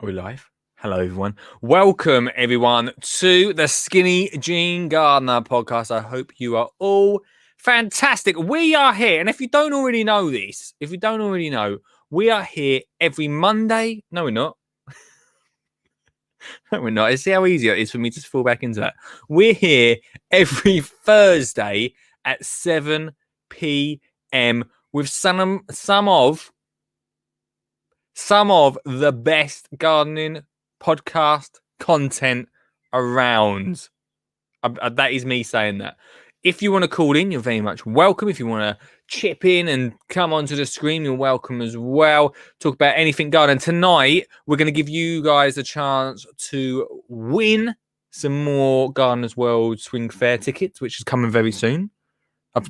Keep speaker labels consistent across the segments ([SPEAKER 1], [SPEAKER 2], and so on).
[SPEAKER 1] Are we live? Hello, everyone. Welcome, everyone, to the Skinny Jean Gardener podcast. I hope you are all fantastic. We are here, and if you don't already know this, we are here every Monday. No, we're not. No, we're not. See how easy it is for me to fall back into that. We're here every Thursday at 7 p.m. with some of the best gardening podcast content around. That is me saying that. If you want to call in, you're very much welcome. If you want to chip in and come onto the screen, you're welcome as well. Talk about anything garden. Tonight, we're going to give you guys a chance to win some more Gardeners World Swing Fair tickets, which is coming very soon.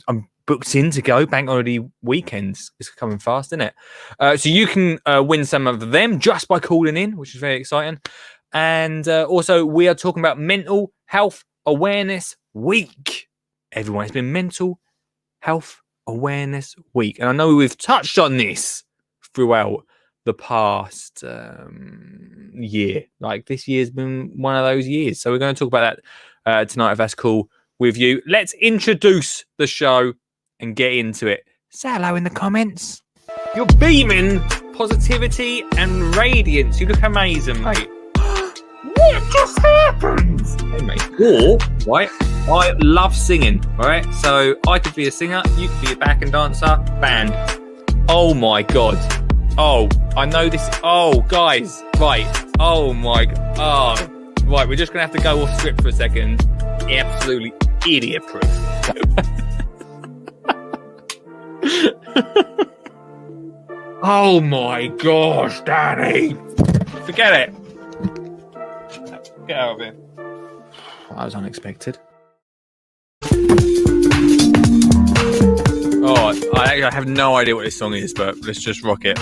[SPEAKER 1] I'm booked in to go. Bank holiday weekends is coming fast, isn't it? So you can win some of them just by calling in, which is very exciting. And also, we are talking about Mental Health Awareness Week. Everyone, it's been Mental Health Awareness Week. And I know we've touched on this throughout the past year. Like, this year's been one of those years. So we're going to talk about that tonight, if that's cool with you. Let's introduce the show and get into it. Say hello in the comments. You're beaming positivity and radiance. You look amazing, mate. What just happened? Hey, mate. Or, right, I love singing, right? So I could be a singer, you could be a backing dancer, band. Oh my God. Oh, I know this. Oh, guys. Right. Oh my God. Oh, right. We're just going to have to go off script for a second. Absolutely idiot proof. Oh my gosh, Danny. Forget it. Get out of here. That was unexpected. Oh, I have no idea what this song is, but let's just rock it.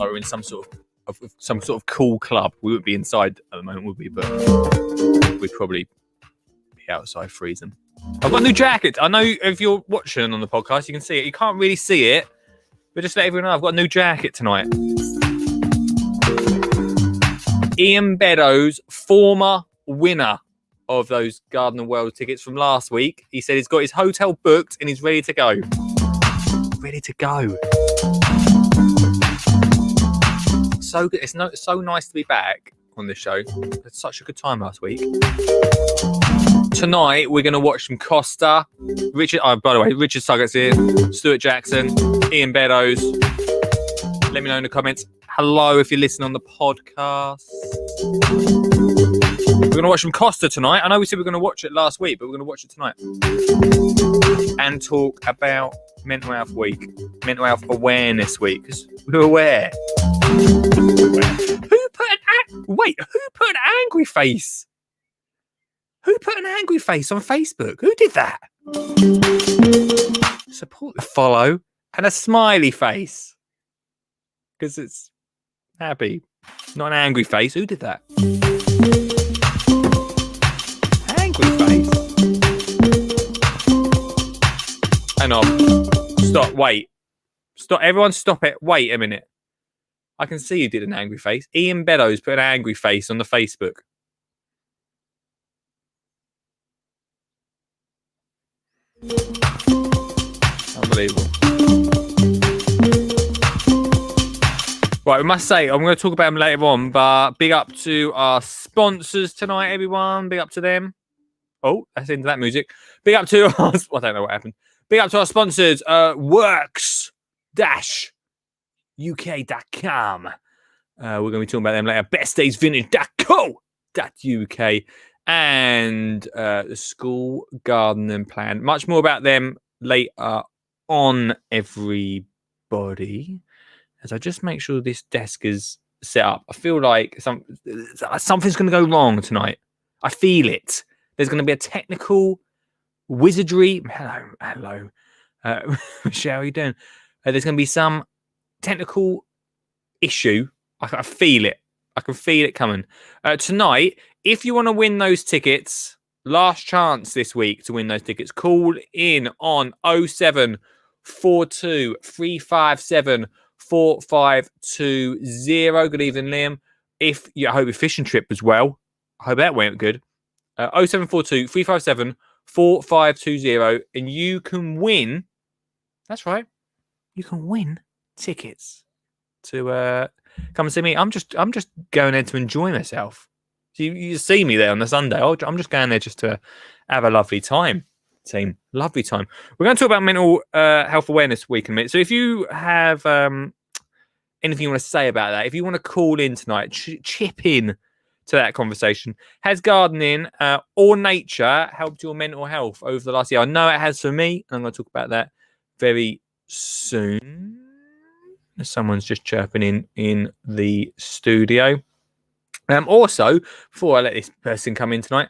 [SPEAKER 1] Oh, we're in some sort of cool club. We wouldn't be inside at the moment, would we? But we'd probably be outside freezing. I've got a new jacket. I know if you're watching on the podcast, you can see it. You can't really see it, but just let everyone know I've got a new jacket tonight. Ian Beddoes, former winner of those Gardener World tickets from last week. He said he's got his hotel booked and he's ready to go. Ready to go. So good. It's so nice to be back on this show. Had such a good time last week. Tonight we're going to watch some Costa. Richard Suggett's here. Stuart Jackson. Ian Beddoes. Let me know in the comments. Hello if you're listening on the podcast. We're going to watch some Costa tonight. I know we said we were going to watch it last week, but we're going to watch it tonight. And talk about Mental Health Week. Mental Health Awareness Week. Because we're aware. Who put an angry face? Who put an angry face on Facebook? Who did that? Support the follow and a smiley face. Because it's happy. Not an angry face. Who did that? Angry face. Hang on. Stop. Wait. Stop. Everyone stop it. Wait a minute. I can see you did an angry face. Ian Beddoes put an angry face on the Facebook. Unbelievable. Right, we must say, I'm going to talk about them later on, but big up to our sponsors tonight, everyone. Big up to them. Oh, that's into that music. Big up to our... I don't know what happened. Big up to our sponsors, works-uk.com. We're going to be talking about them later. bestdaysvintage.co.uk and the school gardening plan. Much more about them later on, everybody. As I just make sure this desk is set up. I feel like something's going to go wrong tonight. I feel it. There's going to be a technical wizardry. Hello. Michelle, how are you doing? There's going to be some technical issue. I feel it. I can feel it coming. Tonight, if you want to win those tickets, last chance this week to win those tickets. Call in on 0742 357 4520. Good evening, Liam. I hope your fishing trip was well. I hope that went good. 0742 357 4520, and you can win. That's right. You can win tickets to come and see me. I'm just going there to enjoy myself. So you see me there on the Sunday. I'm just going there just to have a lovely time. Team, lovely time. We're going to talk about mental health awareness week in a minute. So if you have anything you want to say about that, if you want to call in tonight, chip in to that conversation. Has gardening or nature helped your mental health over the last year? I know it has for me, and I'm going to talk about that very soon. Someone's just chirping in the studio. Also, before I let this person come in tonight,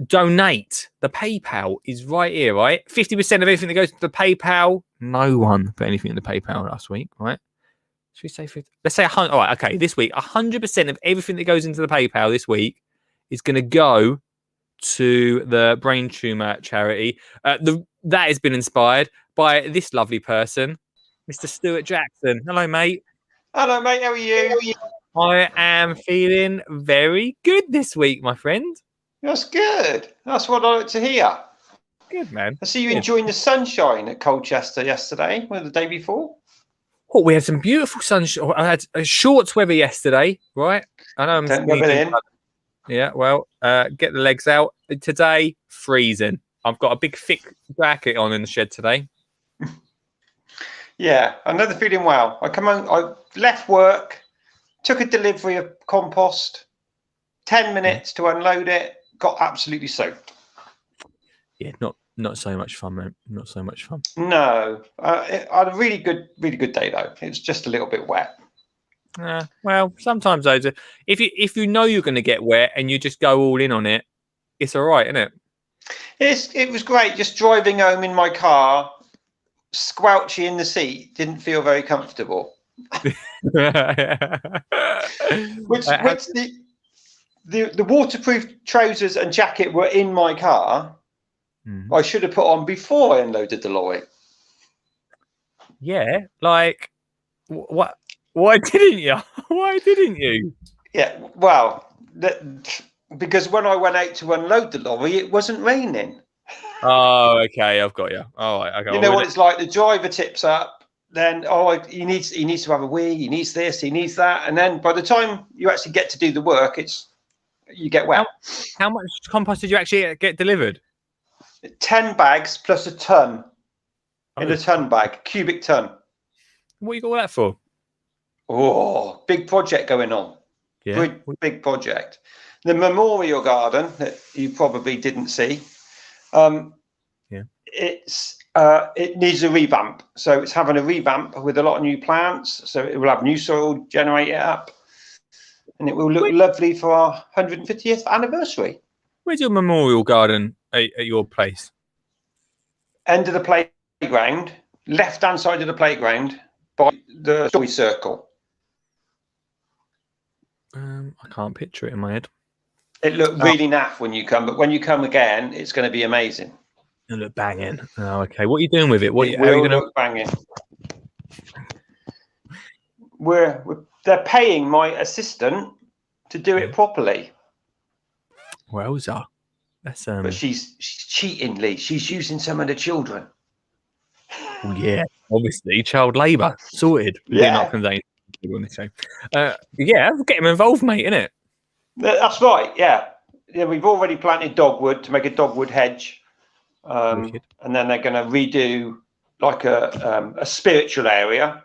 [SPEAKER 1] donate. The PayPal is right here, right? 50% of everything that goes to the PayPal. No one put anything in the PayPal last week, right? Should we say 50? Let's say 100. All right, okay. This week, 100% of everything that goes into the PayPal this week is going to go to the brain tumor charity. That has been inspired by this lovely person, Mr. Stuart Jackson. Hello, mate.
[SPEAKER 2] Hello, mate. How are you?
[SPEAKER 1] I am feeling very good this week, my friend.
[SPEAKER 2] That's good. That's what I like to hear.
[SPEAKER 1] Good, man.
[SPEAKER 2] I see you enjoying the sunshine at Colchester yesterday, or the day before.
[SPEAKER 1] Oh, we had some beautiful sunshine. I had a shorts weather yesterday, right? I know I'm
[SPEAKER 2] Don't rub it in.
[SPEAKER 1] Yeah, well, get the legs out. Today, freezing. I've got a big thick jacket on in the shed today.
[SPEAKER 2] Yeah, another feeling well. I left work, took a delivery of compost, 10 minutes to unload it, got absolutely soaked.
[SPEAKER 1] Yeah, not so much fun, man. Not so much fun.
[SPEAKER 2] No, I had a really good day though. It's just a little bit wet.
[SPEAKER 1] Well, sometimes those are, if you know you're going to get wet and you just go all in on it, it's all right, isn't it?
[SPEAKER 2] It was great. Just driving home in my car, squelchy in the seat, didn't feel very comfortable. Which the waterproof trousers and jacket were in my car. I should have put on before I unloaded the lorry.
[SPEAKER 1] Yeah, like what? Why didn't you? Why didn't you?
[SPEAKER 2] Yeah, well, because when I went out to unload the lorry, it wasn't raining.
[SPEAKER 1] Oh, okay, I've got you. All right, okay.
[SPEAKER 2] You know what it's like. The driver tips up, then he needs to have a wee, he needs this, he needs that, and then by the time you actually get to do the work, you get wet.
[SPEAKER 1] How much compost did you actually get delivered?
[SPEAKER 2] 10 bags plus a ton in a ton bag, cubic ton.
[SPEAKER 1] What you got all that for?
[SPEAKER 2] Oh, big project going on.
[SPEAKER 1] Yeah,
[SPEAKER 2] big project. The memorial garden that you probably didn't see. It needs a revamp. So it's having a revamp with a lot of new plants. So it will have new soil, generate it up, and it will look lovely for our 150th anniversary. Where's
[SPEAKER 1] your memorial garden at your place?
[SPEAKER 2] End of the playground, left-hand side of the playground by the story circle.
[SPEAKER 1] I can't picture it in my head.
[SPEAKER 2] It looked really naff when you come, but when you come again, it's going to be amazing.
[SPEAKER 1] It'll look banging. Oh, okay. What are you doing with it?
[SPEAKER 2] How are you going to look banging? They're paying my assistant to do it properly.
[SPEAKER 1] Wowza. That's
[SPEAKER 2] But she's cheating, Lee. She's using some of the children.
[SPEAKER 1] Well, yeah, obviously child labour sorted.
[SPEAKER 2] Yeah.
[SPEAKER 1] Yeah, get him involved, mate, innit?
[SPEAKER 2] That's right. Yeah, we've already planted dogwood to make a dogwood hedge, and then they're going to redo like a spiritual area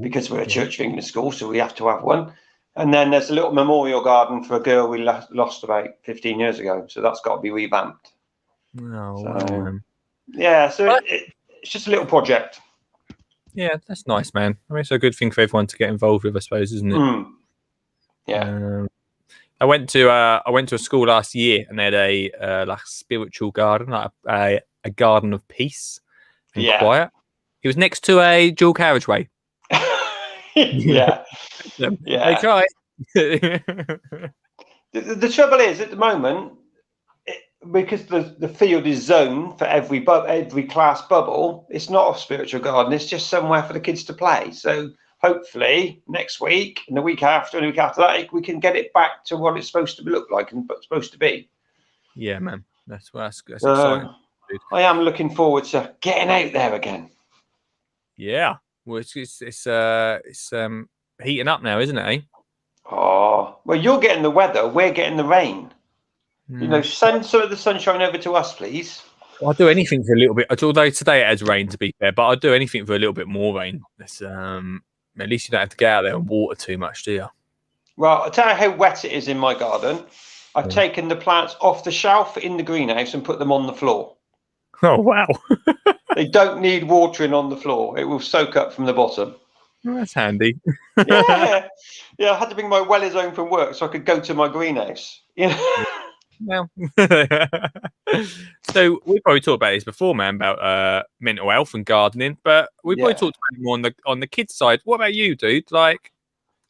[SPEAKER 2] because we're a Church of England school, so we have to have one. And then there's a little memorial garden for a girl we lost about 15 years ago, so that's got to be revamped. Yeah, so it's just a little project.
[SPEAKER 1] Yeah, that's nice, man. I mean, it's a good thing for everyone to get involved with, I suppose, isn't it?
[SPEAKER 2] Yeah.
[SPEAKER 1] I went to a school last year, and they had a like spiritual garden, like a garden of peace and quiet. It was next to a dual carriageway.
[SPEAKER 2] Yeah.
[SPEAKER 1] They try.
[SPEAKER 2] The trouble is, at the moment, because the field is zoned for every class bubble, it's not a spiritual garden. It's just somewhere for the kids to play. So hopefully next week and the week after and the week after that, we can get it back to what it's supposed to look like and what's supposed to be.
[SPEAKER 1] Yeah, man, that's exciting. Dude.
[SPEAKER 2] I am looking forward to getting out there again.
[SPEAKER 1] Yeah, well, it's heating up now, isn't it? Eh?
[SPEAKER 2] Oh, well, you're getting the weather. We're getting the rain. You know, send some of the sunshine over to us, please.
[SPEAKER 1] I'll do anything for a little bit. Although today it has rained, to be fair, but I'll do anything for a little bit more rain. It's, at least you don't have to get out there and water too much, do you?
[SPEAKER 2] Well, I'll tell you how wet it is in my garden. I've taken the plants off the shelf in the greenhouse and put them on the floor.
[SPEAKER 1] Oh, wow.
[SPEAKER 2] They don't need watering on the floor. It will soak up from the bottom.
[SPEAKER 1] Well, that's handy.
[SPEAKER 2] Yeah. I had to bring my wellies home from work so I could go to my greenhouse.
[SPEAKER 1] Well, so we probably talked about this before, man, about mental health and gardening, but we probably talked about it more on the kids' side. What about you, dude? Like,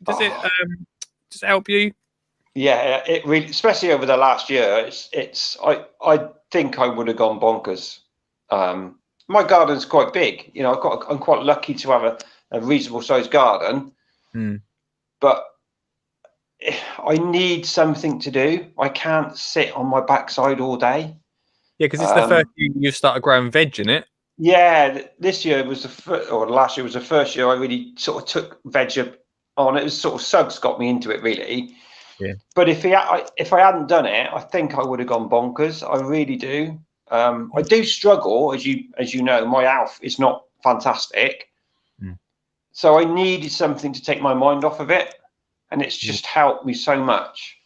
[SPEAKER 1] does it just help you?
[SPEAKER 2] Yeah, it really, especially over the last year. I think I would have gone bonkers. My garden's quite big. You know, I'm quite lucky to have a reasonable sized garden, but I need something to do. I can't sit on my backside all day.
[SPEAKER 1] Yeah, because it's the first year you started growing veg, in it.
[SPEAKER 2] Yeah, this year was last year was the first year I really sort of took veg on. It was sort of Suggs got me into it, really.
[SPEAKER 1] Yeah.
[SPEAKER 2] But if I hadn't done it, I think I would have gone bonkers. I really do. I do struggle, as you know. My health is not fantastic, so I needed something to take my mind off of it, and it's just helped me so much.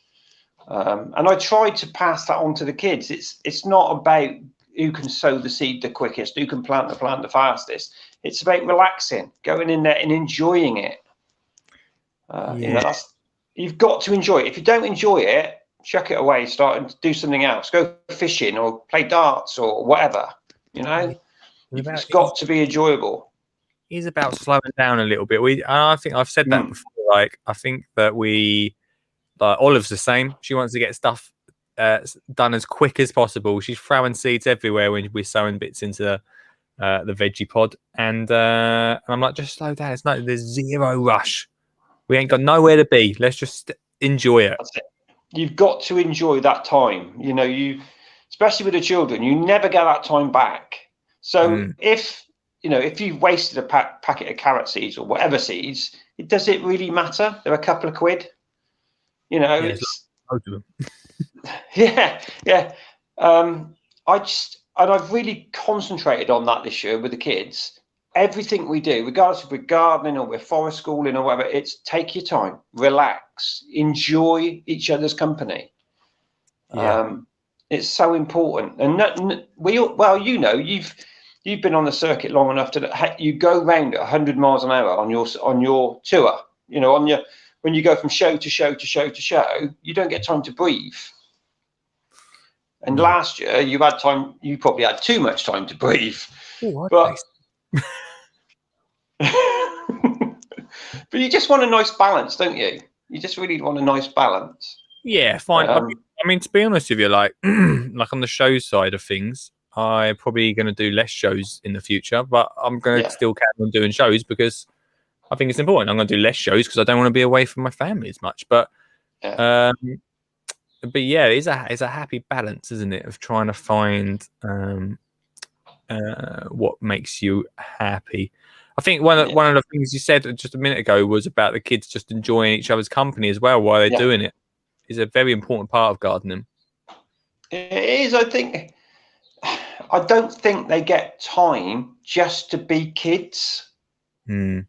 [SPEAKER 2] And I tried to pass that on to the kids. It's not about who can sow the seed the quickest, who can plant the plant the fastest. It's about relaxing, going in there and enjoying it. You know, you've got to enjoy it. If you don't enjoy it, chuck it away, start and do something else. Go fishing or play darts or whatever. You know, it's got to be enjoyable.
[SPEAKER 1] It's about slowing down a little bit. I think I've said that before. Like, I think that Olive's the same. She wants to get stuff done as quick as possible. She's throwing seeds everywhere when we're sowing bits into the veggie pod, and I'm like, just slow down. There's zero rush. We ain't got nowhere to be. Let's just enjoy it.
[SPEAKER 2] That's it. You've got to enjoy that time. You know, especially with the children, you never get that time back. So if you've wasted a packet of carrot seeds or whatever seeds, does it really matter? They're a couple of quid. You know, I've really concentrated on that this year with the kids. Everything we do, regardless if we're gardening or we're forest schooling or whatever, it's take your time, relax, enjoy each other's company. It's so important. And you've been on the circuit long enough to you go round at 100 miles an hour on your tour. You know, when you go from show to show to show to show, you don't get time to breathe. And last year you probably had too much time to breathe. But you just want a nice balance, don't you? You just really want a nice balance.
[SPEAKER 1] Yeah, fine. I mean, to be honest with you, like on the show side of things, I'm probably going to do less shows in the future, but I'm going to still carry on doing shows because I think it's important. I'm going to do less shows because I don't want to be away from my family as much. But yeah, it's a happy balance, isn't it, of trying to find what makes you happy. I think one of the things you said just a minute ago was about the kids just enjoying each other's company as well while they're doing it. Is a very important part of gardening.
[SPEAKER 2] It is. I don't think they get time just to be kids. You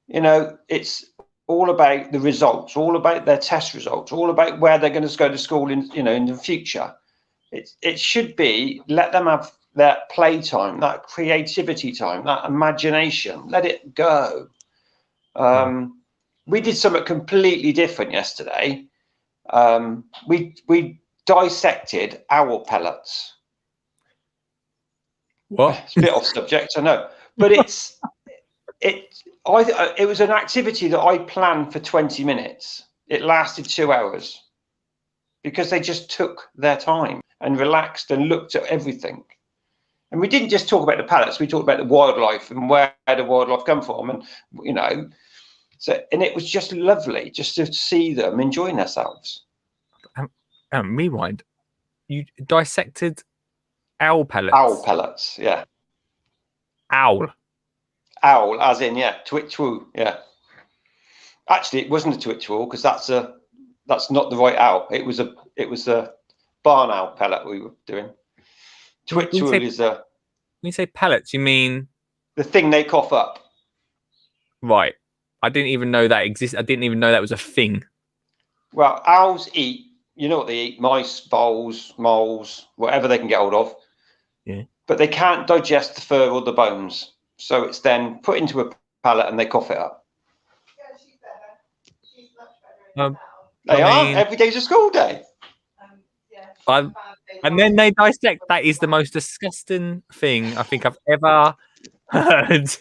[SPEAKER 2] know, it's all about the results, all about their test results, all about where they're going to go to school in the future. It should be, let them have that play time, that creativity time, that imagination. Let it go. We did something completely different yesterday. We dissected owl pellets.
[SPEAKER 1] What?
[SPEAKER 2] It's a bit off subject, I know, but it was an activity that I planned for 20 minutes. It lasted 2 hours because they just took their time. and relaxed and looked at everything. And we didn't just talk about the pallets, we talked about the wildlife and where the wildlife come from. And, you know, so, and it was just lovely just to see them enjoying themselves.
[SPEAKER 1] Rewind. You dissected owl pellets.
[SPEAKER 2] Owl pellets, yeah.
[SPEAKER 1] Owl,
[SPEAKER 2] as in, yeah, twitch-woo, yeah. Actually, it wasn't a twitch-woo because that's not the right owl. It was a barn owl pellet we were doing. Twitch-woo is a.
[SPEAKER 1] When you say pellets, you mean
[SPEAKER 2] the thing they cough up.
[SPEAKER 1] Right. I didn't even know that existed. I didn't even know that was a thing.
[SPEAKER 2] Well, owls eat. You know what they eat? Mice, voles, moles, whatever they can get hold of.
[SPEAKER 1] Yeah.
[SPEAKER 2] But they can't digest the fur or the bones. So it's then put into a pellet and they cough it up.
[SPEAKER 3] Yeah, she's better. She's much better.
[SPEAKER 2] They are. Every day's a school day.
[SPEAKER 3] Yeah.
[SPEAKER 1] And then they dissect. That is the most disgusting thing I think I've ever heard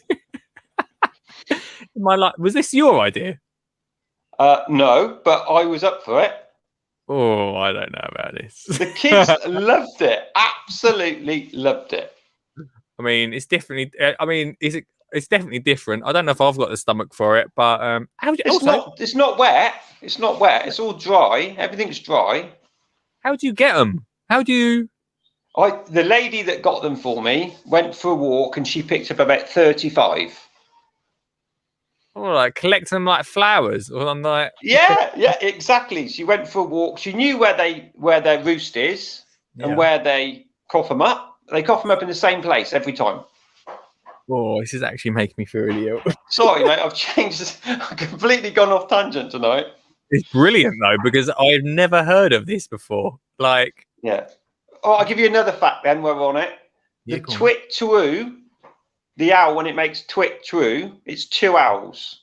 [SPEAKER 1] in my life. Was this your idea?
[SPEAKER 2] No, but I was up for it.
[SPEAKER 1] Oh, I don't know about this.
[SPEAKER 2] The kids loved it. Absolutely loved it.
[SPEAKER 1] I mean, it's definitely. I mean, it's definitely different. I don't know if I've got the stomach for it, but
[SPEAKER 2] it's not wet. It's not wet. It's all dry. Everything's dry.
[SPEAKER 1] How do you get them? How do you?
[SPEAKER 2] The lady that got them for me went for a walk and she picked up about 35.
[SPEAKER 1] Oh, like collect them like flowers, or I'm like.
[SPEAKER 2] Yeah, exactly. She went for a walk. She knew where their roost is and where they cough them up. They cough them up in the same place every time.
[SPEAKER 1] Oh, this is actually making me feel really ill.
[SPEAKER 2] Sorry, mate. I've completely gone off tangent tonight.
[SPEAKER 1] It's brilliant though, because I've never heard of this before. Like,
[SPEAKER 2] yeah. Oh, I'll give you another fact then. We're on it.
[SPEAKER 1] Yeah,
[SPEAKER 2] the twit-twoo, the owl, when it makes twit-twoo, it's two owls.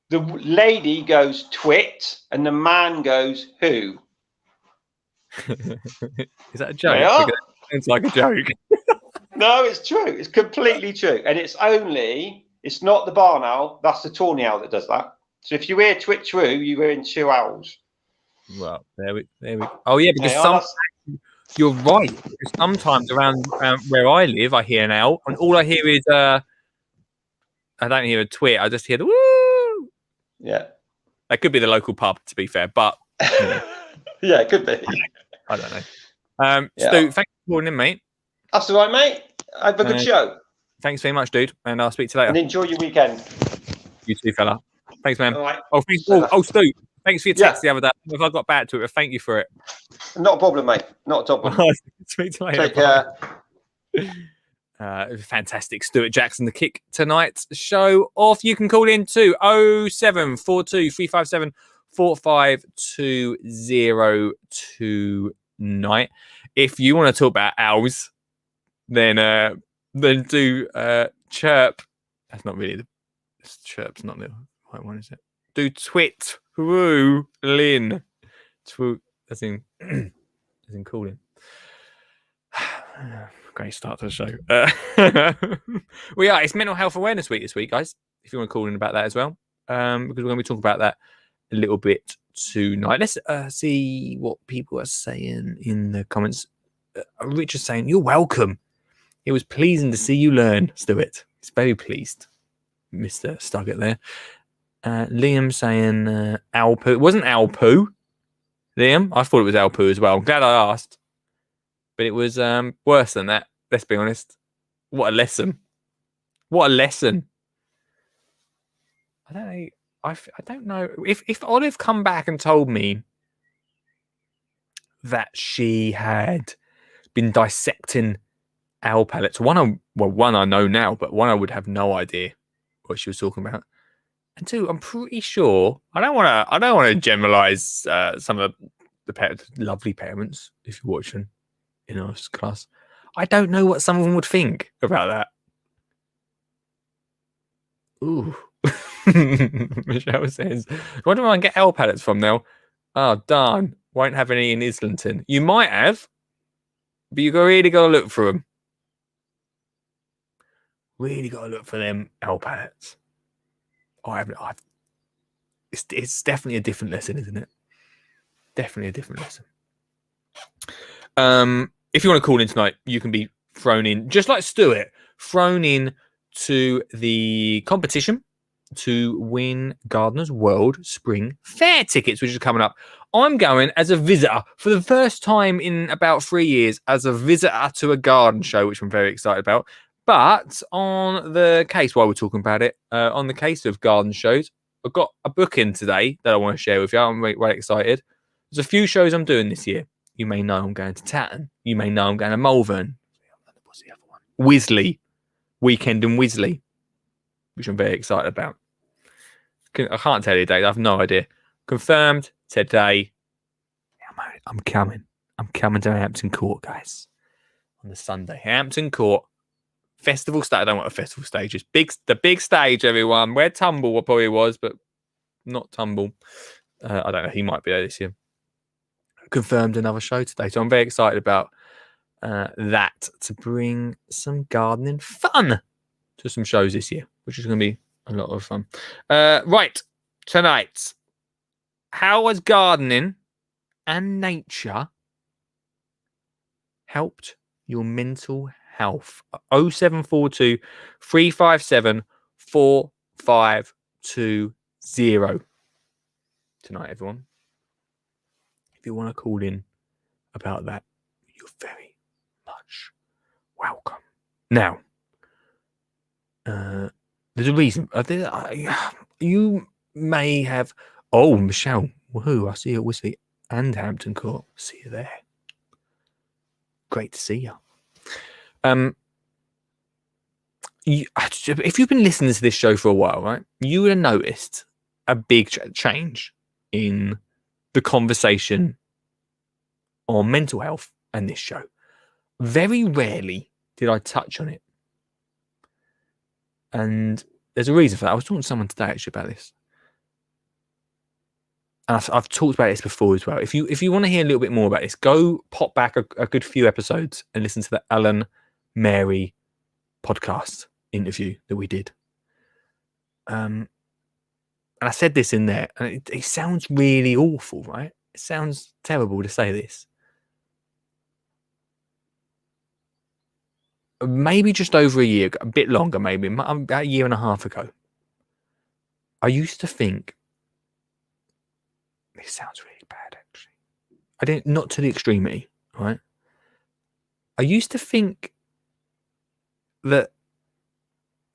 [SPEAKER 2] The lady goes twit, and the man goes who.
[SPEAKER 1] Is that a joke? It's like a joke.
[SPEAKER 2] No, it's true. It's completely true, and it's not the barn owl. That's the tawny owl that does that. So if you hear twit-twoo, you hear in two owls.
[SPEAKER 1] Well, there we. Oh yeah, because you're right. Because sometimes around where I live, I hear an owl, and all I hear is I don't hear a twit. I just hear the woo.
[SPEAKER 2] Yeah,
[SPEAKER 1] that could be the local pub, to be fair, but
[SPEAKER 2] yeah, it could be.
[SPEAKER 1] I don't know. Stu, thanks for calling in, mate.
[SPEAKER 2] That's all right, mate. Have a good show.
[SPEAKER 1] Thanks very much, dude, and I'll speak to you later.
[SPEAKER 2] And enjoy your weekend.
[SPEAKER 1] You too, fella. Thanks, man.
[SPEAKER 2] All right.
[SPEAKER 1] Oh, thanks. Oh, Stu, thanks for your text the other day. If I got back to it, thank you for it.
[SPEAKER 2] Not a problem, mate. Not a problem.
[SPEAKER 1] Speak to you later. Take care. Fantastic. Stuart Jackson, the kick tonight's show off. You can call in to 0742 357 45202 tonight. If you want to talk about owls, then do chirp. That's not really chirp's not the right one, is it? Do twit woo lin. Twoo as in calling. Great start to the show. It's Mental Health Awareness Week this week, guys. If you want to call in about that as well, because we're going to be talking about that a little bit tonight. Let's see what people are saying in the comments. Richard's saying, "You're welcome. It was pleasing to see you learn, Stuart. He's very pleased." Mr. Stuggett there. Liam saying owl poo. It wasn't owl poo, Liam. I thought it was owl poo as well. I'm glad I asked. But it was worse than that. Let's be honest. What a lesson. What a lesson. I don't know. I don't know. If Olive come back and told me that she had been dissecting owl pellets, one I know now, but one I would have no idea what she was talking about. And two, I'm pretty sure I don't want to generalize some of the lovely parents if you're watching in our class. I don't know what some of them would think about that. Ooh. Michelle says, "Where do I get owl pellets from now? Oh darn, won't have any in Islington. You might have, but you really got to look for them. Really got to look for them owl pellets." It's definitely a different lesson, isn't it? Definitely a different lesson. If you want to call in tonight, you can be thrown in, just like Stuart, thrown in to the competition to win Gardener's World Spring Fair tickets, which is coming up. I'm going as a visitor for the first time in about 3 years as a visitor to a garden show, which I'm very excited about. But on the case, while we're talking about it, on the case of garden shows, I've got a booking today that I want to share with you. I'm very excited. There's a few shows I'm doing this year. You may know I'm going to Tatton. You may know I'm going to Malvern. What's the other one? Wisley. Weekend in Wisley, which I'm very excited about. I can't tell you the date. I have no idea. Confirmed today. I'm coming. I'm coming to Hampton Court, guys, on the Sunday. Hampton Court. Festival stage. I don't know what a festival stage is. The big stage, everyone. Where Tumble probably was, but not Tumble. I don't know. He might be there this year. Confirmed another show today. So I'm very excited about that to bring some gardening fun to some shows this year, which is going to be a lot of fun. Right. Tonight. How has gardening and nature helped your mental health? 0742 357 4520 tonight, everyone. If you want to call in about that, you're very much welcome. Now, there's a reason. You may have. Oh, Michelle. Woohoo! I see you at Wisley and Hampton Court. See you there. Great to see you. If you've been listening to this show for a while, right, you would have noticed a big change in the conversation on mental health and this show. Very rarely did I touch on it. And there's a reason for that. I was talking to someone today actually about this. And I've talked about this before as well. If you want to hear a little bit more about this, go pop back a good few episodes and listen to the Alan Mary podcast interview that we did. And I said this in there, and it sounds really awful, right? It sounds terrible to say this. Maybe just over a year, a bit longer, maybe about a year and a half ago, I used to think, this sounds really bad, actually. I didn't, not to the extremity, right? I used to think that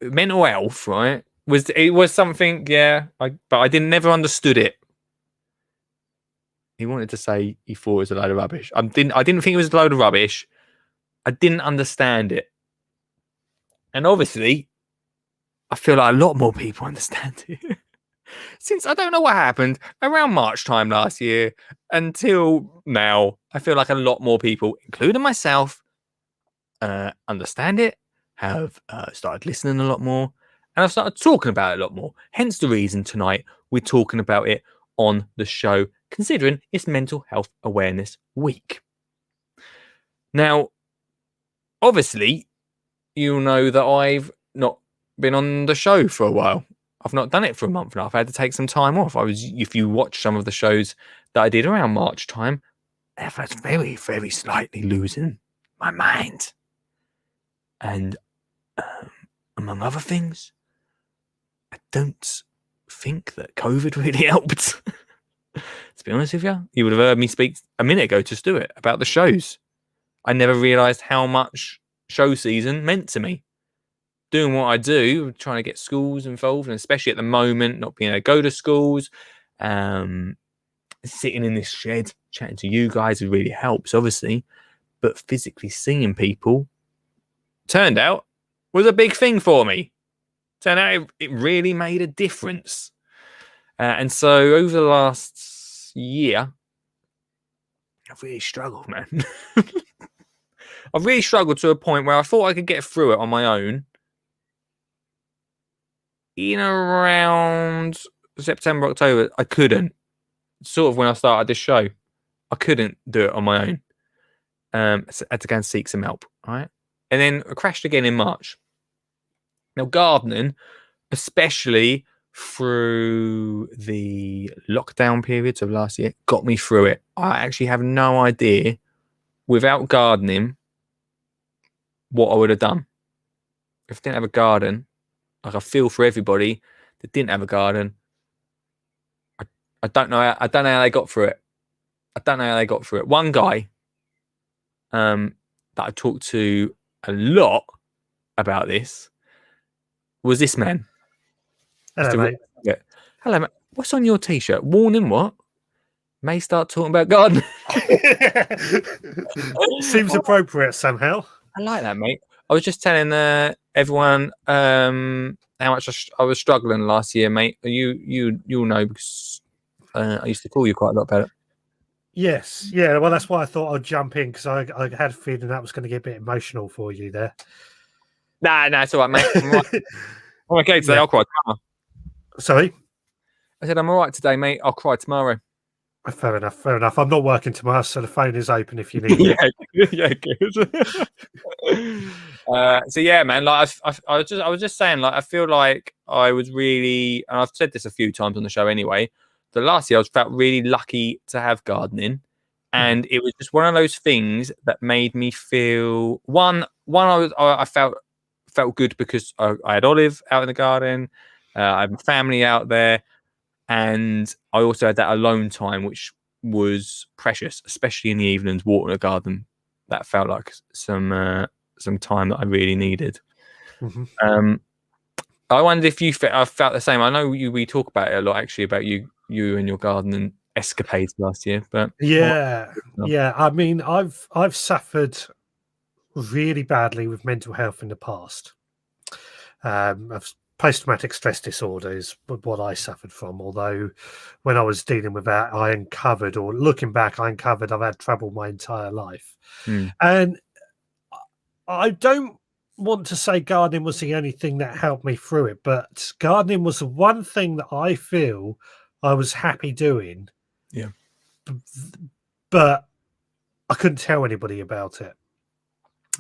[SPEAKER 1] mental health, right, was something, yeah, but I never understood it. He wanted to say he thought it was a load of rubbish. I didn't think it was a load of rubbish. I didn't understand it. And obviously, I feel like a lot more people understand it. Since I don't know what happened around March time last year until now, I feel like a lot more people, including myself, understand it, have started listening a lot more, and I've started talking about it a lot more. Hence the reason tonight we're talking about it on the show, considering it's Mental Health Awareness Week. Now, obviously, you know that I've not been on the show for a while. I've not done it for a month now. I've had to take some time off. If you watch some of the shows that I did around March time, I was very, very slightly losing my mind. And among other things, I don't think that COVID really helped. To be honest with you, you would have heard me speak a minute ago to Stuart about the shows. I never realised how much show season meant to me. Doing what I do, trying to get schools involved, and especially at the moment, not being able to go to schools, sitting in this shed, chatting to you guys, it really helps, obviously. But physically seeing people, turned out, was a big thing for me. Turned out it really made a difference. And so over the last year, I've really struggled, man. I've really struggled to a point where I thought I could get through it on my own. In around September, October, I couldn't. Sort of when I started this show, I couldn't do it on my own. So I had to go and seek some help, right? And then I crashed again in March. Now, gardening, especially through the lockdown periods of last year, got me through it. I actually have no idea without gardening, what I would have done. If I didn't have a garden, like I feel for everybody that didn't have a garden. I don't know. I don't know how they got through it. One guy, that I talked to a lot about this was this man.
[SPEAKER 4] Hello, mate.
[SPEAKER 1] Yeah. Hello, mate. What's on your t-shirt? Warning, what? May start talking about gardening.
[SPEAKER 4] Seems appropriate somehow.
[SPEAKER 1] I like that, mate. I was just telling everyone how much I was struggling last year, mate. You'll know because I used to call you quite a lot about it.
[SPEAKER 4] Yes, yeah. Well, that's why I thought I'd jump in because I had a feeling that was going to get a bit emotional for you there.
[SPEAKER 1] Nah, it's all right, mate. I'm okay today. I'll cry tomorrow.
[SPEAKER 4] Sorry?
[SPEAKER 1] I said I'm all right today, mate. I'll cry tomorrow.
[SPEAKER 4] Fair enough. I'm not working tomorrow, so the phone is open if you need it.
[SPEAKER 1] Yeah, good. So yeah, man. Like I was just saying, like I feel like I was really, and I've said this a few times on the show anyway. The last year I felt really lucky to have gardening, and it was just one of those things that made me feel I felt good because I had Olive out in the garden, I had my family out there. And I also had that alone time, which was precious, especially in the evenings, watering a garden. That felt like some time that I really needed.
[SPEAKER 4] Mm-hmm.
[SPEAKER 1] I wondered if I felt the same. I know we talk about it a lot, actually, about you and your gardening escapades last year. But
[SPEAKER 4] yeah. I mean, I've suffered really badly with mental health in the past. Post-traumatic stress disorder is what I suffered from, although when I was dealing with that, looking back, I uncovered I've had trouble my entire life. And I don't want to say gardening was the only thing that helped me through it, but gardening was the one thing that I feel I was happy doing.
[SPEAKER 1] Yeah.
[SPEAKER 4] But I couldn't tell anybody about it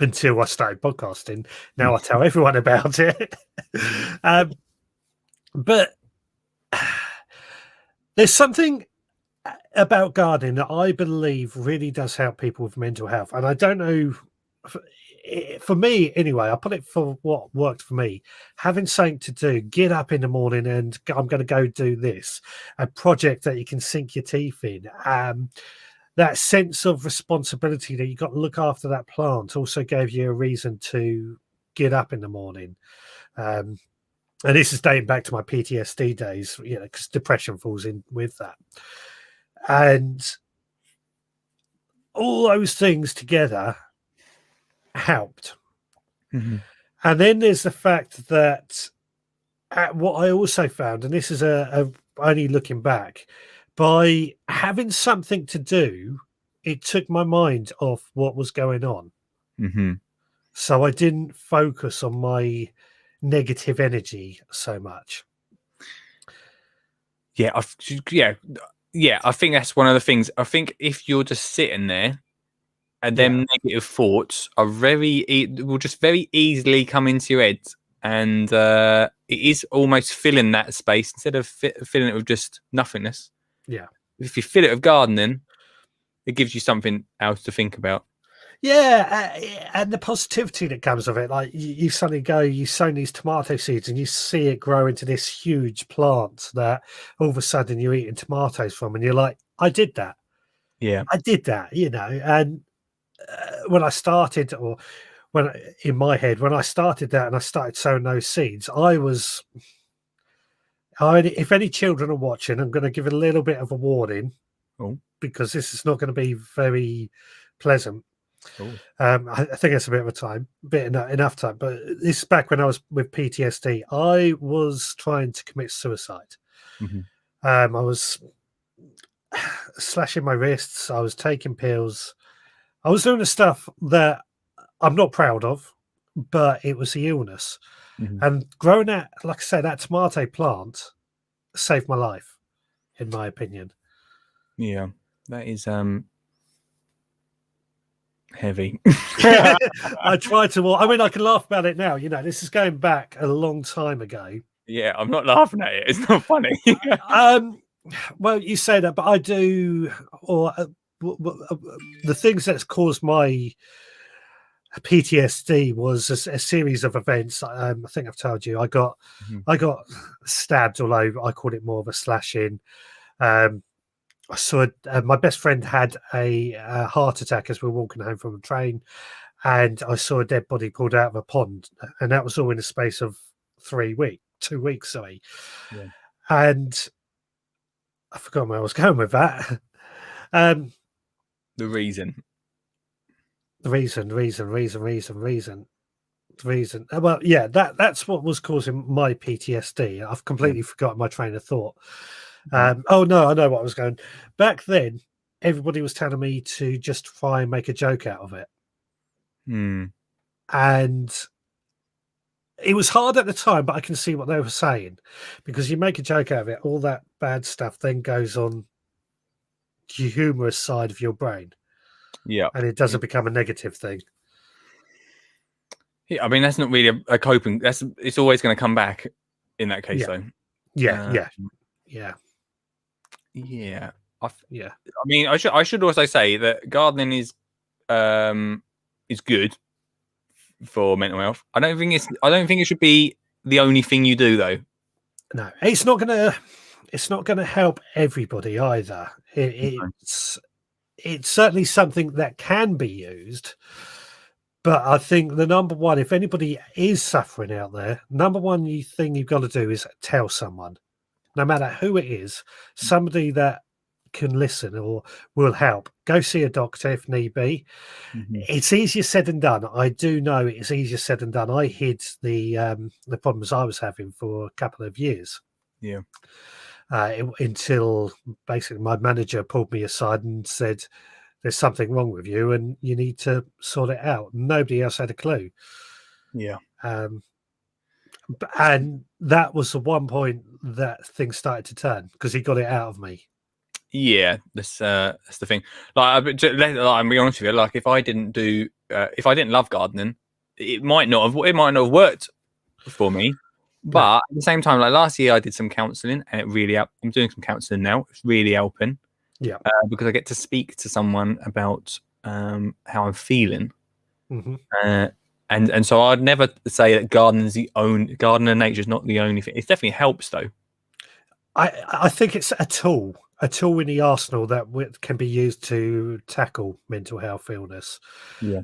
[SPEAKER 4] until I started podcasting. Now I tell everyone about it. But there's something about gardening that I believe really does help people with mental health. And I don't know, for me anyway, I put it for what worked for me. Having something to do, get up in the morning and I'm going to go do this, a project that you can sink your teeth in. That sense of responsibility that you got to look after that plant also gave you a reason to get up in the morning. And this is dating back to my PTSD days, because depression falls in with that. And all those things together helped.
[SPEAKER 1] Mm-hmm.
[SPEAKER 4] And then there's the fact that what I also found, and this is only looking back, by having something to do, it took my mind off what was going on.
[SPEAKER 1] Mm-hmm.
[SPEAKER 4] So I didn't focus on my negative energy so much.
[SPEAKER 1] Yeah, I think that's one of the things. I think if you're just sitting there and then negative thoughts will just very easily come into your head, and it is almost filling that space instead of filling it with just nothingness.
[SPEAKER 4] Yeah.
[SPEAKER 1] If you fill it with gardening, it gives you something else to think about.
[SPEAKER 4] Yeah, and the positivity that comes of it, like you suddenly you sow these tomato seeds and you see it grow into this huge plant that all of a sudden you're eating tomatoes from, and you're like, I did that.
[SPEAKER 1] Yeah,
[SPEAKER 4] I did that, And when I started, in my head, when I started that and I started sowing those seeds, if any children are watching, I'm going to give a little bit of a warning because this is not going to be very pleasant. I think it's a bit of enough time, but this is back when I was with PTSD. I was trying to commit suicide.
[SPEAKER 1] Mm-hmm.
[SPEAKER 4] I was slashing my wrists. I was taking pills. I was doing the stuff that I'm not proud of, but it was the illness.
[SPEAKER 1] Mm-hmm.
[SPEAKER 4] And growing that, like I said, that tomato plant saved my life, in my opinion.
[SPEAKER 1] Yeah, that is heavy.
[SPEAKER 4] I try to. I mean, I can laugh about it now. This is going back a long time ago.
[SPEAKER 1] Yeah, I'm not laughing at it. It's not funny.
[SPEAKER 4] Well, you say that, but I do. Or the things that's caused my PTSD was a series of events. I think I've told you I got stabbed all over. I called it more of a slashing. I saw my best friend had a heart attack as we were walking home from a train, and I saw a dead body pulled out of a pond, and that was all in the space of 2 weeks. Sorry, and I forgot where I was going with that.
[SPEAKER 1] The reason.
[SPEAKER 4] Well, yeah, that's what was causing my PTSD. I've completely forgotten my train of thought. Oh no, I know what I was going. Back then, everybody was telling me to just try and make a joke out of it, and it was hard at the time. But I can see what they were saying, because you make a joke out of it, all that bad stuff then goes on the humorous side of your brain.
[SPEAKER 1] Yeah,
[SPEAKER 4] and it doesn't become a negative thing.
[SPEAKER 1] Yeah, I mean that's not really a coping. It's always going to come back in that case, though.
[SPEAKER 4] Yeah.
[SPEAKER 1] I mean, I should also say that gardening is good for mental health. I don't think it should be the only thing you do, though.
[SPEAKER 4] No, it's not gonna help everybody either. It's certainly something that can be used, but I think the number one, if anybody is suffering out there, number one thing you've got to do is tell someone, no matter who it is, somebody that can listen or will help. Go see a doctor if need be. It's easier said than done. I do know it's easier said than done. I hid the problems I was having for a couple of years.
[SPEAKER 1] Yeah.
[SPEAKER 4] Until basically my manager pulled me aside and said, there's something wrong with you and you need to sort it out. Nobody else had a clue.
[SPEAKER 1] Yeah.
[SPEAKER 4] And that was the one point that things started to turn, because he got it out of me.
[SPEAKER 1] Yeah, that's the thing. Like, I'm being honest with you. Like, if I didn't love gardening, it might not have worked for me. But at the same time, like last year, I did some counselling, and it really helped. I'm doing some counselling now. It's really helping.
[SPEAKER 4] Yeah,
[SPEAKER 1] because I get to speak to someone about how I'm feeling. And so I'd never say that gardening and nature is not the only thing. It definitely helps, though.
[SPEAKER 4] I think it's a tool in the arsenal that can be used to tackle mental health illness.
[SPEAKER 1] Yeah.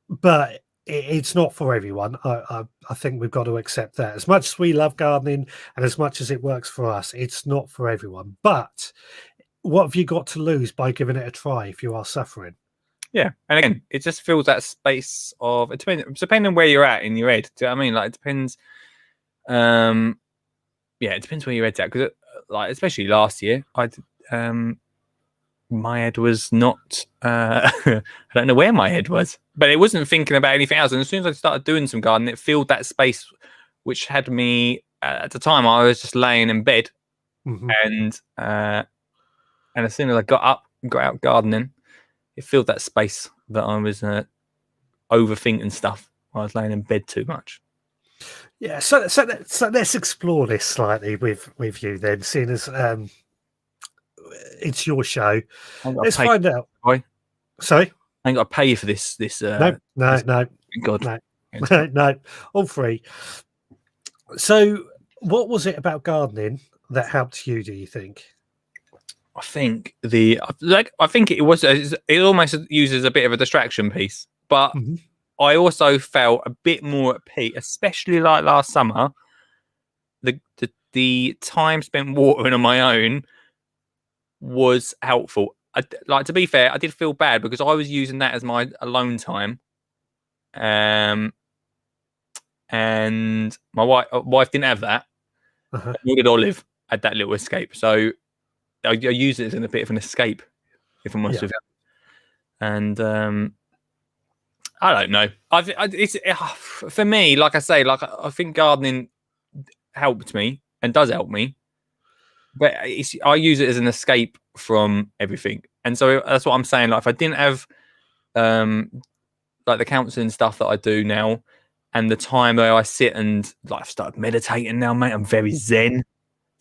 [SPEAKER 4] But it's not for everyone. I think we've got to accept that. As much as we love gardening and as much as it works for us, it's not for everyone. But what have you got to lose by giving it a try if you are suffering?
[SPEAKER 1] Yeah, and again, it just fills that space of it depending on where you're at in your head. Do you know what I mean? Like it depends. It depends where your head's at. Because like especially last year, my head was not. I don't know where my head was, but it wasn't thinking about anything else. And as soon as I started doing some gardening, it filled that space, which had me at the time. I was just laying in bed, and as soon as I got up and got out gardening, it filled that space that I was overthinking stuff. I was laying in bed too much.
[SPEAKER 4] Yeah, so let's explore this slightly with you then, seeing as it's your show. Let's find out.
[SPEAKER 1] Boy.
[SPEAKER 4] Sorry?
[SPEAKER 1] I ain't got to pay you for this.
[SPEAKER 4] No.
[SPEAKER 1] God.
[SPEAKER 4] No, all free. So what was it about gardening that helped you, do you think?
[SPEAKER 1] I think it almost uses a bit of a distraction piece, but I also felt a bit more at peace, especially like last summer. The time spent watering on my own was helpful. To be fair, I did feel bad because I was using that as my alone time, and my wife didn't have that. Nor did Olive had that little escape, so I use it as a bit of an escape, if I'm honest with you. And I don't know. It's for me, like I say, like I think gardening helped me and does help me, but I use it as an escape from everything. And so that's what I'm saying. Like if I didn't have like the counselling stuff that I do now, and the time where I sit and like I've started meditating now, mate. I'm very zen. Do you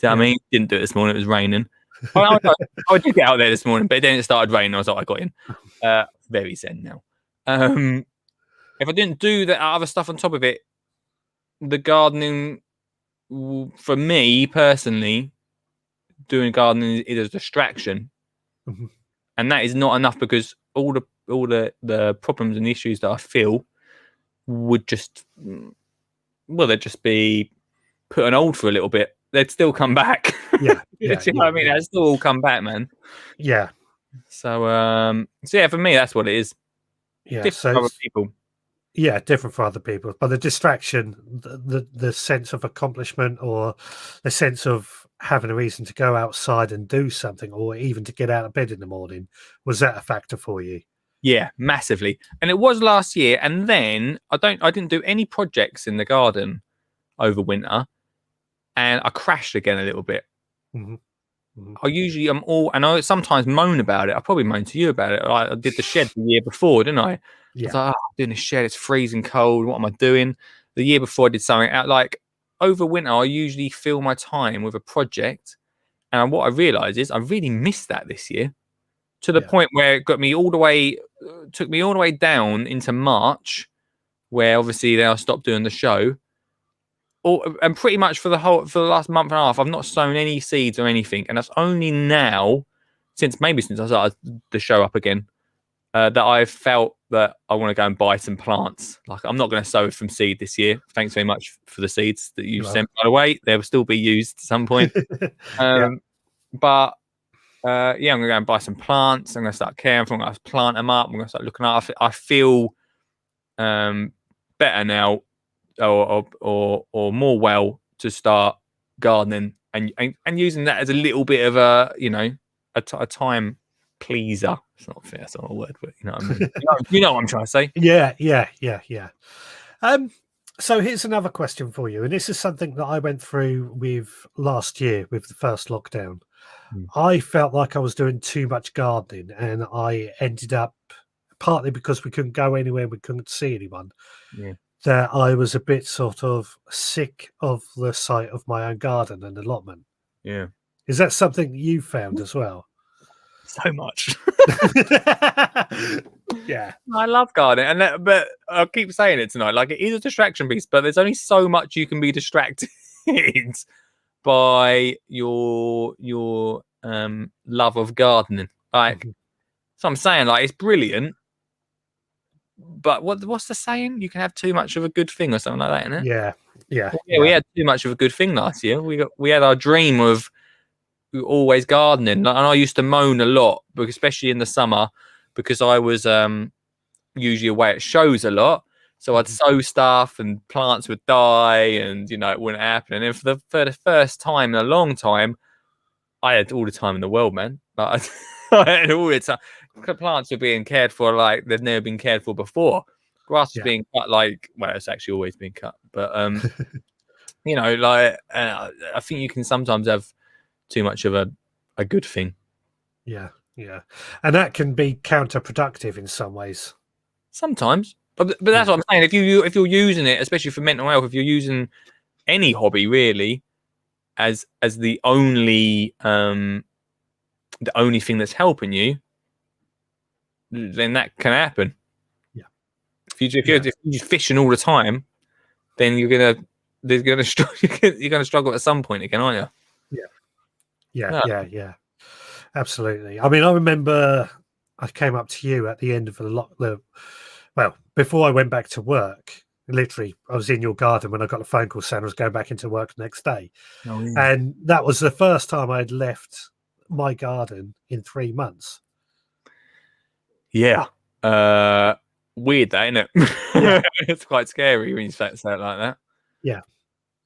[SPEAKER 1] know what I mean? Didn't do it this morning. It was raining. I did get out there this morning, but then it started raining. I was like, I got in. Very zen now. If I didn't do the other stuff on top of it, the gardening, for me personally, doing gardening is a distraction, and that is not enough because all the problems and issues that I feel would just, well, they'd just be put on hold for a little bit. They'd still come back.
[SPEAKER 4] Yeah,
[SPEAKER 1] You know what I mean? They'd still all come back, man.
[SPEAKER 4] Yeah.
[SPEAKER 1] So yeah, for me, that's what it is.
[SPEAKER 4] Yeah.
[SPEAKER 1] Different
[SPEAKER 4] So
[SPEAKER 1] for other people.
[SPEAKER 4] yeah, different for other people, but the distraction, the sense of accomplishment, or the sense of having a reason to go outside and do something, or even to get out of bed in the morning, was that a factor for you?
[SPEAKER 1] Yeah, massively. And it was last year. And then I didn't do any projects in the garden over winter, and I crashed again a little bit. I sometimes moan about it. I probably moaned to you about it. I did the shed the year before, didn't I?
[SPEAKER 4] Yeah.
[SPEAKER 1] I was like, I'm doing the shed, it's freezing cold. What am I doing? The year before I did something out like over winter, I usually fill my time with a project. And what I realized is I really missed that this year, to the point where it took me all the way down into March, where obviously then I stopped doing the show. And pretty much for the last month and a half, I've not sown any seeds or anything, and that's only now, since I started the show up again, that I've felt that I want to go and buy some plants. Like, I'm not going to sow from seed this year. Thanks very much for the seeds that you sent, by the way. They will still be used at some point. But I'm going to go and buy some plants. I'm going to start caring for them. I'm going to plant them up. I'm going to start looking after it. I feel better now, or more well, to start gardening and using that as a little bit of a time pleaser. It's not fair, that's not a word, but you know what I mean. You know what I'm trying to say.
[SPEAKER 4] Yeah. So here's another question for you, and this is something that I went through with last year with the first lockdown. I felt like I was doing too much gardening, and I ended up, partly because we couldn't go anywhere, we couldn't see anyone, that I was a bit sort of sick of the sight of my own garden and allotment.
[SPEAKER 1] Yeah.
[SPEAKER 4] Is that something you found as well?
[SPEAKER 1] So much.
[SPEAKER 4] Yeah.
[SPEAKER 1] I love gardening, but I keep saying it tonight. Like, it is a distraction piece, but there's only so much you can be distracted by your love of gardening. Like, so I'm saying, like, it's brilliant. But what's the saying? You can have too much of a good thing, or something like that, isn't it?
[SPEAKER 4] Yeah.
[SPEAKER 1] We had too much of a good thing last year. We had our dream of always gardening, and I used to moan a lot, especially in the summer, because I was usually away at shows a lot. So I'd sow stuff, and plants would die, and it wouldn't happen. And then for the first time in a long time, I had all the time in the world, man. Like, I had all the time. Plants were being cared for like they've never been cared for before. Grass was being cut it's actually always been cut. But I think you can sometimes have too much of a good thing. Yeah.
[SPEAKER 4] And that can be counterproductive in some ways.
[SPEAKER 1] Sometimes. But that's what I'm saying. If you're using it, especially for mental health, if you're using any hobby really as the only thing that's helping you, then that can happen. If you're just fishing all the time, then you're gonna struggle at some point again, aren't you?
[SPEAKER 4] Yeah. Absolutely. I mean, I remember I came up to you at the end of before I went back to work. Literally, I was in your garden when I got a phone call saying I was going back into work the next day. And that was the first time I'd left my garden in 3 months.
[SPEAKER 1] Yeah. Weird, that, isn't it? Yeah. It's quite scary when you say it like that.
[SPEAKER 4] Yeah.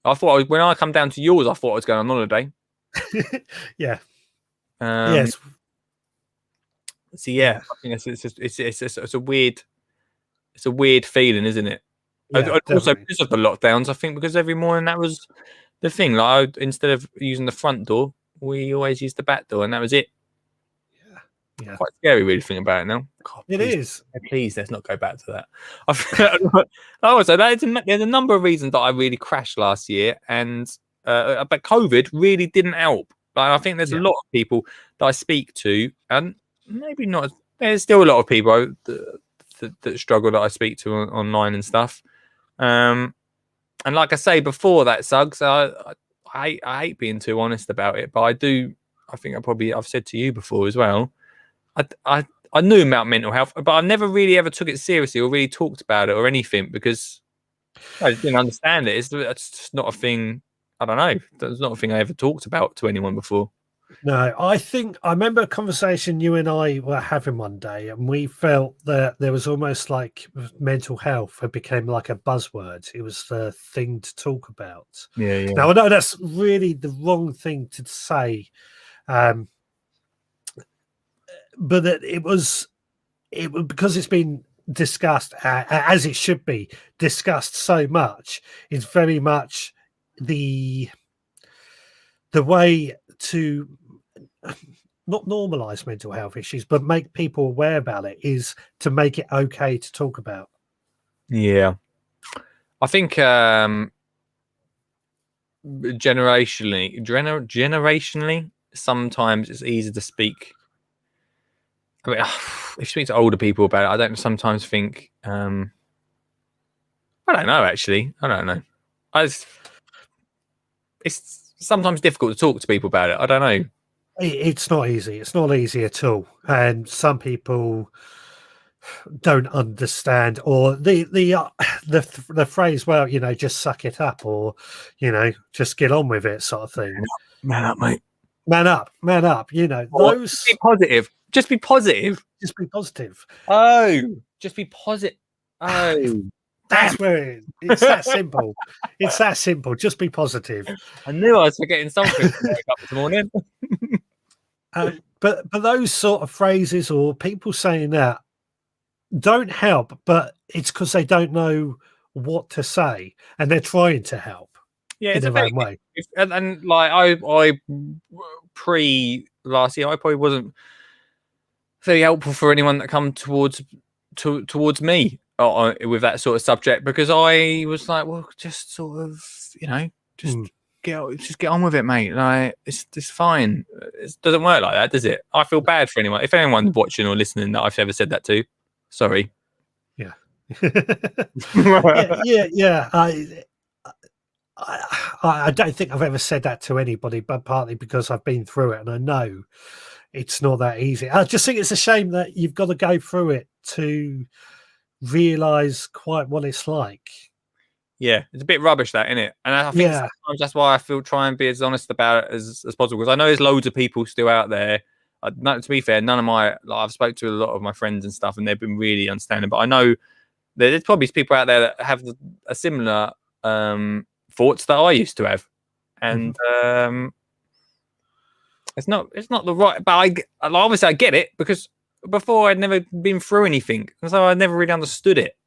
[SPEAKER 1] I thought when I come down to yours, I thought I was going on holiday.
[SPEAKER 4] Yeah.
[SPEAKER 1] Yes. So I think it's a weird feeling, isn't it?
[SPEAKER 4] Yeah,
[SPEAKER 1] also because of the lockdowns, I think, because every morning that was the thing. Like, instead of using the front door, we always used the back door, and that was it. Yeah. Quite scary, really, think about it now. God, please, let's not go back to that. Also, there's a number of reasons that I really crashed last year, and but COVID really didn't help. Like, I think there's a
[SPEAKER 4] Yeah.
[SPEAKER 1] lot of people that I speak to, and maybe not. There's still a lot of people that struggle that I speak to online and stuff. And like I say before, that Suggs, I hate being too honest about it, but I do. I think I've said to you before as well. I knew about mental health, but I never really ever took it seriously or really talked about it or anything because I just didn't understand it. It's just not a thing. I don't know. That's not a thing I ever talked about to anyone before.
[SPEAKER 4] No, I remember a conversation you and I were having one day, and we felt that there was almost like mental health had became like a buzzword. It was the thing to talk about.
[SPEAKER 1] Yeah.
[SPEAKER 4] Now, I know that's really the wrong thing to say, but that it was because it's been discussed as it should be discussed so much. It's very much the way to not normalize mental health issues, but make people aware about it is to make it okay to talk about.
[SPEAKER 1] Yeah. I think generationally, sometimes it's easy to speak. I mean, if you speak to older people about it, I don't sometimes think. I don't know. Actually, I don't know. It's sometimes difficult to talk to people about it. I don't know.
[SPEAKER 4] It's not easy. It's not easy at all. And some people don't understand, or the phrase, well, just suck it up, or just get on with it, sort of thing.
[SPEAKER 1] Man up, mate.
[SPEAKER 4] Man up. Those.
[SPEAKER 1] Just be positive. Just be positive.
[SPEAKER 4] Just be positive.
[SPEAKER 1] Oh, just be positive. Oh,
[SPEAKER 4] that's where it's that simple. It's that simple. Just be positive.
[SPEAKER 1] I knew I was forgetting something to wake up this morning.
[SPEAKER 4] But those sort of phrases or people saying that don't help, but it's because they don't know what to say and they're trying to help.
[SPEAKER 1] Yeah,
[SPEAKER 4] in their own way.
[SPEAKER 1] And like I pre last year, I probably wasn't very helpful for anyone that come towards me with that sort of subject, because I was like, well, just sort of, just get on with it, mate. Like it's fine. It doesn't work like that, does it? I feel bad for anyone. If anyone's watching or listening that I've ever said that to, sorry.
[SPEAKER 4] Yeah. yeah. I don't think I've ever said that to anybody, but partly because I've been through it and I know it's not that easy. I just think it's a shame that you've got to go through it to realize quite what it's like.
[SPEAKER 1] Yeah, it's a bit rubbish, that, isn't it? And I think sometimes that's why I feel try and be as honest about it as possible, because I know there's loads of people still out there. To be fair, none of I've spoke to a lot of my friends and stuff, and they've been really understanding. But I know there's probably people out there that have a similar thoughts that I used to have, and it's not the right. But obviously I get it, because before I'd never been through anything, and so I never really understood it.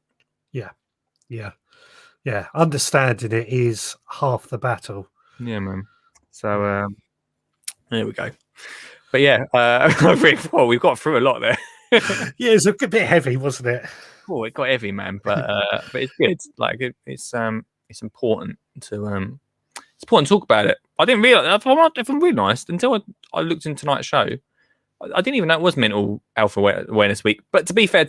[SPEAKER 4] Yeah, understanding it is half the battle.
[SPEAKER 1] Yeah, man. So there we go. But yeah, we've got through a lot there.
[SPEAKER 4] Yeah, it's a bit heavy, wasn't it?
[SPEAKER 1] Oh, it got heavy, man. But it's good. Like it's important to talk about it. I didn't realize, if I'm really honest, until I looked into tonight's show, I didn't even know it was Mental Health Awareness Week. But to be fair,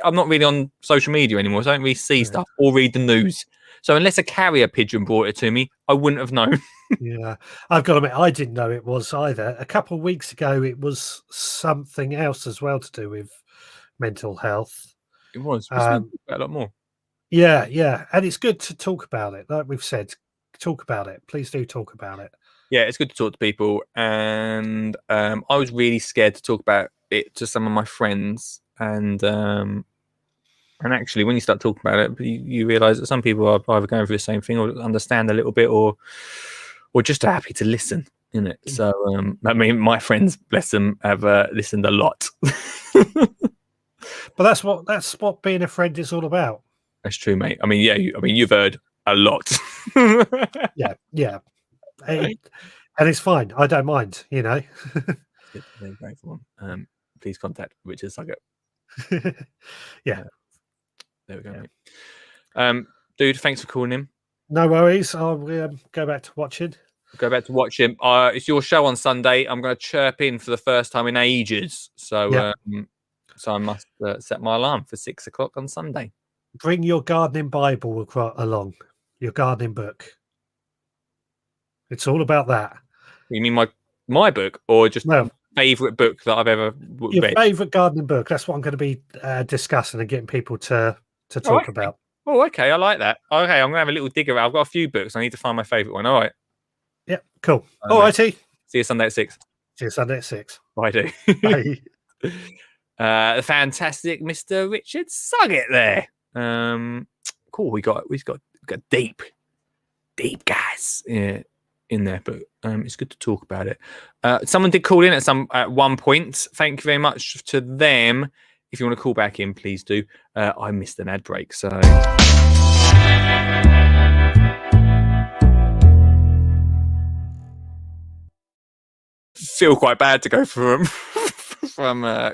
[SPEAKER 1] I'm not really on social media anymore, so I don't really see stuff or read the news. So unless a carrier pigeon brought it to me, I wouldn't have known.
[SPEAKER 4] Yeah, I've got to admit, I didn't know it was either. A couple of weeks ago, it was something else as well to do with mental health.
[SPEAKER 1] It was. A lot more.
[SPEAKER 4] Yeah. And it's good to talk about it. Like we've said, talk about it. Please do talk about it.
[SPEAKER 1] Yeah, it's good to talk to people. And I was really scared to talk about it to some of my friends. And actually, when you start talking about it, you realise that some people are either going through the same thing or understand a little bit, or just are happy to listen, in it. So, I mean, my friends, bless them, have listened a lot.
[SPEAKER 4] But that's what being a friend is all about.
[SPEAKER 1] That's true, mate. I mean, yeah, you've heard a lot.
[SPEAKER 4] Yeah. And it's fine. I don't mind,
[SPEAKER 1] Very grateful. Please contact Richard Suggett.
[SPEAKER 4] Yeah.
[SPEAKER 1] There we go, mate. Dude, thanks for calling in.
[SPEAKER 4] No worries. I'll go back to watching.
[SPEAKER 1] Go back to watch him. It's your show on Sunday. I'm going to chirp in for the first time in ages. So, so I must set my alarm for 6 o'clock on Sunday.
[SPEAKER 4] Bring your gardening Bible along, your gardening book. It's all about that.
[SPEAKER 1] You mean my book, or just
[SPEAKER 4] No,
[SPEAKER 1] favourite book that I've ever
[SPEAKER 4] your
[SPEAKER 1] read?
[SPEAKER 4] favourite gardening book. That's what I'm going to be discussing and getting people to talk about.
[SPEAKER 1] Oh, okay. I like that. Okay, I'm going to have a little dig around. I've got a few books. I need to find my favourite one. All right.
[SPEAKER 4] Yeah, cool. All righty.
[SPEAKER 1] See you Sunday at 6.
[SPEAKER 4] See you Sunday at 6.
[SPEAKER 1] I do.
[SPEAKER 4] Bye.
[SPEAKER 1] The fantastic Mr. Richard Suggett there. Cool. We got deep guys in there, but it's good to talk about it. Someone did call in at one point. Thank you very much to them. If you want to call back in, please do. I missed an ad break, so. Feel quite bad to go from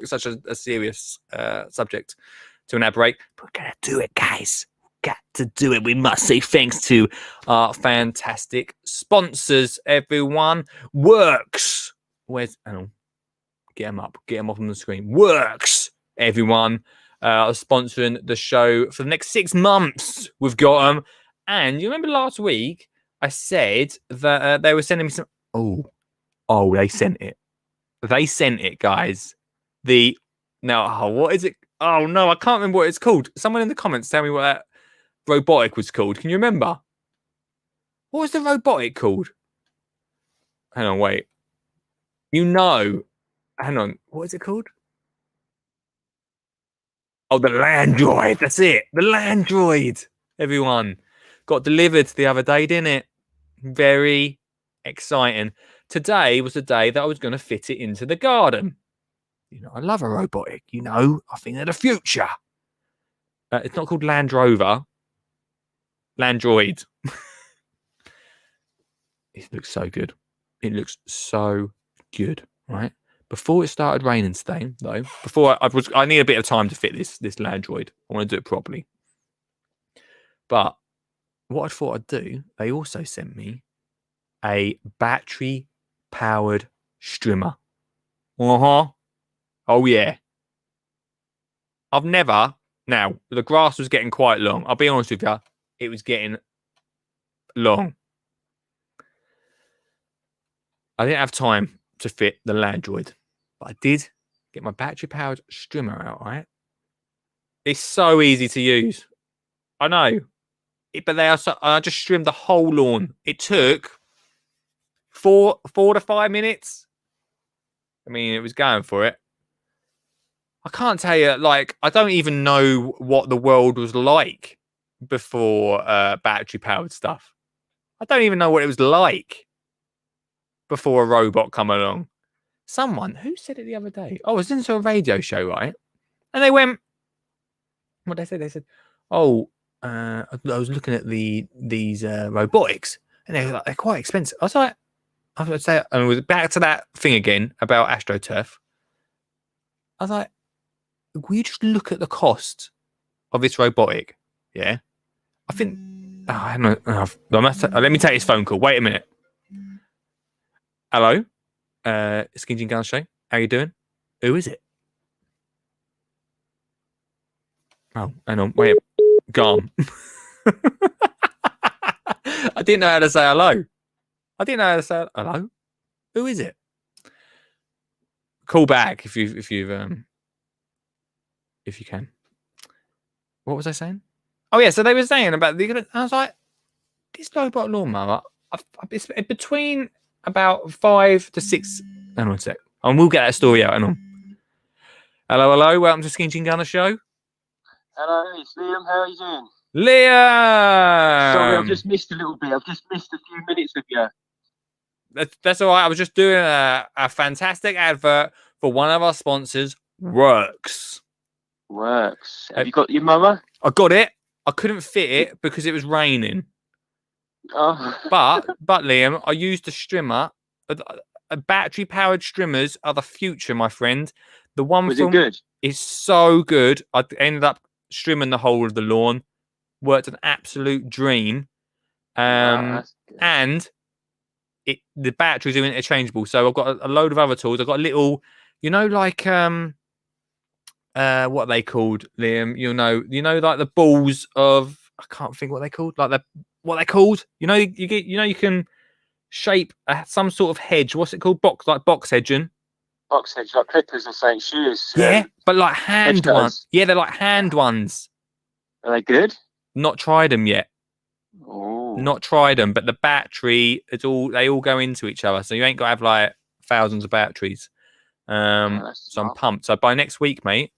[SPEAKER 1] such a serious subject to an ad break. But we're gonna do it, guys. Got to do it. We must say thanks to our fantastic sponsors, everyone. Works. Where's get them up on the screen. Works, everyone. Sponsoring the show for the next 6 months. We've got them. And you remember last week I said that they were sending me some. Oh, they sent it. They sent it, guys. What is it? Oh no, I can't remember what it's called. Someone in the comments tell me what that robotic was called. Can you remember? What was the robotic called? Hang on, wait. Hang on. What is it called? Oh, the Landroid. That's it. The Landroid. Everyone got delivered the other day, didn't it? Very exciting. Today was the day that I was going to fit it into the garden. You know, I love a robotic. You know, I think they're the future. It's not called Land Rover. Landroid. It looks so good. It looks so good, right? Before it started raining today, though, I need a bit of time to fit this Landroid. I want to do it properly. But what I thought I'd do, they also sent me a battery-powered strimmer. Oh, yeah. Now, the grass was getting quite long. I'll be honest with you. It was getting long. I didn't have time to fit the Landroid. But I did get my battery-powered strimmer out, right? It's so easy to use. I know. But I just trimmed the whole lawn. It took 4 to 5 minutes. I mean, it was going for it. I can't tell you, I don't even know what the world was like before battery-powered stuff. I don't even know what it was like before a robot come along. Who said it the other day? I was into a radio show, right? And they went, what they said? They said, I was looking at these robotics, and they're quite expensive. I would say, and we're back to that thing again about AstroTurf. I was like, will you just look at the cost of this robotic? Yeah. I think, I don't know. Let me take this phone call. Wait a minute. Hello? Skinny Gun Show. How you doing? Who is it? Oh, hang on. Wait. Gone. I didn't know how to say hello. Hello? Who is it? Call back if you can. What was I saying? Oh yeah, so they were saying about I was like, this robot lawnmower, it's between about 5 to 6. Hang on a sec. And we'll get that story out. Hang on. Hello. Welcome to Skin Chin Gunner Show.
[SPEAKER 5] Hello, it's Liam. How are you doing?
[SPEAKER 1] Liam!
[SPEAKER 5] Sorry, I've just missed a little bit. I've just missed a few minutes of you.
[SPEAKER 1] That's all right. I was just doing a fantastic advert for one of our sponsors, Works.
[SPEAKER 5] Have you got your mama?
[SPEAKER 1] I got it. I couldn't fit it because it was raining.
[SPEAKER 5] Oh.
[SPEAKER 1] But Liam, I used a strimmer. Battery-powered strimmers are the future, my friend. The one
[SPEAKER 5] Was it good?
[SPEAKER 1] Is so good. I ended up strimming the whole of the lawn. Worked an absolute dream. And the batteries are interchangeable. So I've got a load of other tools. I've got a little, like what are they called, Liam? Like the balls of, I can't think what they're called. Like what they're called. You can shape some sort of hedge. What's it called? Box hedging.
[SPEAKER 5] Box hedge, like clippers or St. Shoes.
[SPEAKER 1] Yeah, but like hand
[SPEAKER 5] hedge
[SPEAKER 1] ones.
[SPEAKER 5] cutters.
[SPEAKER 1] Yeah, they're like hand ones.
[SPEAKER 5] Are they good?
[SPEAKER 1] Not tried them yet.
[SPEAKER 5] Oh.
[SPEAKER 1] Not tried them, but the battery, they all go into each other. So you ain't got to have like thousands of batteries. So I'm pumped. So by next week, mate,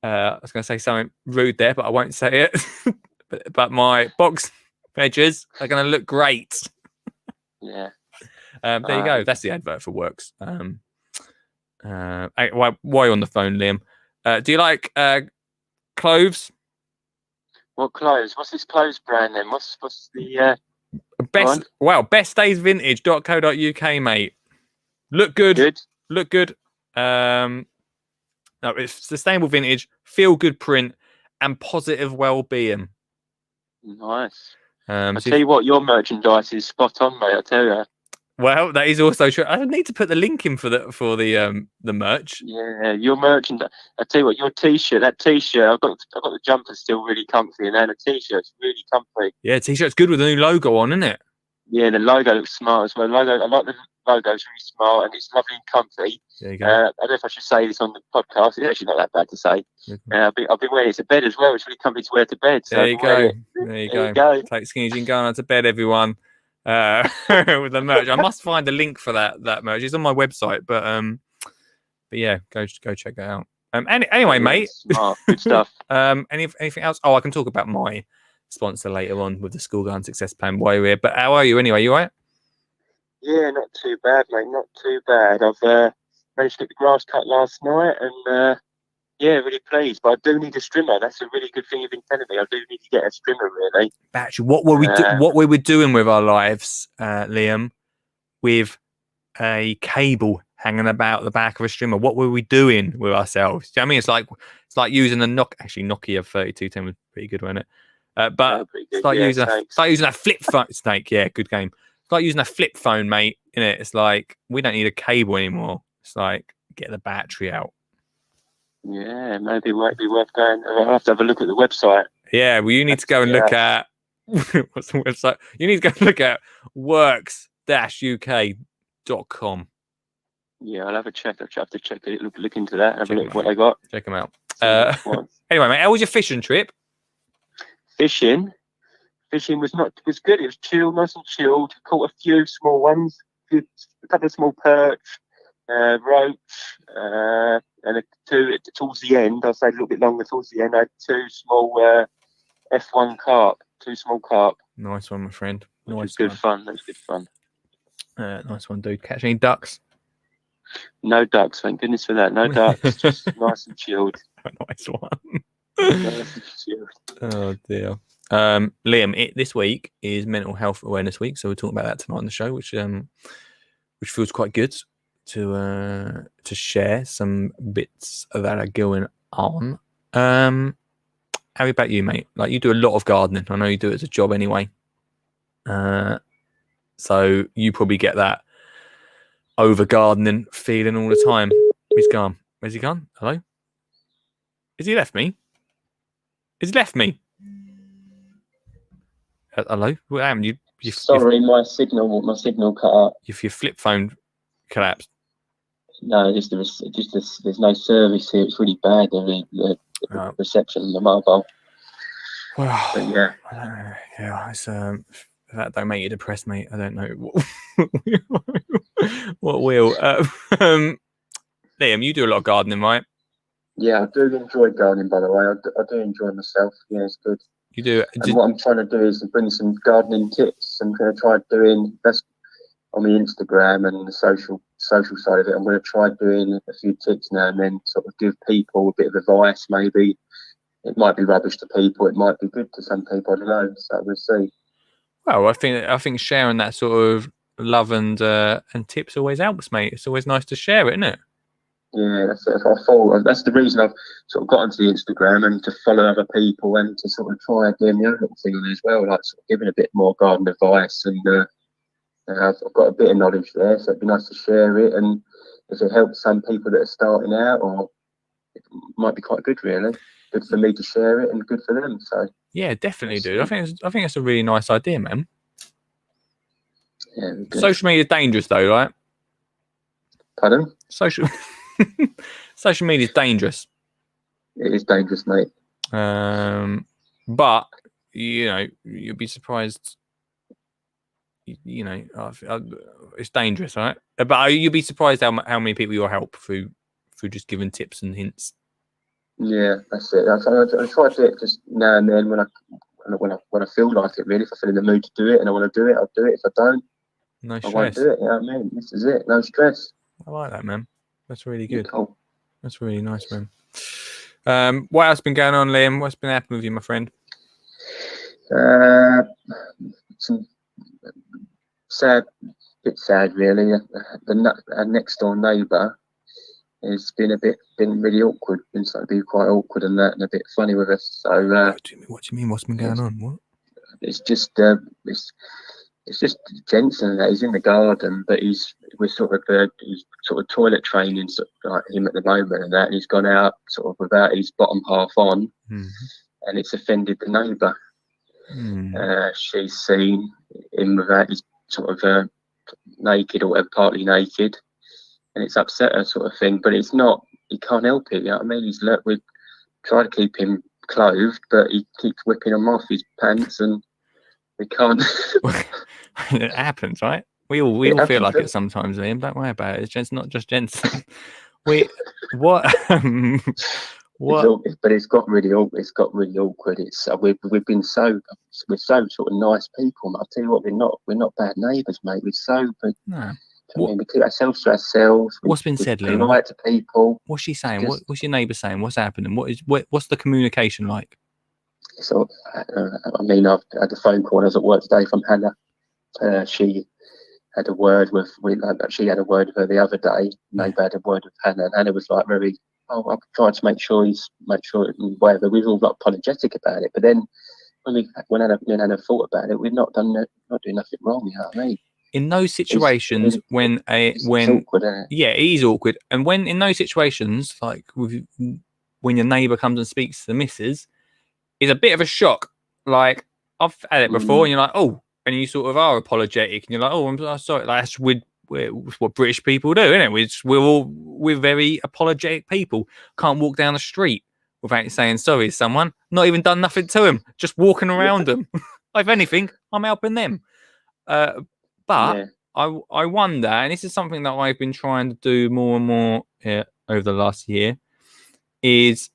[SPEAKER 1] I was going to say something rude there, but I won't say it. but my box edges are going to look great.
[SPEAKER 5] Yeah.
[SPEAKER 1] There you go. That's the advert for Works. While you're on the phone, Liam, do you like clothes?
[SPEAKER 5] What clothes? What's this clothes brand then? What's the
[SPEAKER 1] bestdaysvintage.co.uk, mate. Look good. Look good. No, it's sustainable vintage, feel good print, and positive well-being.
[SPEAKER 5] Nice. I tell you what, your merchandise is spot on, mate. I tell you.
[SPEAKER 1] Well, that is also true. I need to put the link in for the merch.
[SPEAKER 5] Yeah, your merchandise. I tell you what, your t-shirt. That t-shirt. I've got the jumper still really comfy, and then the t-shirt's really comfy.
[SPEAKER 1] Yeah, t-shirt's good with the new logo on, isn't it?
[SPEAKER 5] Yeah, the logo looks smart as well. I like the logo. It's really smart and it's lovely and comfy.
[SPEAKER 1] There you go.
[SPEAKER 5] I don't know if I should say this on the podcast. It's actually not that bad to say. I've been wearing it to bed as well. It's really comfy to wear to bed. So
[SPEAKER 1] there you go. There you go. Take Skinny Jean Garner to bed, everyone. With the merch. I must find a link for that merch. It's on my website, but yeah, go check that out. Anyway, mate.
[SPEAKER 5] Smart. Good stuff.
[SPEAKER 1] Anything else? Oh, I can talk about my sponsor later on with the School Garden Success Plan while you're here. But how are you anyway? You all right?
[SPEAKER 5] Yeah, not too bad, mate. Not too bad. I've managed to get the grass cut last night, and yeah, really pleased. But I do need a strimmer. That's a really good thing you've been telling me. I do need to get a strimmer, really.
[SPEAKER 1] Actually, what we were doing with our lives, Liam, with a cable hanging about the back of a strimmer? What were we doing with ourselves? Do you know what I mean? It's like using the Nokia 3210 was pretty good, wasn't it? But it's like using a flip phone. Snake, yeah, good game. It's like using a flip phone, mate. Innit? It's like we don't need a cable anymore. It's like get the battery out.
[SPEAKER 5] Yeah, maybe it might be worth going. I'll have to have a look at the website.
[SPEAKER 1] Yeah, well, you need to go and look at what's the website? You need to go and look at works-uk.com.
[SPEAKER 5] Yeah, I'll have a check. I'll have to check it. Look into that. Have a look at what they got.
[SPEAKER 1] Check them out. Anyway, mate, how was your fishing trip?
[SPEAKER 5] Fishing was good. It was chill, nice and chilled. Caught a few small ones, a couple of small perch, roach, and two towards the end. I'll say a little bit longer towards the end. I had two small F1 carp, two small carp.
[SPEAKER 1] Nice one, my friend.
[SPEAKER 5] Nice. That was good fun.
[SPEAKER 1] Nice one, dude. Catch any ducks?
[SPEAKER 5] No ducks, thank goodness for that. No ducks, just nice and chilled.
[SPEAKER 1] Nice one.
[SPEAKER 5] Nice and chilled.
[SPEAKER 1] Oh dear. Liam, this week is Mental Health Awareness Week, so we're talking about that tonight on the show, which feels quite good to share some bits that are going on. How about you, mate? Like, you do a lot of gardening. I know you do it as a job anyway. So you probably get that over gardening feeling all the time. He's gone. Where's he gone? Hello? Has he left me? Has he left me? Hello? What happened?
[SPEAKER 5] Sorry, my signal cut out.
[SPEAKER 1] If your flip phone collapsed.
[SPEAKER 5] No, there's no service here. It's really bad. The reception on the mobile.
[SPEAKER 1] Well,
[SPEAKER 5] but yeah.
[SPEAKER 1] I don't know. Yeah, it's that don't make you depressed, mate. I don't know what will. Liam, you do a lot of gardening, right?
[SPEAKER 5] Yeah, I do enjoy gardening. By the way, I do enjoy myself. Yeah, it's good.
[SPEAKER 1] You do.
[SPEAKER 5] And what I'm trying to do is bring some gardening tips. I'm going to try doing that's on the Instagram and the social side of it. I'm going to try doing a few tips now and then, sort of give people a bit of advice. Maybe it might be rubbish to people. It might be good to some people. I don't know. So we'll see. Well,
[SPEAKER 1] I think sharing that sort of love and tips always helps, mate. It's always nice to share it, isn't it?
[SPEAKER 5] Yeah, that's the reason I've sort of got onto the Instagram and to follow other people and to sort of try doing the own little thing on it as well, like sort of giving a bit more garden advice and I've got a bit of knowledge there, so it'd be nice to share it. And if it helps some people that are starting out, or it might be quite good, really. Good for me to share it, and good for them. So
[SPEAKER 1] yeah, definitely, dude. I think it's a really nice idea, man.
[SPEAKER 5] yeah, good.
[SPEAKER 1] Social media is dangerous, though, right?
[SPEAKER 5] Pardon?
[SPEAKER 1] Social media is dangerous.
[SPEAKER 5] It is dangerous, mate.
[SPEAKER 1] But you know, you'll be surprised. You know, it's dangerous, right? But you'll be surprised how many people you'll help through just giving tips and hints.
[SPEAKER 5] Yeah, that's it. I try to do it just now and then when I feel like it. Really, if I feel in the mood to do it and I want to do it, I'll do it. If I don't,
[SPEAKER 1] No stress.
[SPEAKER 5] I won't do it. You know what I mean? This is it. No stress.
[SPEAKER 1] I like that, man. That's really good.
[SPEAKER 5] Cool.
[SPEAKER 1] That's really nice, man. What else been going on, Liam? What's been happening with you, my friend?
[SPEAKER 5] Some bit sad, really. Our next door neighbour has been really awkward. Been starting to be quite awkward and a bit funny with us. So
[SPEAKER 1] What do you mean? What's been going on? What?
[SPEAKER 5] It's just Jensen. He's in the garden, but he's sort of toilet training, sort of like him at the moment, and that. And he's gone out sort of without his bottom half on, and it's offended the neighbour. She's seen him without his sort of naked or whatever, partly naked, and it's upset her, sort of thing. But it's not. He can't help it. You know what I mean? We try to keep him clothed, but he keeps whipping him off his pants, and we can't.
[SPEAKER 1] It happens, right? We all feel like it sometimes, Liam. Don't worry about it. It's just not just Jensen. What?
[SPEAKER 5] But it's got really awkward. It's we've been we're so sort of nice people. I'll tell you what, we're not bad neighbours, mate. We're so good.
[SPEAKER 1] No.
[SPEAKER 5] I mean, we keep ourselves to ourselves.
[SPEAKER 1] What's been said, Liam?
[SPEAKER 5] Polite to people.
[SPEAKER 1] What's she saying? What's your neighbour saying? What's happening? What's the communication like?
[SPEAKER 5] So, I mean, I've had a phone call when I was at work today from Hannah. She had a word with she had a word with her the other day. Neighbour had a word with Hannah, and Hannah was like very, I'm trying to make sure whatever. We were all like apologetic about it, but then when Hannah thought about it, we've not doing nothing wrong. You know what I mean?
[SPEAKER 1] In those situations, when
[SPEAKER 5] awkward, isn't it?
[SPEAKER 1] Yeah, it is awkward, and when in those situations, like when your neighbour comes and speaks to the missus, it's a bit of a shock. Like I've had it before, and you're like, oh, and you sort of are apologetic, and you're like, oh, I'm sorry. Like, that's what British people do, isn't it? We're very apologetic people. Can't walk down the street without saying sorry to someone. Not even done nothing to them, just walking around them. If anything, I'm helping them. But I wonder, and this is something that I've been trying to do more and more over the last year, is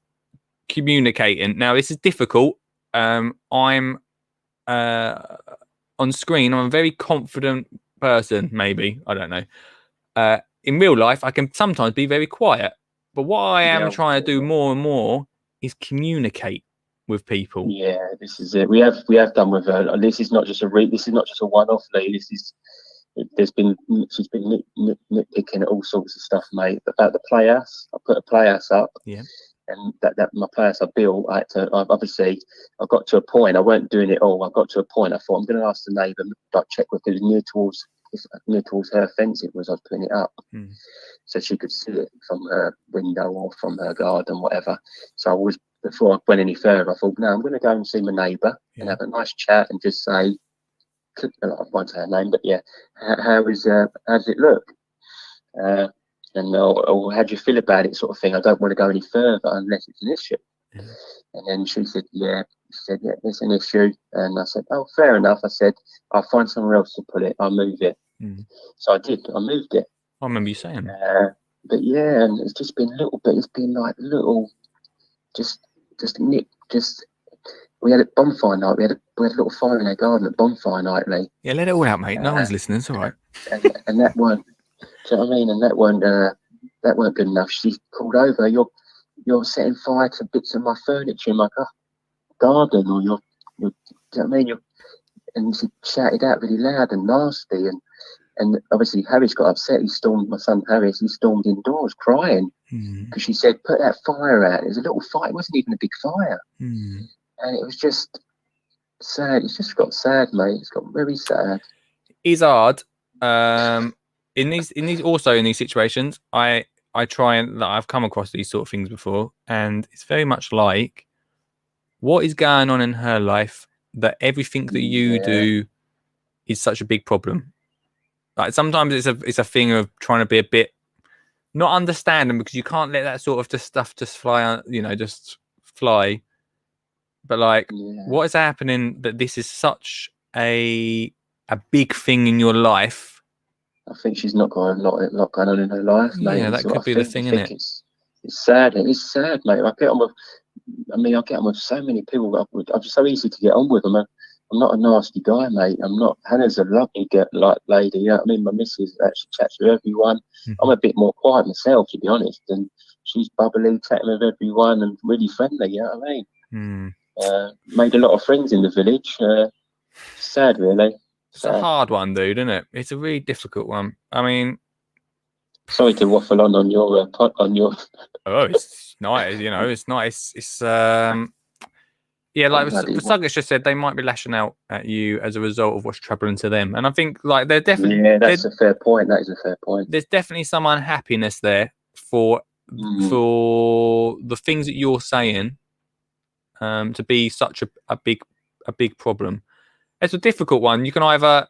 [SPEAKER 1] communicating. Now, this is difficult. I'm on screen, I'm a very confident person, maybe. I don't know. In real life, I can sometimes be very quiet. But what I am trying to do more and more is communicate with people.
[SPEAKER 5] Yeah, this is it. We have done with her. This is not just a one-off, Lee. She's been nitpicking at all sorts of stuff, mate. About the playhouse, I put a playhouse up.
[SPEAKER 1] Yeah.
[SPEAKER 5] And that my playhouse I built, I got to a point. I weren't doing it all. I got to a point. I thought I'm going to ask the neighbour, like, check with it near towards her fence. It was. I was putting it up, so she could see it from her window or from her garden, whatever. So before I went any further, I thought, no, I'm going to go and see my neighbour and have a nice chat and just say, I won't say her name, but yeah, how does it look? And how do you feel about it, sort of thing. I don't want to go any further unless it's an issue. And then she said, yeah, it's an issue. And I said, oh, fair enough. I said, I'll find somewhere else to put it. I'll move it. So I did. I moved it.
[SPEAKER 1] I remember you saying.
[SPEAKER 5] But yeah, and it's just been little bit. It's been like little, we had a bonfire night. We had a little fire in our garden at bonfire night, Lee.
[SPEAKER 1] Yeah, let it all out, mate. No one's listening. It's all right.
[SPEAKER 5] And that weren't. Do you know what I mean? And that weren't good enough. She called over. You're setting fire to bits of my furniture in my garden, or do you know what I mean? And she shouted out really loud and nasty, and obviously Harry's got upset. My son Harris, he stormed indoors crying because she said, "Put that fire out." It was a little fire. It wasn't even a big fire, and it was just sad. It's just got sad, mate. It's got very sad.
[SPEAKER 1] It's hard. in these situations, I try and I've come across these sort of things before, and it's very much like what is going on in her life that everything that you do is such a big problem. Like sometimes it's a thing of trying to be a bit not understanding, because you can't let that sort of just stuff just fly, just fly. But like, what is happening that this is such a big thing in your life?
[SPEAKER 6] I think she's not got a lot going on in her life, mate.
[SPEAKER 1] Yeah, that could be the thing, isn't it?
[SPEAKER 6] It's sad. It's sad, mate. I get on with so many people. I'm so easy to get on with. I'm not a nasty guy, mate. I'm not. Hannah's a lovely lady. You know what I mean? My missus actually chats with everyone.
[SPEAKER 1] Mm-hmm.
[SPEAKER 6] I'm a bit more quiet myself, to be honest. And she's bubbly, chatting with everyone, and really friendly. You know what I mean? Made a lot of friends in the village. Sad, really.
[SPEAKER 1] It's a hard one, dude, isn't it? It's a really difficult one. I mean,
[SPEAKER 6] sorry to waffle on your
[SPEAKER 1] Oh, it's nice. It's nice. It's yeah, like Suggis just said, they might be lashing out at you as a result of what's troubling to them, and I think like they're definitely
[SPEAKER 6] that's a fair point. That is a fair point.
[SPEAKER 1] There's definitely some unhappiness there for the things that you're saying to be such a big problem. It's a difficult one. You can either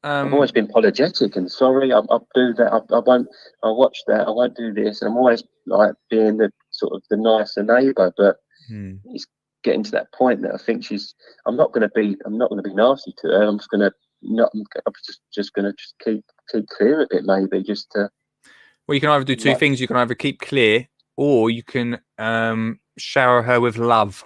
[SPEAKER 6] I've always been apologetic and sorry. I'll do that. I won't. I'll watch that. I won't do this. And I'm always like being the sort of the nicer neighbour. But it's getting to that point that I think I'm not going to be nasty to her. I'm just going to keep clear of it. Maybe just to.
[SPEAKER 1] Well, you can either do two things. You can either keep clear, or you can shower her with love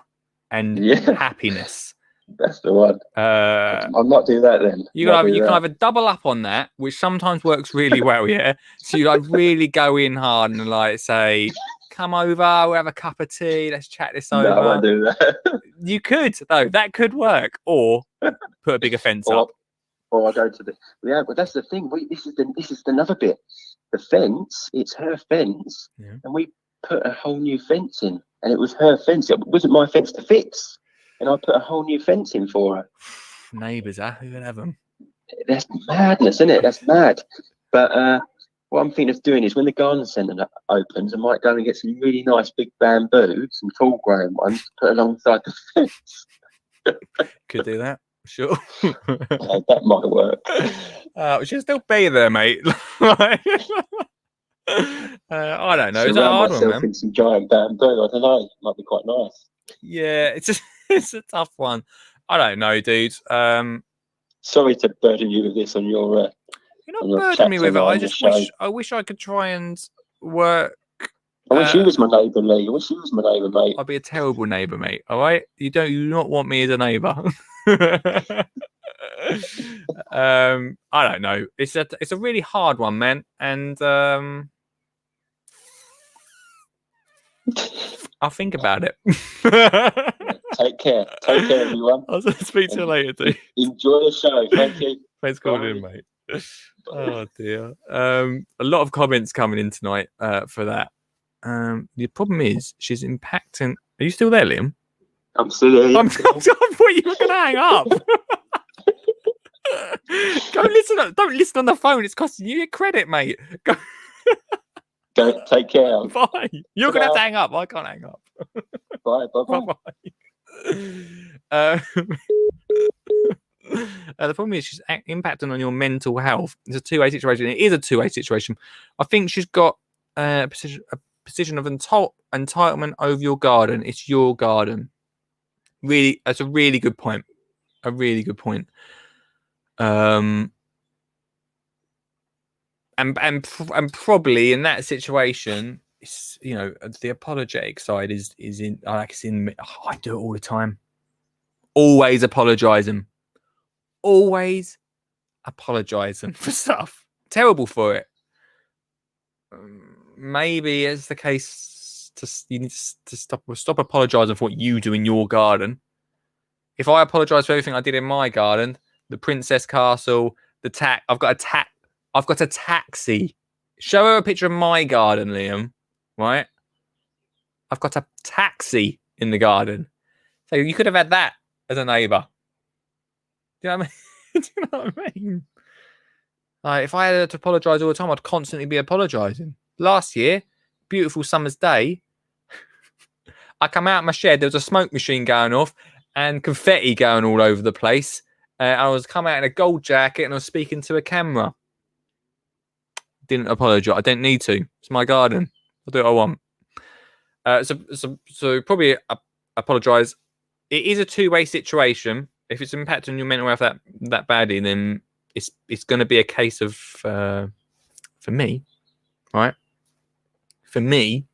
[SPEAKER 1] and happiness.
[SPEAKER 6] That's the one. I'll not do that then.
[SPEAKER 1] You can either double up on that, which sometimes works really well, yeah. So you like really go in hard and like say, "Come over, we'll have a cup of tea, let's chat this over."
[SPEAKER 6] No, I won't do that.
[SPEAKER 1] You could though, that could work, or put a bigger fence up.
[SPEAKER 6] Or I go to but that's the thing. This is another bit. The fence, it's her fence, and we put a whole new fence in, and it was her fence. It wasn't my fence to fix. And I put a whole new fence in for her.
[SPEAKER 1] Neighbours, who would have them?
[SPEAKER 6] That's madness, isn't it? That's mad. But what I'm thinking of doing is when the garden centre opens, I might go and get some really nice big bamboo, some tall growing ones, to put alongside the fence.
[SPEAKER 1] Could do that, sure.
[SPEAKER 6] That might work.
[SPEAKER 1] We should still be there, mate. I don't know. It's a hard one, man.
[SPEAKER 6] In some giant bamboo. I don't know. Might be quite nice.
[SPEAKER 1] Yeah, it's a tough one. I don't know, dude.
[SPEAKER 6] Sorry to burden you with this on your.
[SPEAKER 1] You're not burdening me with it. I wish I could try and work.
[SPEAKER 6] I wish you was my neighbour, Lee. I wish you was my neighbour, mate.
[SPEAKER 1] I'd be a terrible neighbour, mate. All right, you do not want me as a neighbour. I don't know. It's a really hard one, man, and I'll think about it.
[SPEAKER 6] Take care, everyone.
[SPEAKER 1] I'll speak to you later, dude.
[SPEAKER 6] Enjoy the show. Thank you.
[SPEAKER 1] Thanks for calling in, mate. Oh dear. A lot of comments coming in tonight for that. The problem is she's impacting. Are you still there, Liam?
[SPEAKER 6] I'm still there. Yeah.
[SPEAKER 1] I thought you were going to hang up. Don't listen on the phone. It's costing you your credit, mate.
[SPEAKER 6] Go, take care.
[SPEAKER 1] Bye. You're going to have to hang up. I can't hang up.
[SPEAKER 6] Bye.
[SPEAKER 1] The problem is she's impacting on your mental health. It's a two-way situation. It is a two-way situation. I think she's got a position of entitlement over your garden. It's your garden. Really, that's a really good point. A really good point. And probably in that situation, it's, the apologetic side is in. I do it all the time. Always apologizing. Always apologizing for stuff. Terrible for it. Maybe it's the case you need to stop apologizing for what you do in your garden. If I apologize for everything I did in my garden, the Princess Castle, I've got a taxi. Show her a picture of my garden, Liam. Right? I've got a taxi in the garden. So you could have had that as a neighbour. Do you know what I Do you know what I mean? Like, if I had to apologise all the time, I'd constantly be apologising. Last year, beautiful summer's day, I come out of my shed, there was a smoke machine going off and confetti going all over the place. I was coming out in a gold jacket and I was speaking to a camera. Didn't apologise. I didn't need to. It's my garden. I'll do what I want. So probably apologise. It is a two-way situation. If it's impacting your mental health that badly, then it's going to be a case of for me, right? For me,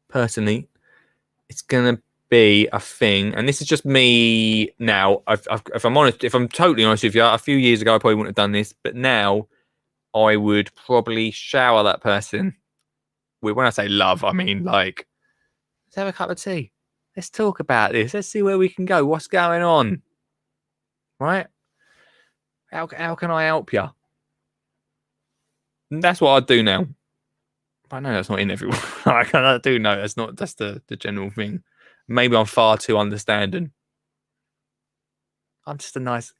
[SPEAKER 1] personally, it's going to be a thing, and this is just me now. If I'm honest, if I'm totally honest with you, a few years ago I probably wouldn't have done this, but now I would probably shower that person. When I say love, I mean like, let's have a cup of tea. Let's talk about this. Let's see where we can go. What's going on? Right? How can I help you? And that's what I do now. I know that's not in everyone. I do know that's the general thing. Maybe I'm far too understanding. I'm just a nice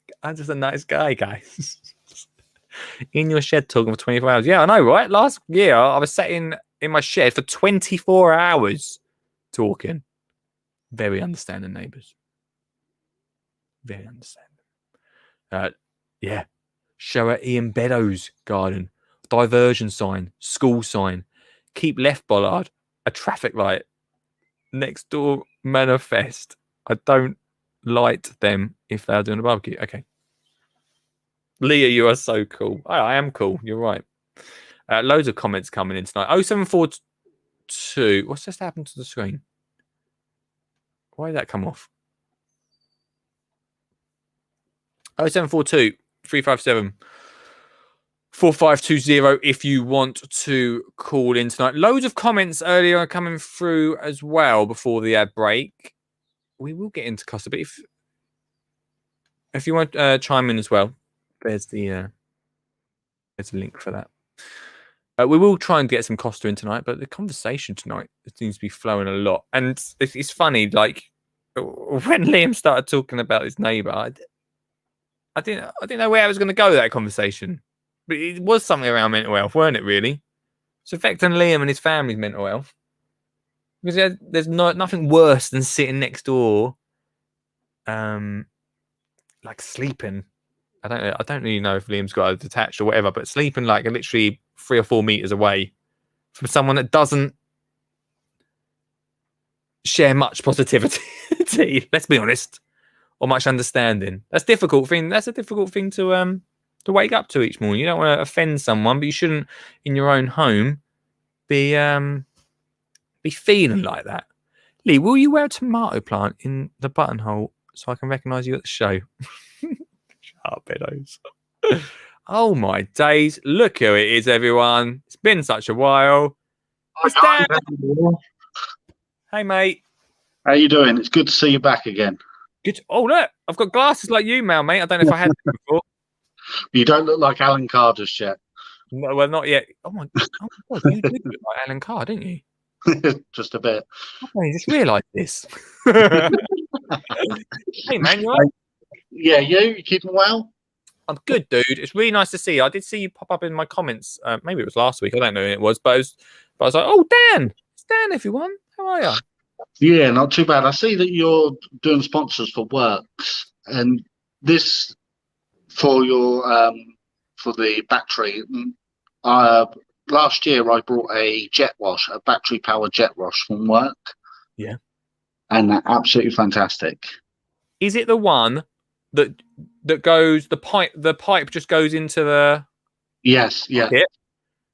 [SPEAKER 1] guy, guys. In your shed talking for 24 hours. Yeah, I know, right? Last year I was sat in my shed for 24 hours talking. Very understanding neighbours. Very understanding. Yeah. Show at Ian Beddoes' garden. Diversion sign. School sign. Keep left bollard. A traffic light. Next door manifest. I don't light them if they're doing a barbecue. Okay. Leah, you are so cool. I am cool. You're right. Loads of comments coming in tonight. 0742. What's just happened to the screen? Why did that come off? 0742 357 4520 if you want to call in tonight. Loads of comments earlier coming through as well before the ad break. We will get into Costa, but if you want to chime in as well, there's a link for that. We will try and get some Costa in tonight, but the conversation tonight seems to be flowing a lot. And it's funny, like when Liam started talking about his neighbour, I didn't know where I was going to go with that conversation. But it was something around mental health, weren't it, really? It's affecting Liam and his family's mental health. Because there's nothing worse than sitting next door, like sleeping. I don't really know if Liam's got it detached or whatever, but sleeping like literally 3 or 4 meters away from someone that doesn't share much positivity. Let's be honest, or much understanding. That's a difficult thing to wake up to each morning. You don't want to offend someone, but you shouldn't in your own home be feeling like that. Lee, will you wear a tomato plant in the buttonhole so I can recognise you at the show? Shut up, Beddoes. Oh my days. Look who it is, everyone. It's been such a while. It's Dan. Hey, mate.
[SPEAKER 7] How you doing? It's good to see you back again.
[SPEAKER 1] Good. Oh, look. I've got glasses like you, Mal, mate. I don't know if I had them before.
[SPEAKER 7] You don't look like Alan Carr just yet.
[SPEAKER 1] No, well, not yet. Oh my God. You did look like Alan Carr, didn't you?
[SPEAKER 7] Just a bit.
[SPEAKER 1] I just realised this. Hey, man, you all right?
[SPEAKER 7] Yeah, you keeping well?
[SPEAKER 1] I'm good, dude. It's really nice to see you. I did see you pop up in my comments. Maybe it was last week. I don't know who it was, but I was like, oh, Dan. It's Dan, everyone. How are you?
[SPEAKER 7] Yeah, not too bad. I see that you're doing sponsors for Works, and this for your for the battery. Last year I brought a jet wash, a battery powered jet wash from work.
[SPEAKER 1] Yeah.
[SPEAKER 7] And they're absolutely fantastic.
[SPEAKER 1] Is it the one that goes the pipe just goes into the
[SPEAKER 7] Yes, yeah.
[SPEAKER 1] pocket?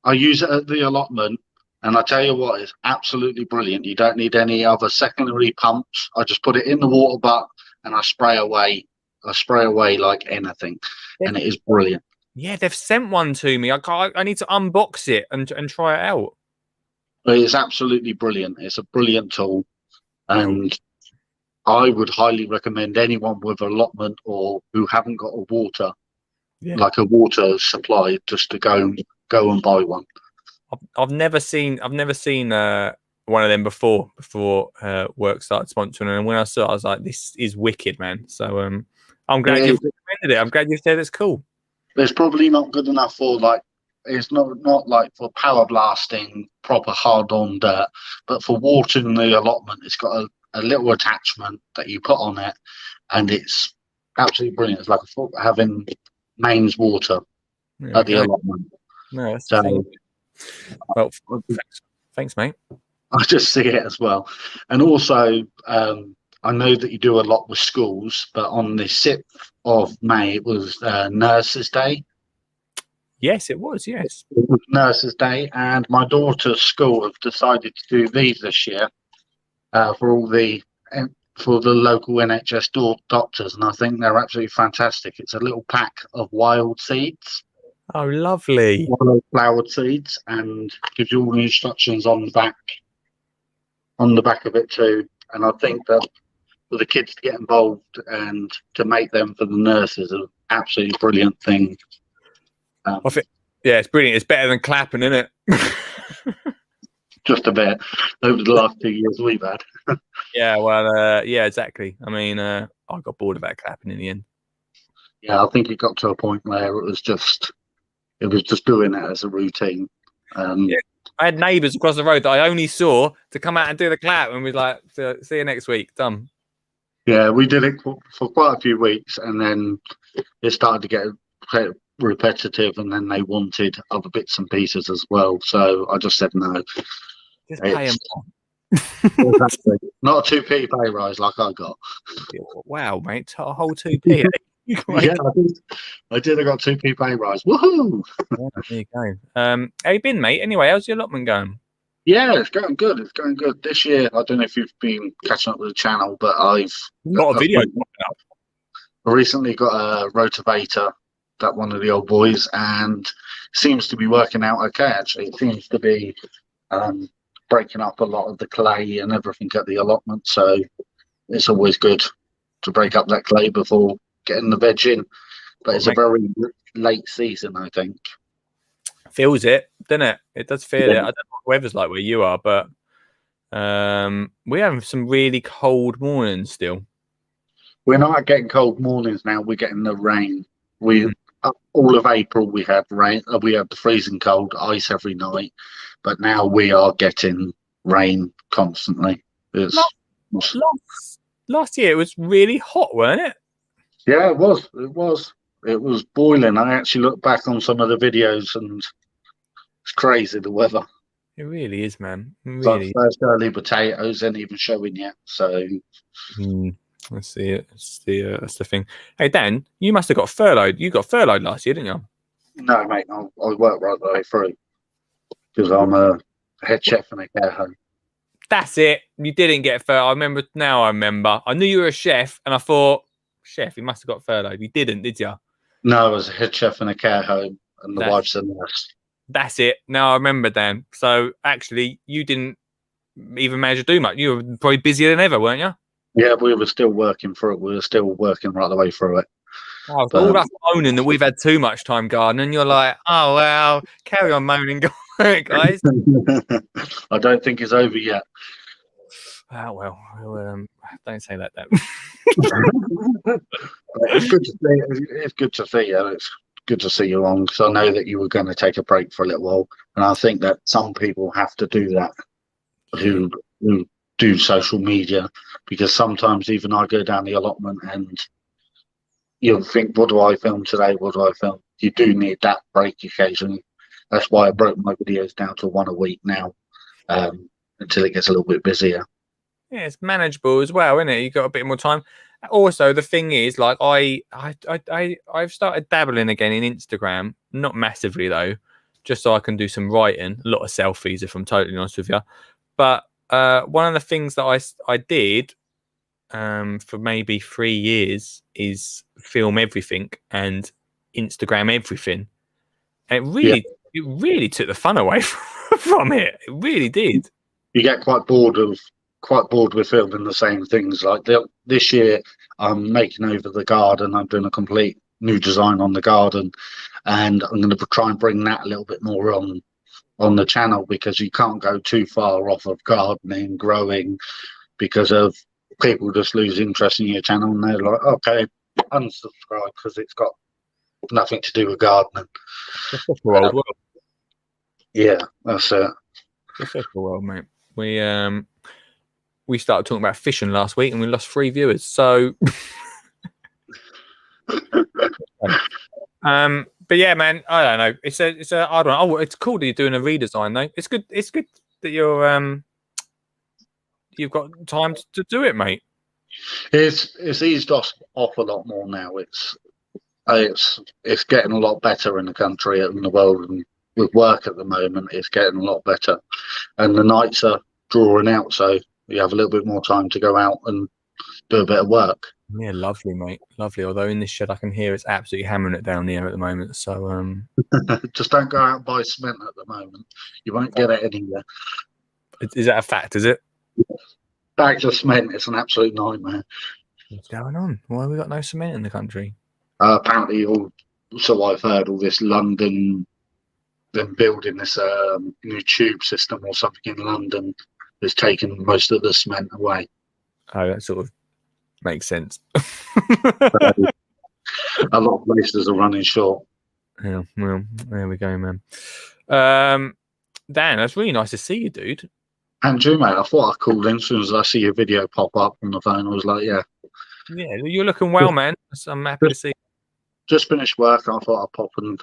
[SPEAKER 7] I use it at the allotment, and I tell you what, it's absolutely brilliant. You don't need any other secondary pumps. I just put it in the water butt and I spray away like anything. And it is brilliant.
[SPEAKER 1] Yeah, they've sent one to me. I need to unbox it and try it out.
[SPEAKER 7] It's absolutely brilliant. It's a brilliant tool, and I would highly recommend anyone with allotment or who haven't got a water, like a water supply, just to go and buy one.
[SPEAKER 1] I've never seen one of them before work started sponsoring, and when I saw it, I was like, "This is wicked, man!" So I'm glad you've recommended it. I'm glad you said it's cool.
[SPEAKER 7] It's probably not good enough for like. It's not like for power blasting, proper hard on dirt, but for watering the allotment, it's got a little attachment that you put on it, and it's absolutely brilliant. It's like having mains water at the allotment.
[SPEAKER 1] No, that's
[SPEAKER 7] so,
[SPEAKER 1] the thing. Well, thanks, mate.
[SPEAKER 7] I just see it as well. And also, I know that you do a lot with schools, but on the 6th of May, it was Nurses' Day.
[SPEAKER 1] Yes, it was. Yes.
[SPEAKER 7] It was Nurses' Day, and my daughter's school have decided to do these this year for the local NHS doctors, and I think they're absolutely fantastic. It's a little pack of wild seeds.
[SPEAKER 1] Oh, lovely.
[SPEAKER 7] Wild flowered seeds, and gives you all the instructions on the back of it too. And I think that for the kids to get involved and to make them for the nurses is an absolutely brilliant thing.
[SPEAKER 1] I think, yeah, it's brilliant. It's better than clapping, isn't it?
[SPEAKER 7] Just a bit over the last 2 years we've had.
[SPEAKER 1] Yeah, well, yeah, exactly. I mean, I got bored of that clapping in the end.
[SPEAKER 7] Yeah, I think it got to a point where it was just doing it as a routine.
[SPEAKER 1] Yeah. I had neighbours across the road that I only saw to come out and do the clap, and we was like, "See you next week." Done.
[SPEAKER 7] Yeah, we did it for quite a few weeks, and then it started to get repetitive, and then they wanted other bits and pieces as well. So I just said no.
[SPEAKER 1] Just pay them.
[SPEAKER 7] Exactly. Not a 2p pay rise like I got.
[SPEAKER 1] Wow, mate, a whole 2p.
[SPEAKER 7] Yeah, I did. I got 2p pay rise. Woohoo!
[SPEAKER 1] Yeah, there you go. How you been, mate? Anyway, how's your allotment going?
[SPEAKER 7] Yeah, it's going good. It's going good this year. I don't know if you've been catching up with the channel, but I've
[SPEAKER 1] got a video.
[SPEAKER 7] I recently got a rotavator, that one of the old boys, and seems to be working out okay. Actually, it seems to be breaking up a lot of the clay and everything at the allotment. So it's always good to break up that clay before getting the veg in. But it's a very late season, I think.
[SPEAKER 1] Feels it, doesn't it? It does feel it. I don't know what the weather's like where you are, but we're having some really cold mornings still.
[SPEAKER 7] We're not getting cold mornings now. We're getting the rain. All of April we had rain. We had the freezing cold, ice every night. But now we are getting rain constantly.
[SPEAKER 1] Last year it was really hot, weren't it?
[SPEAKER 7] Yeah, it was. It was boiling. I actually looked back on some of the videos, and it's crazy, the weather.
[SPEAKER 1] It really is, man.
[SPEAKER 7] Really. Like first early potatoes ain't even showing yet. So
[SPEAKER 1] let's see it. That's the thing. Hey Dan, you must have got furloughed. You got furloughed last year, didn't you?
[SPEAKER 7] No, mate. I worked right the way through because I'm a head chef in a care home.
[SPEAKER 1] That's it. You didn't get furloughed. I remember now. I knew you were a chef, and I thought, chef, you must have got furloughed. You didn't, did you?
[SPEAKER 7] No, I was a head chef in a care home, and the wife's a nurse.
[SPEAKER 1] That's it. Now I remember, Dan. So actually, you didn't even manage to do much. You were probably busier than ever, weren't you?
[SPEAKER 7] Yeah, we were still working through it. We were still working right the way through it.
[SPEAKER 1] Oh, so all us moaning that we've had too much time gardening, and you're like, oh, well, carry on moaning, guys.
[SPEAKER 7] I don't think it's over yet.
[SPEAKER 1] Oh, well, don't say that, Dan.
[SPEAKER 7] It's good to see. It's good to see you. It's good to see you on, because I know that you were going to take a break for a little while, and I think that some people have to do that who do social media, because sometimes even I go down the allotment and you'll think, what do I film today? What do I film? You do need that break occasionally. That's why I broke my videos down to one a week now, until it gets a little bit busier.
[SPEAKER 1] Yeah, it's manageable as well, isn't it? You've got a bit more time. Also, the thing is, like, I've started dabbling again in Instagram, not massively though, just so I can do some writing, a lot of selfies, if I'm totally honest with you. But one of the things that I did for maybe 3 years is film everything and Instagram everything. And it really took the fun away from it. It really did.
[SPEAKER 7] You get quite bored with filming the same things. Like this year, I'm making over the garden. I'm doing a complete new design on the garden, and I'm going to try and bring that a little bit more on on the channel because you can't go too far off of gardening, growing, because of people just lose interest in your channel and they're like, okay, unsubscribe because it's got nothing to do with gardening.
[SPEAKER 1] World, well,
[SPEAKER 7] Yeah, that's it.
[SPEAKER 1] it's a world, mate. We started talking about fishing last week and we lost 3 viewers. So, but yeah, man, I don't know. It's a hard one. Oh, it's cool that you're doing a redesign though. It's good. It's good that you've got time to do it, mate.
[SPEAKER 7] It's eased off a lot more now. It's getting a lot better in the country and the world, and with work at the moment, it's getting a lot better. And the nights are drawing out, so you have a little bit more time to go out and do a bit of work.
[SPEAKER 1] Yeah, lovely, mate. Lovely. Although in this shed, I can hear it's absolutely hammering it down here at the moment. So,
[SPEAKER 7] just don't go out and buy cement at the moment. You won't get it anywhere.
[SPEAKER 1] Is that a fact? Is it?
[SPEAKER 7] Bags of cement, it's an absolute nightmare.
[SPEAKER 1] What's going on? Why have we got no cement in the country?
[SPEAKER 7] Apparently, so I've heard, all this London, them building this new tube system or something in London has taken most of the cement away.
[SPEAKER 1] Oh, that sort of makes sense.
[SPEAKER 7] A lot of places are running short.
[SPEAKER 1] Yeah, well, there we go, man. Dan, that's really nice to see you, dude.
[SPEAKER 7] And you, mate, I thought I'd call in as soon as I see your video pop up on the phone. I was like, yeah.
[SPEAKER 1] Yeah, you're looking well, man. I'm happy to see you.
[SPEAKER 7] Just finished work. I thought I'd pop and.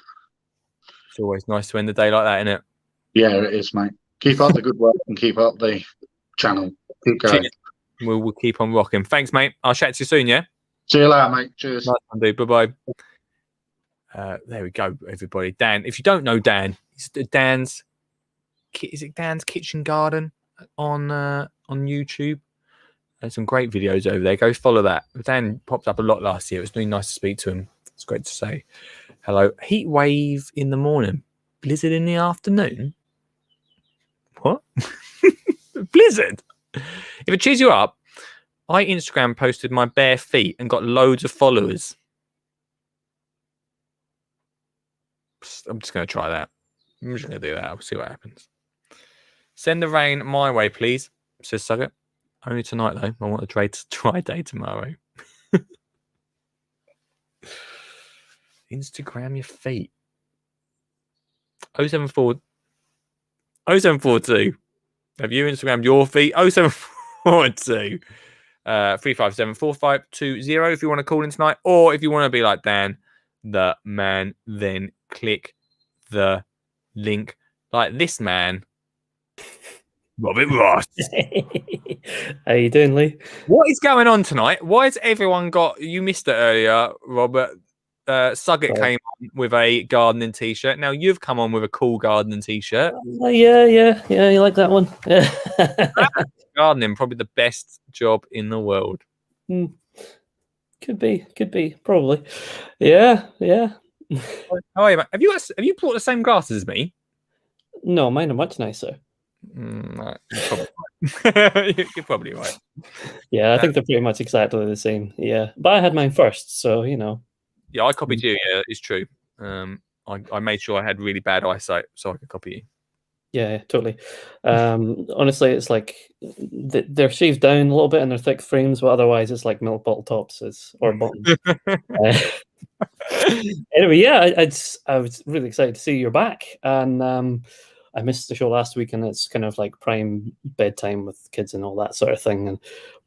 [SPEAKER 1] It's always nice to end the day like that, isn't it?
[SPEAKER 7] Yeah, it is, mate. Keep up the good work and keep up the channel. Keep going.
[SPEAKER 1] Cheers. We'll keep on rocking. Thanks, mate. I'll chat to you soon, yeah?
[SPEAKER 7] See you later, mate. Cheers.
[SPEAKER 1] Nice one, dude. Bye-bye. There we go, everybody. Dan, if you don't know Dan, is it Dan's Kitchen Garden on YouTube? There's some great videos over there. Go follow that. Dan popped up a lot last year. It was really nice to speak to him. It's great to say hello. Heat wave in the morning, blizzard in the afternoon. What? Blizzard? If it cheers you up, I Instagram posted my bare feet and got loads of followers. I'm just going to try that. I'm just going to do that. I'll see what happens. Send the rain my way, please, says Suggett. Only tonight, though. I want a dry day tomorrow. Instagram your feet. 0742. Have you Instagrammed your feet? 0742 357 4520 if you want to call in tonight, or if you want to be like Dan, the man, then click the link like this man, Robert Ross.
[SPEAKER 8] How you doing, Lee?
[SPEAKER 1] What is going on tonight? Why has everyone got... You missed it earlier, Robert. Suggett came on with a gardening t-shirt. Now you've come on with a cool gardening t-shirt.
[SPEAKER 8] Yeah. You like that one? Yeah.
[SPEAKER 1] Gardening, probably the best job in the world.
[SPEAKER 8] Could be, probably. Yeah.
[SPEAKER 1] How are you, mate? Have you bought the same glasses as me?
[SPEAKER 8] No, mine are much nicer.
[SPEAKER 1] Right. You're probably right.
[SPEAKER 8] Yeah, I think they're pretty much exactly the same. Yeah, but I had mine first, so you know.
[SPEAKER 1] Yeah, I copied you. Yeah, it's true. I made sure I had really bad eyesight so I could copy you.
[SPEAKER 8] Yeah, totally. Honestly, it's like they're shaved down a little bit and they're thick frames, but otherwise it's like milk bottle tops or bottoms. Anyway, yeah, I was really excited to see you're back, and I missed the show last week, and it's kind of like prime bedtime with kids and all that sort of thing.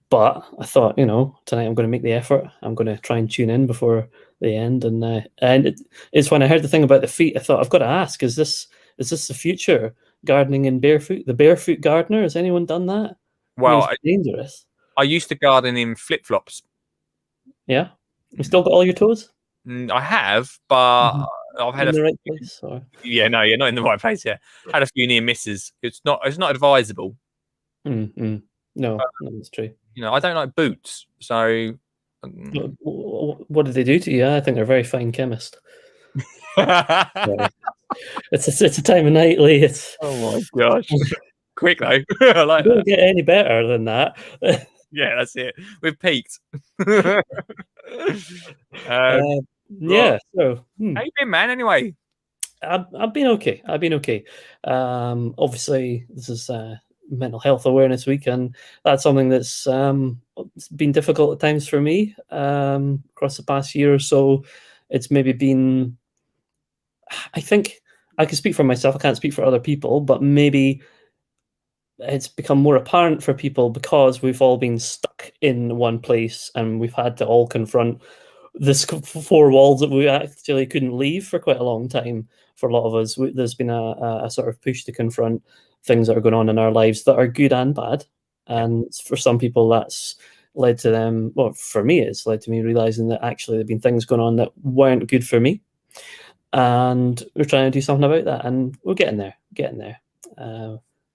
[SPEAKER 8] But I thought, tonight I'm going to make the effort. I'm going to try and tune in before the end, and it's when I heard the thing about the feet, I thought I've got to ask: is this the future? Gardening in barefoot, the barefoot gardener. Has anyone done that?
[SPEAKER 1] Well,
[SPEAKER 8] it's dangerous.
[SPEAKER 1] I used to garden in flip-flops.
[SPEAKER 8] Yeah, you still got all your toes?
[SPEAKER 1] I have, but I've had
[SPEAKER 8] in the right place. Or...
[SPEAKER 1] Yeah, no, you're not in the right place. Yeah, had a few near misses. It's not advisable.
[SPEAKER 8] No, that's true.
[SPEAKER 1] I don't like boots, so.
[SPEAKER 8] What did they do to you? I think they're a very fine chemist. It's a time of night, Lee.
[SPEAKER 1] Oh my gosh! Quick though, I like
[SPEAKER 8] don't
[SPEAKER 1] that.
[SPEAKER 8] Get any better than that.
[SPEAKER 1] Yeah, that's it. We've peaked.
[SPEAKER 8] Yeah. So,
[SPEAKER 1] how you been, man? Anyway,
[SPEAKER 8] I've been okay. I've been okay. Obviously, this is Mental Health Awareness Week, and that's something that's been difficult at times for me across the past year or so. It's maybe been, I think I can speak for myself, I can't speak for other people, but maybe it's become more apparent for people because we've all been stuck in one place and we've had to all confront this four walls that we actually couldn't leave for quite a long time. For a lot of us, there's been a sort of push to confront things that are going on in our lives that are good and bad. And for some people, that's led to them, well, for me, it's led to me realizing that actually there have been things going on that weren't good for me. And we're trying to do something about that. And we're getting there,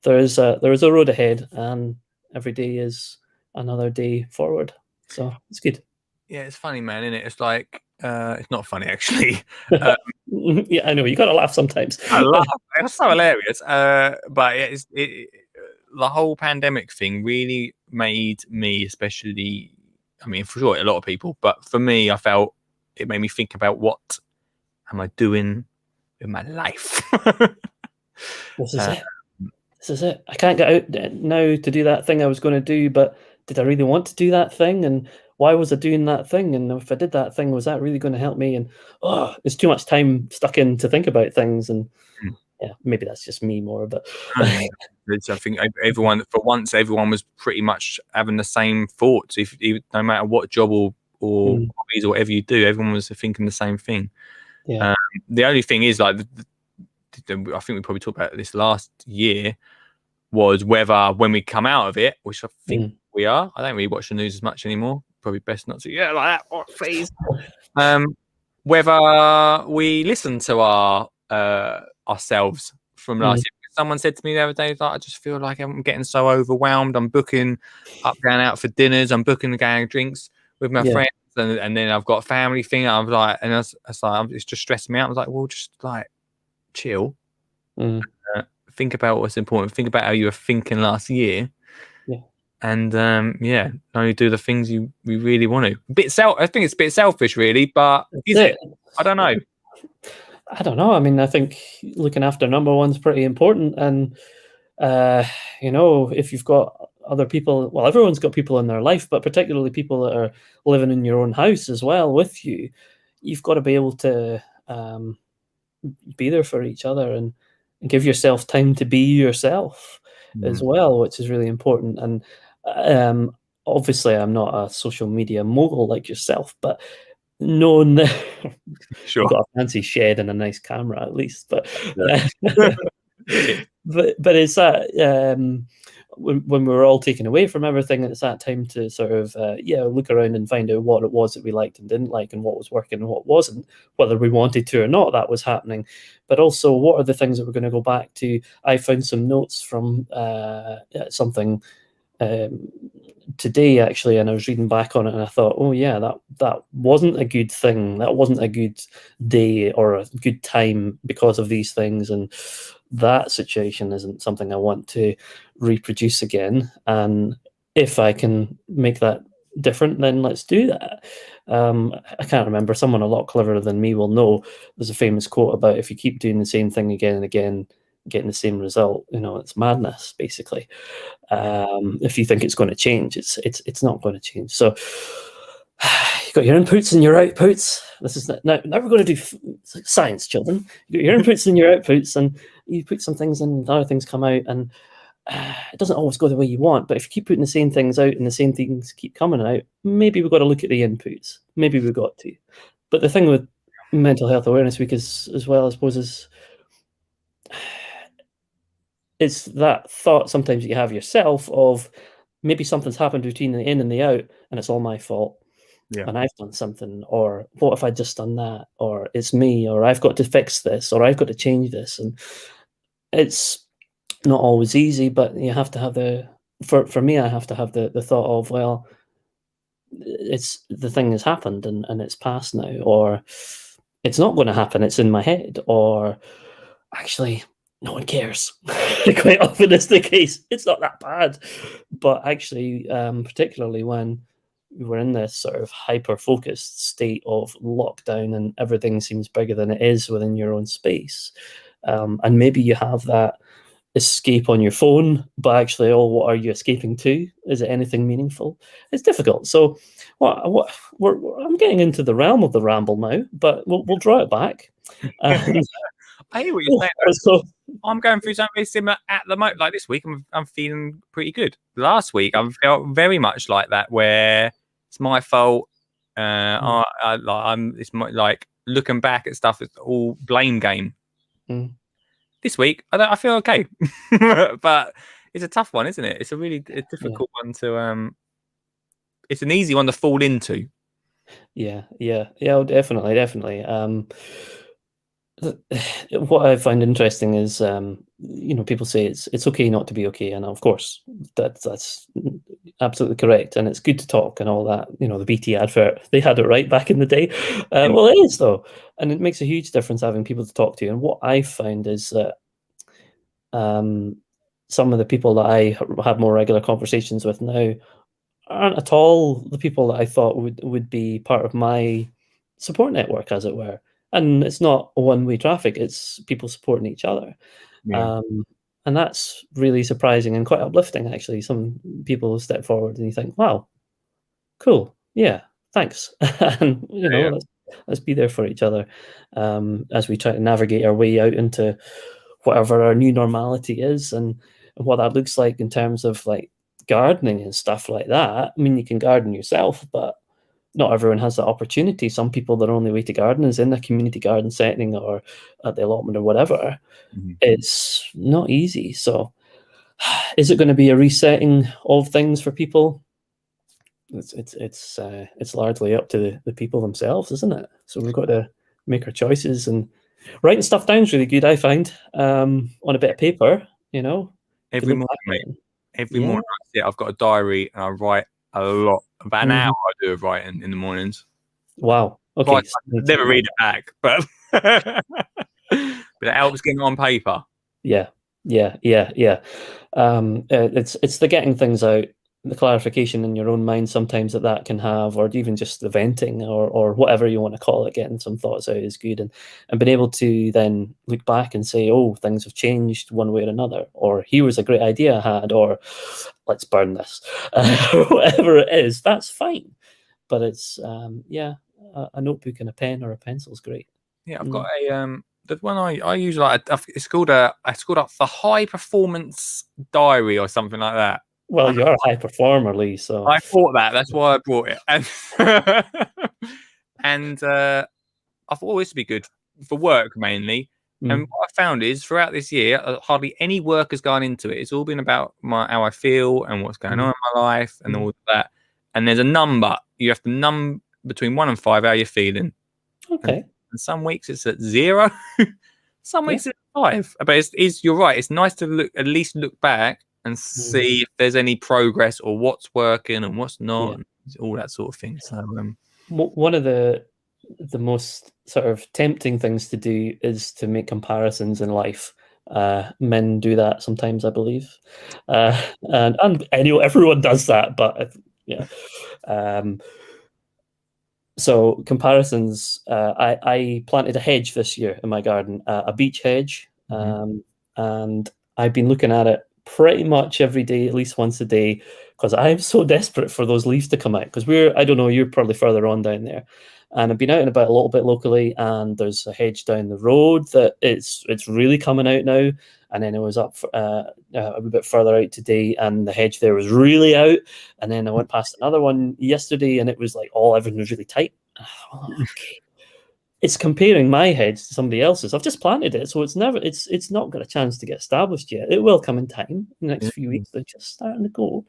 [SPEAKER 8] there is a road ahead, and every day is another day forward. So it's good.
[SPEAKER 1] Yeah, it's funny, man, isn't it? It's like, it's not funny, actually.
[SPEAKER 8] Yeah, I know. You got to laugh sometimes.
[SPEAKER 1] I laugh. It's so hilarious. But yeah, the whole pandemic thing really made me, especially, I mean, for sure, a lot of people, but for me, I felt it made me think about what am I doing in my life?
[SPEAKER 8] This is it. This is it. I can't get out now to do that thing I was going to do, but did I really want to do that thing? And why was I doing that thing? And if I did that thing, was that really going to help me? And there's too much time stuck in to think about things. And yeah, maybe that's just me more, but
[SPEAKER 1] I think everyone, for once, everyone was pretty much having the same thoughts. If no matter what job or hobbies or whatever you do, everyone was thinking the same thing.
[SPEAKER 8] Yeah.
[SPEAKER 1] The only thing is, like, I think we probably talked about this last year, was whether when we come out of it, which I think we are. I don't really watch the news as much anymore. Probably best not to. Yeah, like that. Oh, please. Whether we listen to ourselves from last year. Someone said to me the other day, like, I just feel like I'm getting so overwhelmed. I'm booking going out for dinners. I'm booking going drinks with my friends, and then I've got a family thing. I'm like, and it's just stressing me out. I was like, well, just like chill. Think about what's important. Think about how you were thinking last year. And only do the things we really want to. I think it's a bit selfish, really, but is it? I don't know.
[SPEAKER 8] I don't know. I mean, I think looking after number one's pretty important. And, if you've got other people, well, everyone's got people in their life, but particularly people that are living in your own house as well with you, you've got to be able to be there for each other and give yourself time to be yourself as well, which is really important. And obviously, I'm not a social media mogul like yourself, but knowing that
[SPEAKER 1] sure,
[SPEAKER 8] I've got a fancy shed and a nice camera at least, but but it's that when we're all taken away from everything, it's that time to sort of look around and find out what it was that we liked and didn't like, and what was working and what wasn't, whether we wanted to or not. That was happening, but also what are the things that we're going to go back to. I found some notes from something today actually, and I was reading back on it, and I thought, oh yeah, that wasn't a good thing. That wasn't a good day or a good time because of these things, and that situation isn't something I want to reproduce again. And if I can make that different, then let's do that. I can't remember. Someone a lot cleverer than me will know. There's a famous quote about if you keep doing the same thing again and again, getting the same result, it's madness, basically. If you think it's going to change, it's not going to change. So you've got your inputs and your outputs. This is now we're going to do science, children. You got your inputs and your outputs, and you put some things in, and other things come out, and it doesn't always go the way you want. But if you keep putting the same things out and the same things keep coming out, maybe we've got to look at the inputs. Maybe we've got to. But the thing with Mental Health Awareness Week is, as well, I suppose, is it's that thought sometimes you have yourself of maybe something's happened between the in and the out, and it's all my fault. Yeah. And I've done something, or what if I just done that, or it's me, or I've got to fix this, or I've got to change this. And it's not always easy, but you have to have for me, I have to have the thought of, well, it's the thing has happened and it's past now, or it's not going to happen, it's in my head, or actually no one cares. Quite often it's the case. It's not that bad. But actually, particularly when we're in this sort of hyper-focused state of lockdown, and everything seems bigger than it is within your own space. And maybe you have that escape on your phone, but actually, oh, what are you escaping to? Is it anything meaningful? It's difficult. So, I'm getting into the realm of the ramble now, but we'll draw it back. And,
[SPEAKER 1] I hear what you're saying.
[SPEAKER 8] so,
[SPEAKER 1] I'm going through something very similar at the moment. Like this week, I'm feeling pretty good. Last week, I felt very much like that, where it's my fault. It's like looking back at stuff. It's all blame game. This week, I feel okay, but it's a tough one, isn't it? It's a really difficult one to. It's an easy one to fall into. Yeah,
[SPEAKER 8] definitely. What I find interesting is, people say it's okay not to be okay, and of course that's absolutely correct, and it's good to talk and all that. The BT advert, they had it right back in the day. Well, it is though, and it makes a huge difference having people to talk to. And what I find is that some of the people that I have more regular conversations with now aren't at all the people that I thought would be part of my support network, as it were. And it's not a one-way traffic, it's people supporting each other. And that's really surprising and quite uplifting, actually. Some people step forward and you think, wow, cool, yeah, thanks. And, let's be there for each other as we try to navigate our way out into whatever our new normality is, and what that looks like in terms of like gardening and stuff like that. I mean, you can garden yourself, but not everyone has that opportunity. Some people, their only way to garden is in a community garden setting or at the allotment or whatever. It's not easy. So is it going to be a resetting of things for people? It's largely up to the people themselves, isn't it? So we've got to make our choices, and writing stuff down is really good, I find, on a bit of paper,
[SPEAKER 1] Every morning, mate. Every morning I sit, I've got a diary and I write a lot. About an hour I do of writing in the mornings.
[SPEAKER 8] Wow. Okay.
[SPEAKER 1] I never read it back, but but it helps getting on paper.
[SPEAKER 8] Yeah. It's the getting things out, the clarification in your own mind sometimes that can have, or even just the venting or whatever you want to call it, getting some thoughts out is good, and being able to then look back and say, oh, things have changed one way or another, or here was a great idea I had, or let's burn this, whatever it is, that's fine. But it's a notebook and a pen or a pencil is great.
[SPEAKER 1] Yeah, I've got the one I use, like it's called up the High Performance Diary or something like that.
[SPEAKER 8] Well, you're a high performer, Lee. So
[SPEAKER 1] I thought that's why I brought it, and I thought this would be good for work mainly. And what I found is throughout this year, hardly any work has gone into it. It's all been about how I feel and what's going on in my life and all of that. And there's a number. You have to number between 1 and 5 how you're feeling.
[SPEAKER 8] Okay.
[SPEAKER 1] And some weeks it's at 0. Some weeks it's at 5. But you're right. It's nice to at least look back and see if there's any progress or what's working and what's not, and all that sort of thing. So
[SPEAKER 8] one of the most sort of tempting things to do is to make comparisons in life. Men do that sometimes, I believe, and I know everyone does that, but so comparisons. I planted a hedge this year in my garden, a beech hedge, and I've been looking at it pretty much every day, at least once a day, because I'm so desperate for those leaves to come out. Because I don't know, you're probably further on down there, and I've been out and about a little bit locally, and there's a hedge down the road that it's really coming out now. And then I was up a bit further out today, and the hedge there was really out. And then I went past another one yesterday, and it was like everything was really tight. Okay. It's comparing my hedge to somebody else's. I've just planted it, so it's not got a chance to get established yet. It will come in time. In the next few weeks, they're just starting to go.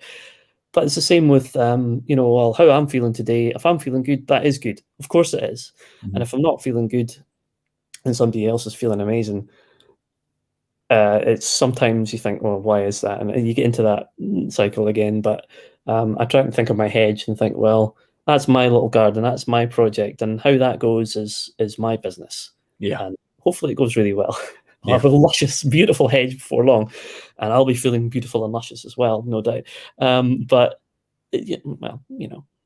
[SPEAKER 8] But it's the same with how I'm feeling today. If I'm feeling good, that is good. Of course it is. And if I'm not feeling good and somebody else is feeling amazing, it's sometimes you think, well, why is that? And you get into that cycle again. But I try and think of my hedge and think, well, that's my little garden, that's my project, and how that goes is my business.
[SPEAKER 1] Yeah.
[SPEAKER 8] And hopefully it goes really well. I'll have a luscious, beautiful hedge before long, and I'll be feeling beautiful and luscious as well, no doubt. But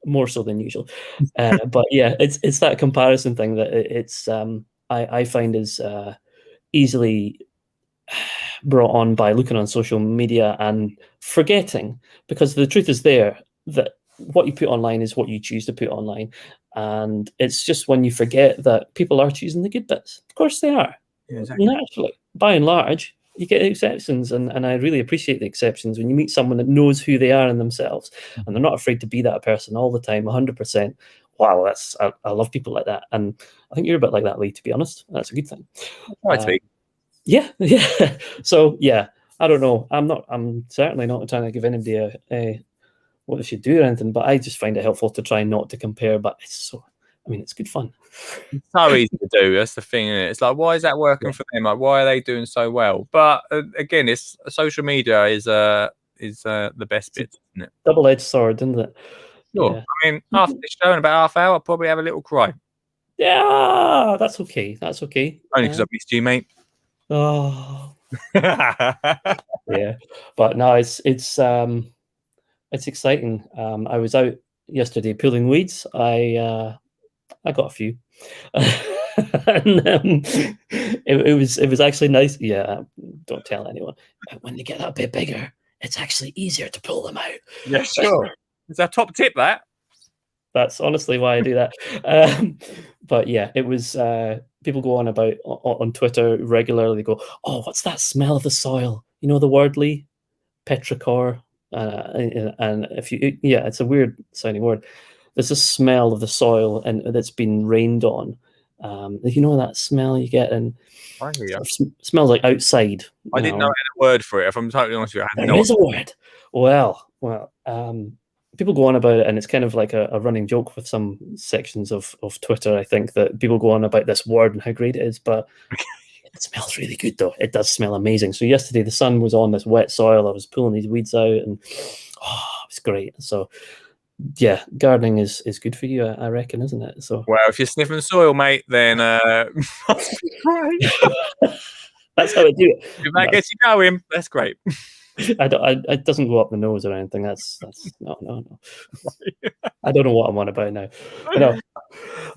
[SPEAKER 8] more so than usual. But yeah, it's that comparison thing that it's I find is easily brought on by looking on social media and forgetting, because the truth is there that what you put online is what you choose to put online, and it's just when you forget that people are choosing the good bits. Of course they are.
[SPEAKER 1] Yeah, exactly.
[SPEAKER 8] Naturally, by and large, you get exceptions, and I really appreciate the exceptions when you meet someone that knows who they are in themselves, and they're not afraid to be that person all the time, 100%. Wow, I love people like that, and I think you're a bit like that, Lee. To be honest, that's a good thing. Yeah. So yeah, I don't know. I'm certainly not trying to give anybody a what they should do or anything, but I just find it helpful to try not to compare. But it's good fun.
[SPEAKER 1] It's so easy to do. That's the thing, isn't it? It's like, why is that working for them? Like, why are they doing so well? But again, it's social media is the best bit, isn't it?
[SPEAKER 8] Double-edged sword, isn't it?
[SPEAKER 1] Sure.
[SPEAKER 8] Yeah.
[SPEAKER 1] I mean, after this show in about half hour, I'll probably have a little cry.
[SPEAKER 8] Yeah, that's okay. That's okay.
[SPEAKER 1] Only because I missed you, mate.
[SPEAKER 8] Oh. Yeah, but no, it's exciting. I was out yesterday pulling weeds. I got a few, and it was actually nice. Yeah, don't tell anyone. When they get a bit bigger, it's actually easier to pull them out.
[SPEAKER 1] Yeah, sure. It's our top tip, that.
[SPEAKER 8] That's honestly why I do that. But yeah, it was people go on about on Twitter regularly. They go, "Oh, what's that smell of the soil? You know the word, Lee? Petrichor." And if you, yeah, it's a weird sounding word. There's a smell of the soil and that's been rained on. You know that smell you get, and smells like outside.
[SPEAKER 1] I didn't know I had a word for it. If I'm totally honest with you,
[SPEAKER 8] There is a word. Well. People go on about it, and it's kind of like a running joke with some sections of Twitter, I think, that people go on about this word and how great it is, but it smells really good, though. It does smell amazing. So yesterday, the sun was on this wet soil. I was pulling these weeds out, and it was great. So, yeah, gardening is good for you, I reckon, isn't it? So,
[SPEAKER 1] well, if you're sniffing soil, mate, then must be great.
[SPEAKER 8] That's how I do it.
[SPEAKER 1] If that gets you going, that's great.
[SPEAKER 8] It doesn't go up the nose or anything. That's no. I don't know what I'm on about now. No.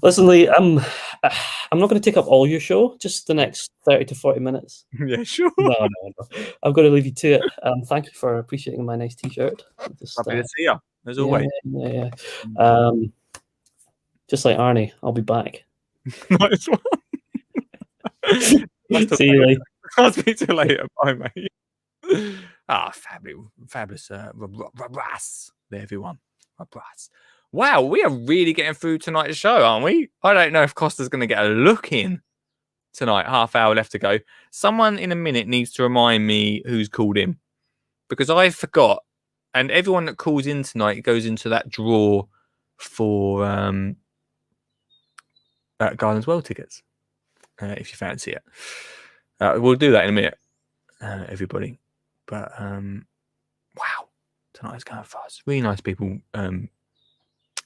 [SPEAKER 8] Listen, Lee, I'm not going to take up all your show. Just the next 30 to 40 minutes.
[SPEAKER 1] Yeah, sure.
[SPEAKER 8] No. I've got to leave you to it. Thank you for appreciating my nice T-shirt.
[SPEAKER 1] Happy to see you, as always.
[SPEAKER 8] Yeah. Just like Arnie, I'll be back.
[SPEAKER 1] Nice one.
[SPEAKER 8] See you later.
[SPEAKER 1] I'll speak to you later. Bye, mate. Fabulous. There, everyone. Wow, we are really getting through tonight's show, aren't we? I don't know if Costa's going to get a look in tonight. Half hour left to go. Someone in a minute needs to remind me who's called in, because I forgot. And everyone that calls in tonight goes into that draw for Garden's World tickets, if you fancy it. We'll do that in a minute, everybody. But wow, tonight's going fast. Really nice people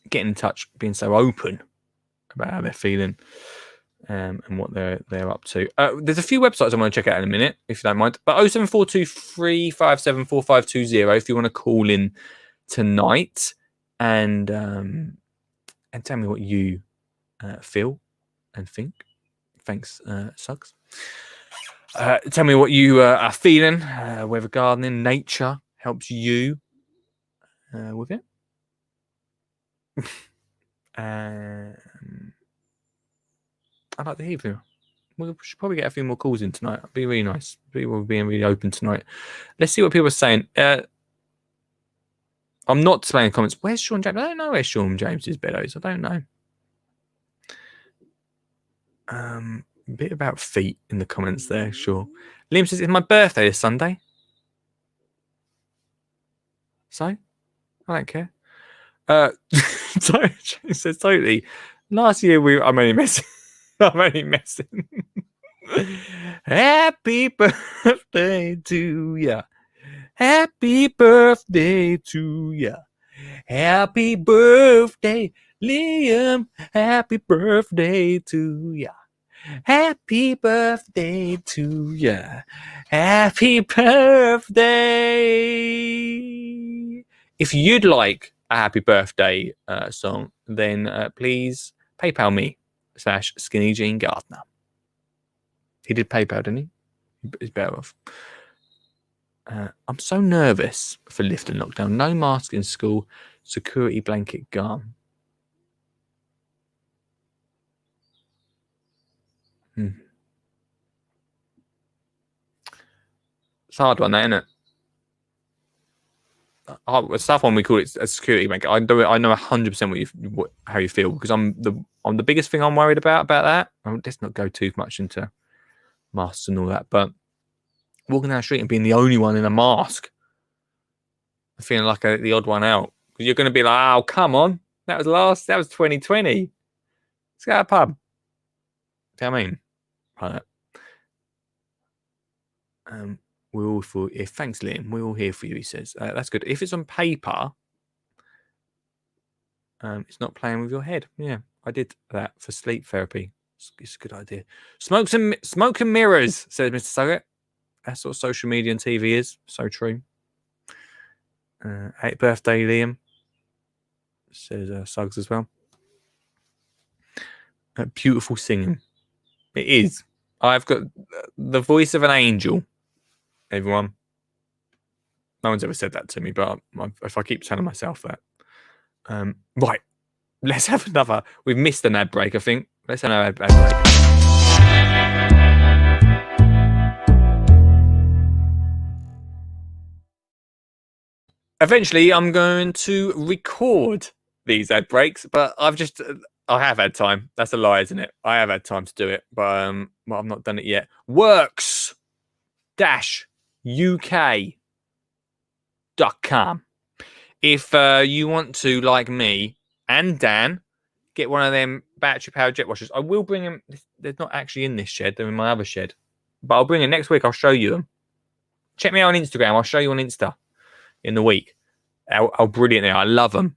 [SPEAKER 1] getting in touch, being so open about how they're feeling and what they're up to. There's a few websites I want to check out in a minute, if you don't mind. But 07423574520 if you want to call in tonight and tell me what you feel and think. Thanks, Suggs. Tell me what you are feeling, whether gardening, nature helps you with it. I'd like to hear from you. We should probably get a few more calls in tonight. It'd be really nice. People being really open tonight. Let's see what people are saying. I'm not displaying comments. Where's Sean James? I don't know where Sean James's bed is. I don't know. A bit about feet in the comments there, sure. Liam says, it's my birthday this Sunday. So, I don't care. James says, totally. Last year, I'm only messing. I'm only messing. Happy birthday to ya. Happy birthday to ya. Happy birthday, Liam. Happy birthday to ya. Happy birthday to ya. Happy birthday. If you'd like a happy birthday song, then please PayPal me /Skinny Jean Gardner. He did PayPal, didn't he? He's better off. I'm so nervous for lift and lockdown. No mask in school. Security blanket gone. It's a hard one, that, isn't it? It's a tough one. We call it a security blanket. I know 100% how you feel, because I'm the biggest thing I'm worried about that. Let's not go too much into masks and all that, but walking down the street and being the only one in a mask, feeling like the odd one out, because you're going to be like, oh, come on, that was 2020. Let's go to a pub. See what I mean? Right. We're all for you. Thanks, Liam. We're all here for you, he says. That's good. If it's on paper, it's not playing with your head. Yeah, I did that for sleep therapy. It's a good idea. Smoke and mirrors, says Mr. Suggett. That's what social media and TV is. So true. Happy birthday, Liam, says Suggs as well. Beautiful singing. It is. I've got the voice of an angel, everyone. No one's ever said that to me, but if I keep telling myself that. Right. Let's have another. We've missed an ad break, I think. Let's have another ad break. Eventually, I'm going to record these ad breaks, but I have had time. That's a lie, isn't it? I have had time to do it, but I've not done it yet. Works-UK.com. If you want to, like me and Dan, get one of them battery-powered jet washers. I will bring them. They're not actually in this shed. They're in my other shed. But I'll bring them next week. I'll show you them. Check me out on Instagram. I'll show you on Insta in the week. How brilliant they are. I love them.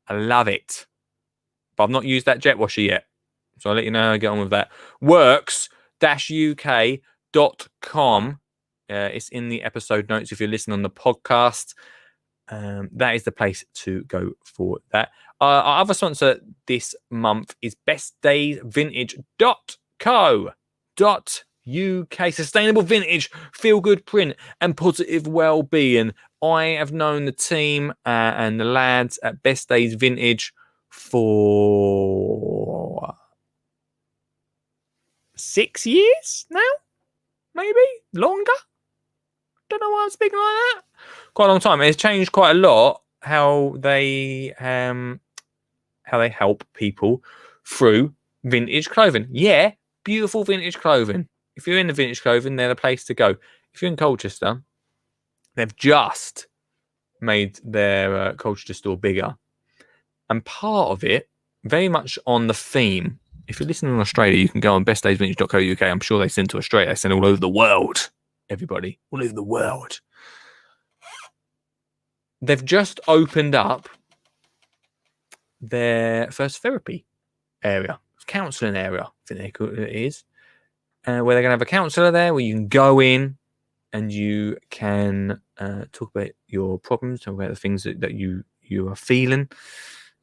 [SPEAKER 1] I love it. But I've not used that jet washer yet. So I'll let you know how I get on with that. Works-UK.com. It's in the episode notes if you're listening on the podcast. That is the place to go for that. Our other sponsor this month is bestdaysvintage.co.uk. Sustainable vintage, feel good print, and positive well-being. I have known the team and the lads at Best Days Vintage for 6 years now, maybe longer. Don't know why I'm speaking like that. Quite a long time. It's changed quite a lot how they help people through vintage clothing. Yeah, beautiful vintage clothing. If you're in the vintage clothing, they're the place to go. If you're in Colchester, they've just made their Colchester store bigger. And part of it, very much on the theme. If you're listening in Australia, you can go on bestdaysvintage.co.uk. I'm sure they send to Australia. They send all over the world. Everybody, all over the world. They've just opened up their first therapy area, counselling area, I think it is, where they're going to have a counsellor there where you can go in and you can talk about your problems, talk about the things that you are feeling.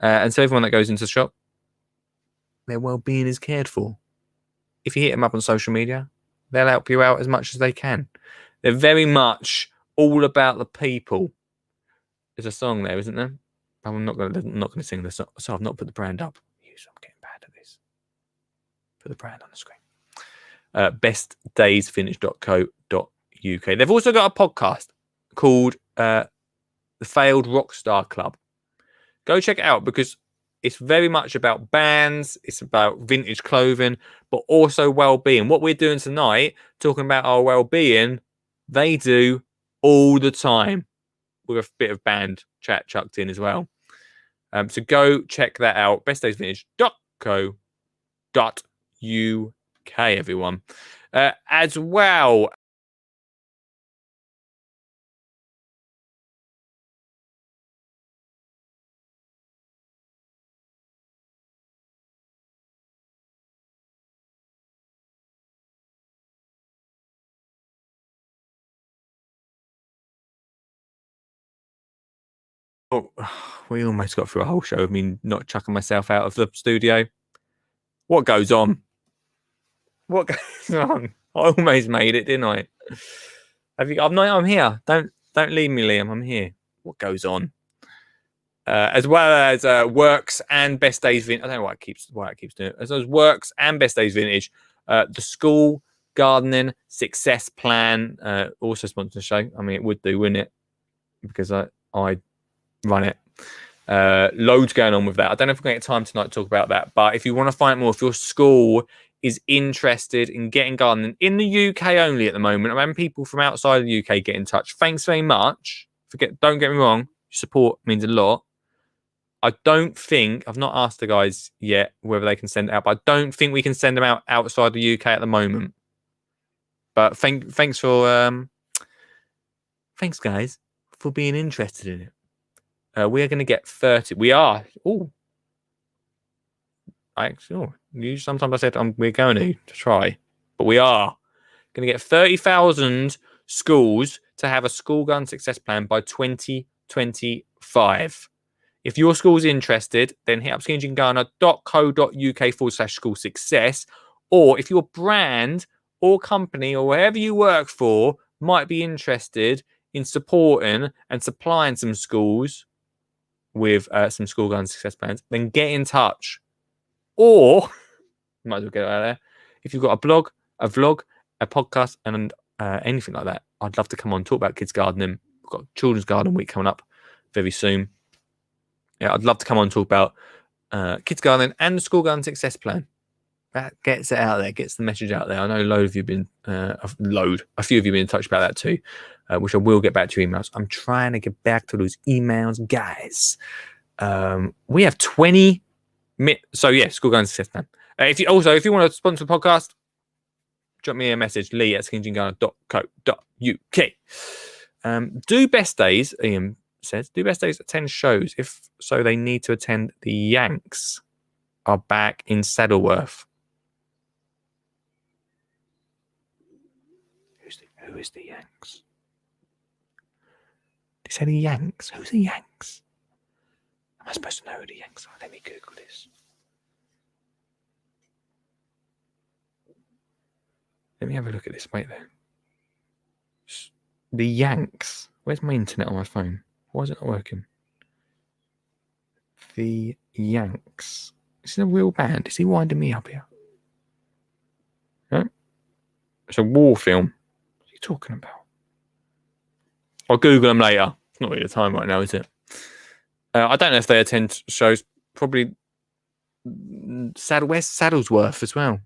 [SPEAKER 1] And so everyone that goes into the shop, their well-being is cared for. If you hit them up on social media, they'll help you out as much as they can. They're very much all about the people. There's a song there, isn't there? I'm not going to sing the song. So I've not put the brand up. I'm getting bad at this. Put the brand on the screen. bestdaysvintage.co.uk. They've also got a podcast called The Failed Rockstar Club. Go check it out because it's very much about bands. It's about vintage clothing, but also well-being. What we're doing tonight, talking about our well-being, they do all the time with a bit of band chat chucked in as well. So go check that out. bestdaysvintage.co.uk, everyone. As well. Oh, We almost got through a whole show of me not chucking myself out of the studio. What goes on? What goes on? I almost made it, didn't I? I'm here. Don't leave me, Liam. I'm here. What goes on? As well as works and best days vintage. I don't know why it keeps doing it. As well as works and best days vintage. The school gardening success plan also sponsors the show. I mean, it would do, wouldn't it? Because I run it. Loads going on with that. I don't know if we're going to get time tonight to talk about that, but if you want to find out more, if your school is interested in getting gardening in the UK only at the moment, I'm having people from outside of the UK get in touch. Thanks very much. Don't get me wrong, support means a lot. I don't think, I've not asked the guys yet whether they can send it out, but I don't think we can send them out outside the UK at the moment. But thanks guys for being interested in it. We are going to get 30. We are. Sometimes I said we're going to try, but we are going to get 30,000 schools to have a school garden success plan by 2025. If your school's interested, then hit up skinnygardener.co.uk/school success. Or if your brand or company or wherever you work for might be interested in supporting and supplying some schools with some school garden success plans, then get in touch. Or, might as well get it out there, if you've got a blog, a vlog, a podcast, and anything like that, I'd love to come on and talk about kids gardening. We've got Children's Garden Week coming up very soon. Yeah, I'd love to come on and talk about kids gardening and the school garden success plan. That gets it out there, gets the message out there. I know a few of you have been in touch about that too, which I will get back to your emails. I'm trying to get back to those emails, guys. We have 20 minutes. So yeah, school garden success plan. If you want to sponsor the podcast, drop me a message, lee@skinnygardener.co.uk. Do best days, Ian says, do best days attend shows? If so, they need to attend the Yanks are back in Saddleworth. Who is the Yanks? Did you say the Yanks? Who's the Yanks? Am I supposed to know who the Yanks are? Let me Google this. Let me have a look at this. Wait there. The Yanks. Where's my internet on my phone? Why is it not working? The Yanks. Is it a real band? Is he winding me up here? No? It's a war film. What are you talking about? I'll Google them later. It's not really the time right now, is it? I don't know if they attend shows. Probably Where's Saddlesworth as well?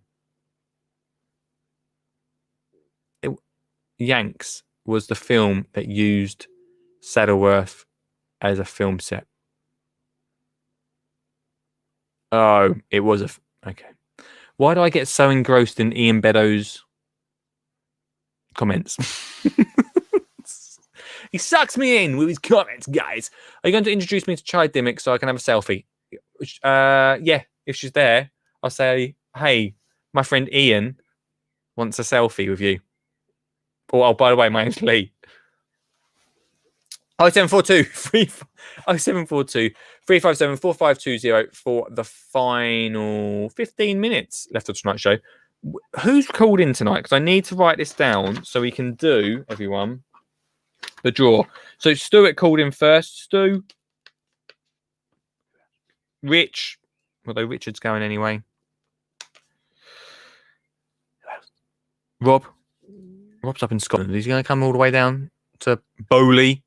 [SPEAKER 1] Yanks was the film that used Saddleworth as a film set. Oh, it was okay. Why do I get so engrossed in Ian Beddoes' comments? He sucks me in with his comments, guys. Are you going to introduce me to Chai Dimmick so I can have a selfie? Yeah, if she's there, I'll say, hey, my friend Ian wants a selfie with you. Oh, by the way, my name's Lee. 0742 357 4520 for the final 15 minutes left of tonight's show. Who's called in tonight? Because I need to write this down so we can do, everyone, the draw. So Stuart called in first. Stu. Rich. Although Richard's going anyway. Rob. Rob's up in Scotland. Is he going to come all the way down to Bowley?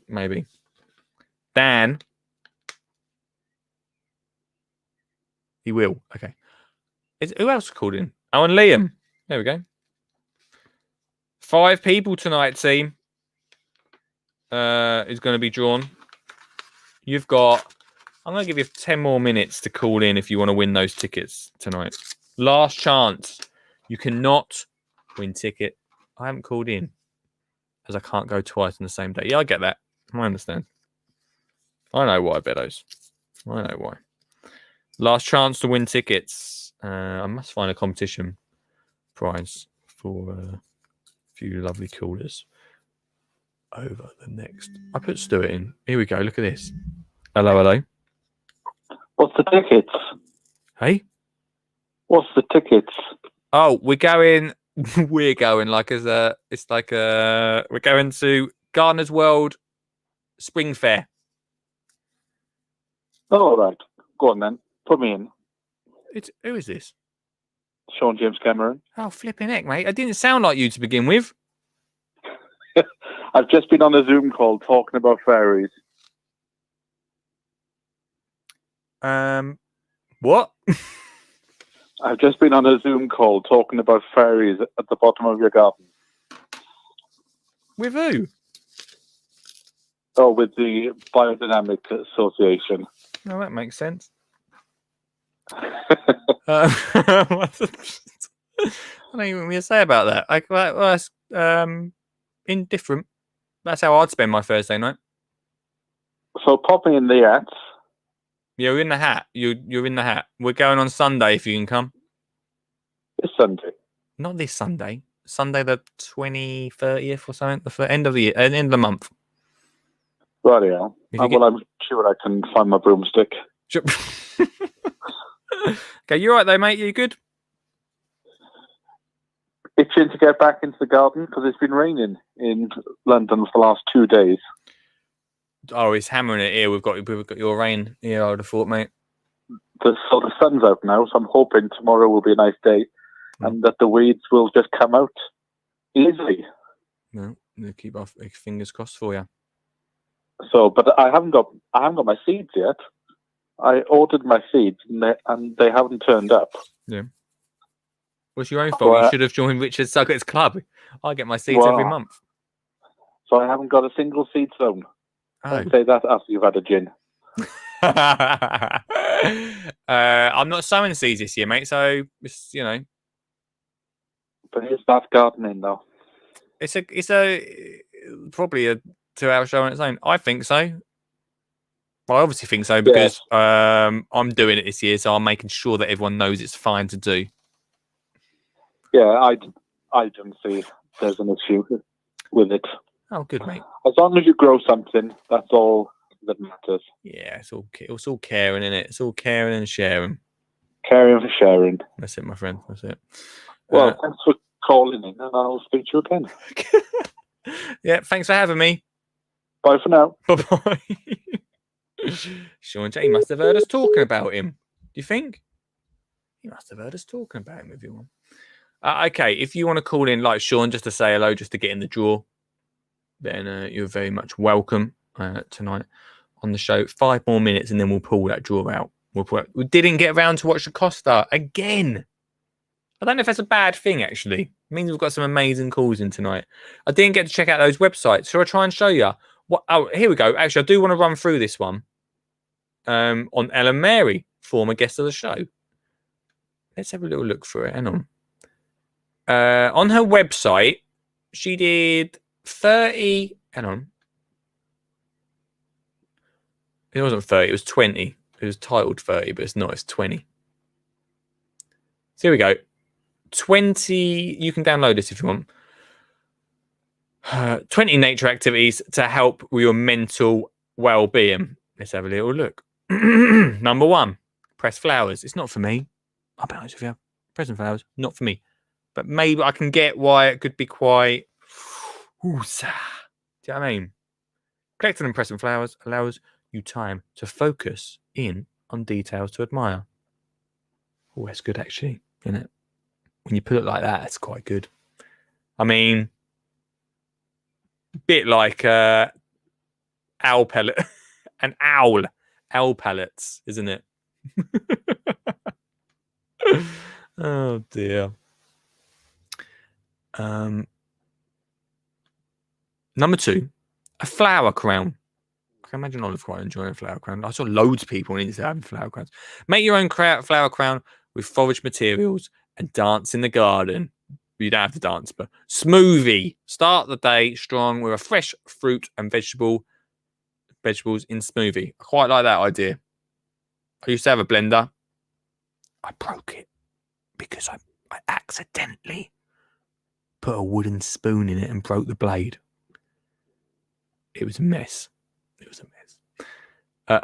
[SPEAKER 1] Maybe. Dan. He will. Okay. Who else called in? Oh, and Liam. There we go. 5 people tonight, team. Is going to be drawn. You've got... I'm going to give you 10 more minutes to call in if you want to win those tickets tonight. Last chance. You cannot win ticket. I haven't called in as I can't go twice on the same day. Yeah, I get that. I understand. I know why, Beddoes. I know why. Last chance to win tickets. I must find a competition prize for a few lovely callers. over the next. I put Stuart in. Here we go. Look at this. Hello, hello.
[SPEAKER 7] What's the tickets?
[SPEAKER 1] Hey.
[SPEAKER 7] What's the tickets?
[SPEAKER 1] Oh, we're going. We're going like as a. It's like a. We're going to Gardener's World Spring Fair.
[SPEAKER 7] Oh, all right. Go on then. Put me in.
[SPEAKER 1] Who is this?
[SPEAKER 7] Sean James Cameron.
[SPEAKER 1] Oh, flipping heck, mate! I didn't sound like you to begin with.
[SPEAKER 7] I've just been on a Zoom call talking about fairies.
[SPEAKER 1] What?
[SPEAKER 7] I've just been on a Zoom call talking about fairies at the bottom of your garden.
[SPEAKER 1] With who?
[SPEAKER 7] Oh, with the Biodynamic Association.
[SPEAKER 1] No, that makes sense. What I don't even know what to say about that. That's indifferent. That's how I'd spend my Thursday night.
[SPEAKER 7] So pop me in the ads.
[SPEAKER 1] You're in the hat. You're in the hat. We're going on Sunday if you can come.
[SPEAKER 7] This Sunday.
[SPEAKER 1] Not this Sunday. Sunday the 30th or something. The end of the year, end of the month.
[SPEAKER 7] Right, yeah.
[SPEAKER 1] If
[SPEAKER 7] Well, I'm sure I can find my broomstick.
[SPEAKER 1] Sure. Okay, you all right though, mate? You good?
[SPEAKER 7] Itching to get back into the garden because it's been raining in London for the last 2 days.
[SPEAKER 1] Oh, it's hammering it here. We've got your rain here. I would have thought, mate.
[SPEAKER 7] The sun's out now, so I'm hoping tomorrow will be a nice day, and that the weeds will just come out easily.
[SPEAKER 1] No, we'll keep our fingers crossed for you.
[SPEAKER 7] So, but I haven't got my seeds yet. I ordered my seeds, and they haven't turned up.
[SPEAKER 1] Yeah. What's your own fault? You should have joined Richard Suggett's club. I get my seeds every month.
[SPEAKER 7] So I haven't got a single seed sown.
[SPEAKER 1] Oh.
[SPEAKER 7] I say that after you've had a gin.
[SPEAKER 1] I'm not sowing seeds this year, mate. So it's,
[SPEAKER 7] But it's that gardening though.
[SPEAKER 1] It's probably a 2-hour show on its own. I think so. Well, I obviously think so because I'm doing it this year, so I'm making sure that everyone knows it's fine to do.
[SPEAKER 7] Yeah, I don't see there's an issue with it.
[SPEAKER 1] Oh, good, mate.
[SPEAKER 7] As long as you grow something, that's all that matters.
[SPEAKER 1] Yeah, it's all caring, isn't it? It's all caring and sharing.
[SPEAKER 7] Caring for sharing.
[SPEAKER 1] That's it, my friend. That's it.
[SPEAKER 7] Well, thanks for calling in, and I'll speak to you again.
[SPEAKER 1] Yeah, thanks for having me.
[SPEAKER 7] Bye for now.
[SPEAKER 1] Bye-bye. Sean J must have heard us talking about him. Do you think? He must have heard us talking about him, everyone. Okay, if you want to call in like Sean just to say hello, just to get in the draw, then you're very much welcome tonight on the show. 5 more minutes and then we'll pull that draw out. We didn't get around to watch the Costa again. I don't know if that's a bad thing, actually. It means we've got some amazing calls in tonight. I didn't get to check out those websites. Shall I try and show you? Oh, here we go. Actually, I do want to run through this one on Ellen Mary, former guest of the show. Let's have a little look through it. Hang on. On her website, she did 30. Hang on. It wasn't 30, it was 20. It was titled 30, but it's not, it's 20. So here we go. 20. You can download this if you want. 20 nature activities to help with your mental well-being. Let's have a little look. Number 1, press flowers. It's not for me. I'll be honest with you. Pressing flowers, not for me. But maybe I can get why it could be quite... Do you know what I mean? Collecting and pressing flowers allows you time to focus in on details to admire. Oh, that's good actually, isn't it? When you put it like that, it's quite good. I mean, bit like owl pellet, an owl pellets, isn't it? Oh dear. Number 2, a flower crown. I can imagine Olive quite enjoying a flower crown. I saw loads of people on Instagram having flower crowns. Make your own flower crown with forage materials and dance in the garden. You don't have to dance, but smoothie. Start the day strong with a fresh fruit and vegetables in smoothie. I quite like that idea. I used to have a blender. I broke it because I accidentally put a wooden spoon in it and broke the blade. It was a mess. It was a mess.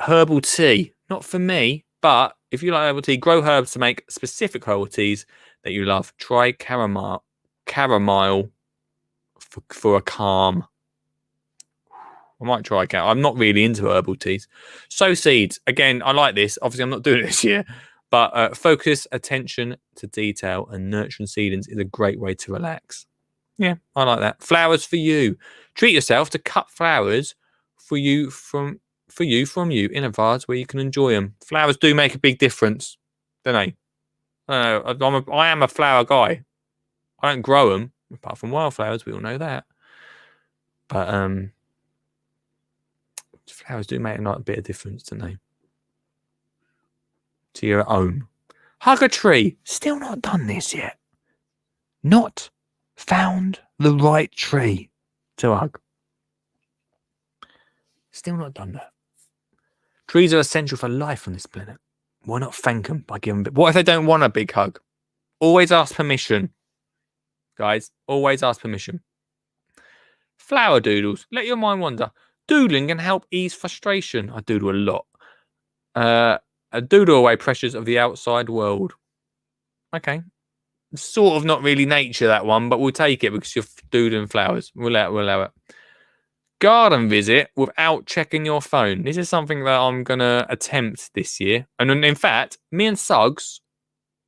[SPEAKER 1] Herbal tea, not for me, but if you like herbal tea, grow herbs to make specific herbal teas that you love. Try chamomile for a calm. I might try chamomile. I'm not really into herbal teas. Sow seeds. Again, I like this. Obviously, I'm not doing it this year, but focus attention to detail and nurturing seedlings is a great way to relax. Yeah, I like that. Flowers for you. Treat yourself to cut flowers from you in a vase where you can enjoy them. Flowers do make a big difference, don't they? I am a flower guy. I don't grow them, apart from wildflowers. We all know that. But flowers do make a bit of difference, don't they? To your own. Hug a tree. Still not done this yet. Not found the right tree to hug. Still not done that. Trees are essential for life on this planet. Why not thank them by giving them? What if they don't want a big hug? Always ask permission. Guys, always ask permission. Flower doodles. Let your mind wander. Doodling can help ease frustration. I doodle a lot. Doodle away pressures of the outside world. Okay. Sort of not really nature, that one, but we'll take it because you're doodling flowers. We'll allow it. Garden visit without checking your phone. This is something that I'm going to attempt this year. And in fact, me and Suggs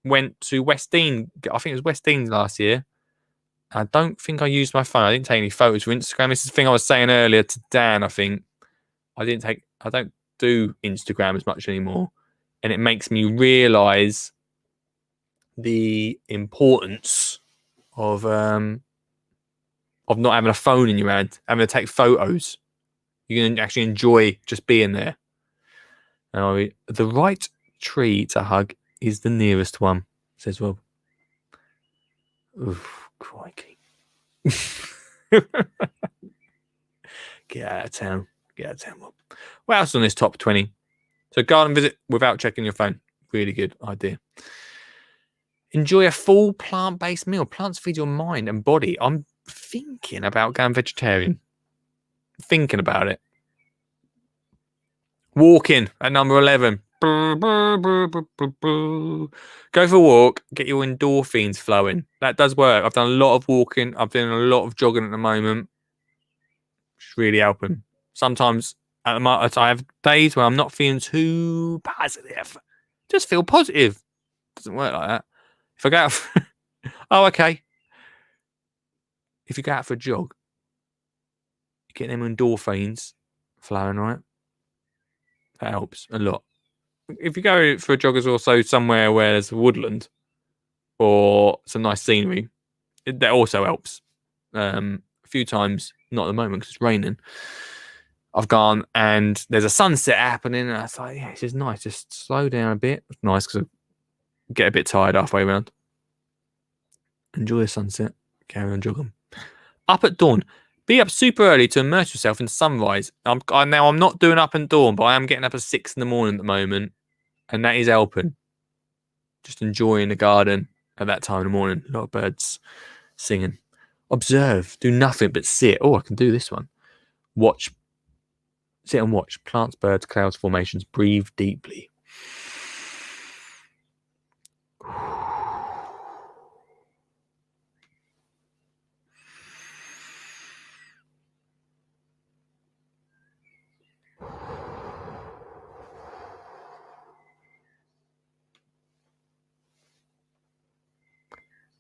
[SPEAKER 1] went to Westdean. I think it was Westdean last year. I don't think I used my phone. I didn't take any photos for Instagram. This is the thing I was saying earlier to Dan, I think. I don't do Instagram as much anymore. And it makes me realise the importance of not having a phone in your hand, having to take photos. You can actually enjoy just being there. The right tree to hug is the nearest one, says Rob. Oof, crikey. Get out of town. Get out of town, Rob. What else on this top 20? So garden visit without checking your phone. Really good idea. Enjoy a full plant-based meal. Plants feed your mind and body. I'm thinking about going vegetarian. Thinking about it. Walking at number 11. Go for a walk. Get your endorphins flowing. That does work. I've done a lot of walking. I've done a lot of jogging at the moment. It's really helping. Sometimes at the moment, I have days where I'm not feeling too positive. Just feel positive. Doesn't work like that. If I go out okay. If you go out for a jog, you get them endorphins flowing, right? That helps a lot. If you go for a jog as also somewhere where there's a woodland or some nice scenery, that also helps. A few times, not at the moment because it's raining, I've gone and there's a sunset happening and I thought, yeah, this is nice. Just slow down a bit. It's nice because I get a bit tired halfway around. Enjoy the sunset. Carry on jogging. Up at dawn. Be up super early to immerse yourself in sunrise. I'm not doing up at dawn, but I am getting up at 6 in the morning at the moment. And that is helping. Just enjoying the garden at that time in the morning. A lot of birds singing. Observe. Do nothing but sit. Oh, I can do this one. Watch. Sit and watch. Plants, birds, clouds, formations. Breathe deeply.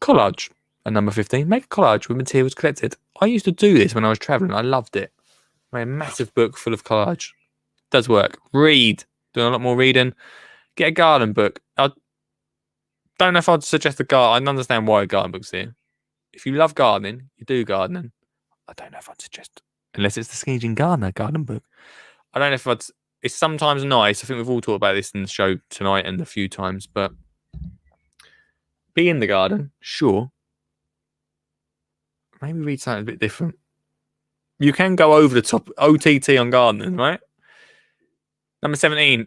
[SPEAKER 1] Collage at number 15. Make a collage with materials collected. I used to do this when I was traveling. I loved it. I made a massive book full of collage. Does work. Read. Doing a lot more reading. Get a garden book. I don't know if I'd suggest a garden. I understand why a garden book's here. If you love gardening, you do gardening. I don't know if I'd suggest, unless it's the Skinny Jean Gardener garden book. I don't know if I'd. It's sometimes nice. I think we've all talked about this in the show tonight and a few times, but be in the garden, sure. Maybe read something a bit different. You can go over the top. OTT on gardening, right? Number 17.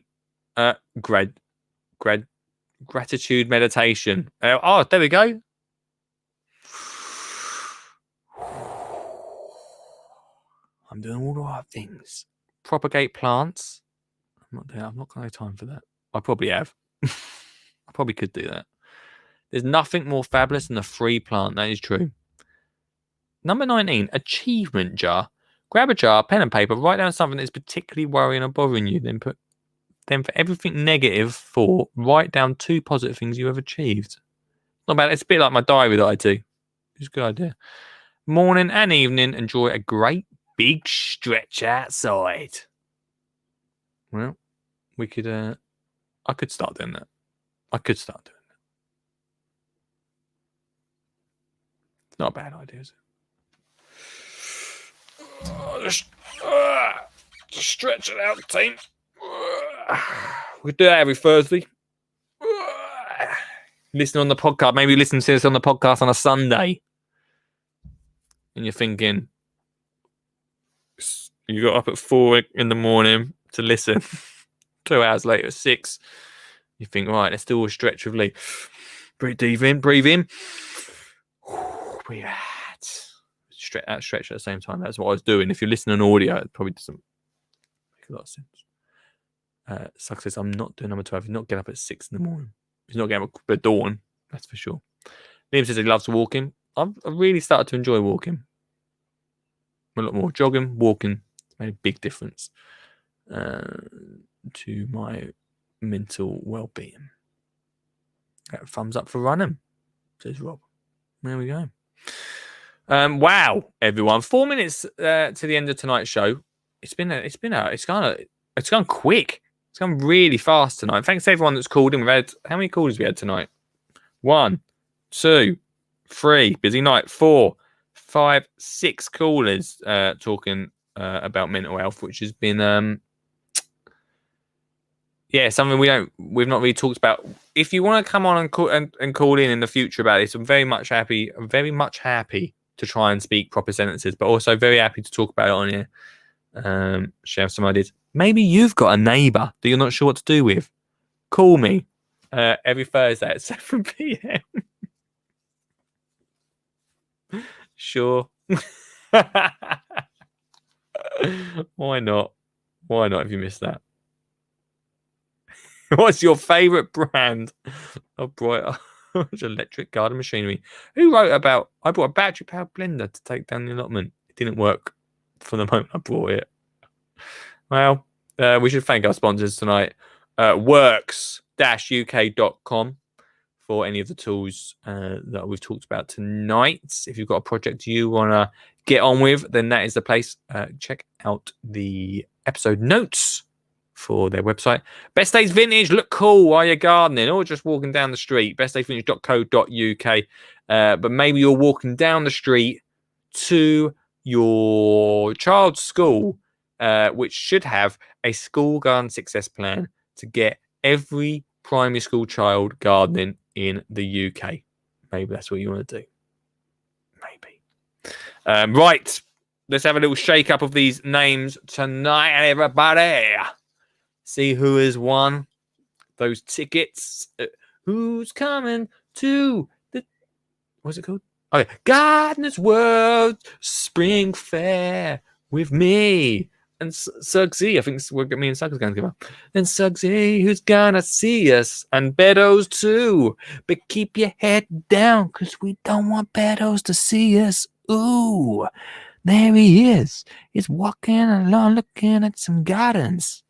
[SPEAKER 1] Gratitude meditation. Oh, there we go. I'm doing all the right things. Propagate plants. I'm not going to have time for that. I probably have. I probably could do that. There's nothing more fabulous than a free plant. That is true. Number 19, achievement jar. Grab a jar, pen and paper, write down something that's particularly worrying or bothering you. Then for everything negative, write down 2 positive things you have achieved. Not bad. It's a bit like my diary that I do. It's a good idea. Morning and evening, enjoy a great big stretch outside. Well, we could. I could start doing that. It's not a bad idea, is it? Just stretch it out, team. We do that every Thursday. Listen on the podcast. Maybe listen to us on the podcast on a Sunday. And you're thinking, you got up at 4 in the morning to listen. 2 hours later, 6. You think, right, let's do a stretch with Lee. Breathe in. Breathe out. Stretch at the same time. That's what I was doing. If you're listening on audio, it probably doesn't make a lot of sense. Suck says, I'm not doing number 12. He's not getting up at 6 in the morning. He's not getting up at dawn. That's for sure. Liam says he loves walking. I've really started to enjoy walking. A lot more jogging, walking. It's made a big difference to my mental well-being. Thumbs up for running, says Rob. There we go. Wow, everyone! 4 minutes to the end of tonight's show. It's gone quick. It's gone really fast tonight. Thanks to everyone that's called in. We've had how many calls we had tonight? 1, 2, 3. Busy night. 4, 5, 6 callers talking about mental health, which has been something we've not really talked about. If you want to come on and call in the future about this, I'm very much happy to try and speak proper sentences, but also very happy to talk about it on here. Share some ideas. Maybe you've got a neighbour that you're not sure what to do with. Call me every Thursday at 7 p.m. Sure. Why not? If you missed that. What's your favourite brand of bright electric garden machinery? Who wrote about, I bought a battery-powered blender to take down the allotment. It didn't work for the moment I bought it. Well, we should thank our sponsors tonight. Works-uk.com for any of the tools that we've talked about tonight. If you've got a project you want to get on with, then that is the place. Check out the episode notes for their website. Best Days Vintage, look cool while you're gardening or just walking down the street. bestdaysvintage.co.uk. But maybe you're walking down the street to your child's school, which should have a school garden success plan to get every primary school child gardening in the UK. Maybe that's what you want to do. Maybe. Right. Let's have a little shake up of these names tonight, everybody. See who has won those tickets. Who's coming to the... What's it called? Oh, yeah. Gardener's World Spring Fair with me and Suggsy. I think me and Suggs are going together. And Suggsy, who's gonna see us, and Beddoes too. But keep your head down, because we don't want Beddoes to see us. Ooh, there he is. He's walking along looking at some gardens.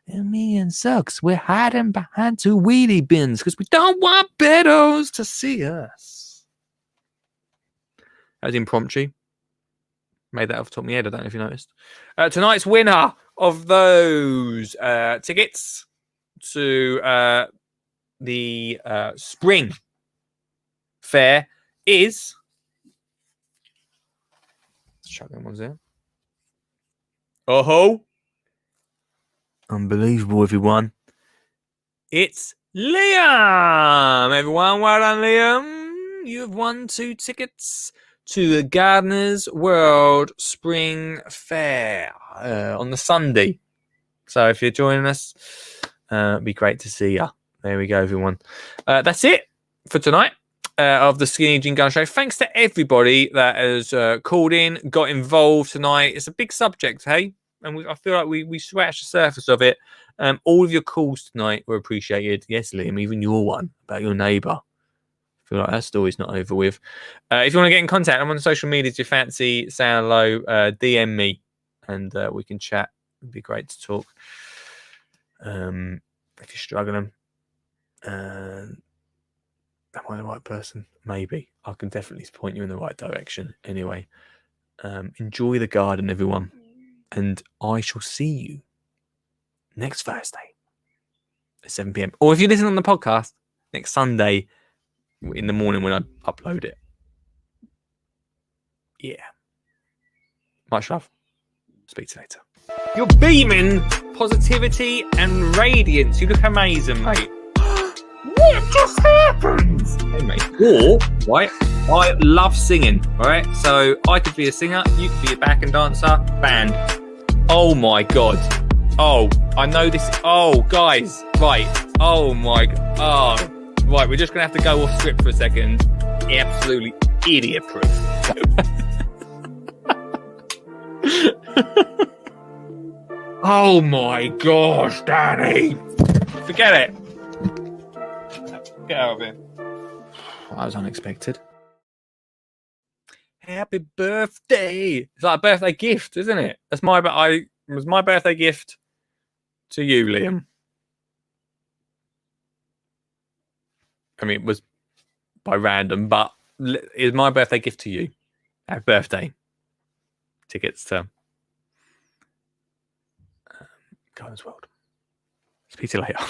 [SPEAKER 1] And me and Suggs, we're hiding behind 2 wheelie bins because we don't want Beddoes to see us. That was impromptu. Made that off the top of my head. I don't know if you noticed. Tonight's winner of those tickets to the Spring Fair is... Let's chuck them ones there. Oh-ho! Unbelievable, everyone. It's Liam! Everyone, well done, Liam. You have won 2 tickets to the Gardener's World Spring Fair on the Sunday. So if you're joining us, it'd be great to see you. There we go, everyone. That's it for tonight. of the Skinny Jean Gun Show. Thanks to everybody that has called in, got involved tonight. It's a big subject, hey? And I feel like we scratched the surface of it. All of your calls tonight were appreciated. Yes, Liam, even your one about your neighbour. I feel like that story's not over with. If you want to get in contact, I'm on the social medias. If you fancy saying hello, DM me and we can chat. It'd be great to talk. If you're struggling, am I the right person? Maybe. I can definitely point you in the right direction. Anyway, enjoy the garden, everyone. And I shall see you next Thursday at 7 p.m. Or if you listen on the podcast, next Sunday in the morning when I upload it. Yeah. Much love. Speak to you later. You're beaming positivity and radiance. You look amazing, mate. What just happened? Hey, mate. Or, right, I love singing, right? So I could be a singer, you could be a backing dancer, band. Oh my God. Oh, I know this. Oh, guys. Right. Oh my God. Oh, right. We're just going to have to go off script for a second. Absolutely idiot proof. Oh my gosh, Danny. Forget it. Get out of here. That was unexpected. Happy birthday. It's like a birthday gift, isn't it? That's it was my birthday gift to you, Liam. I mean, it was by random, but it's my birthday gift to you. Happy birthday. Tickets to Garden's World. Speak to you later.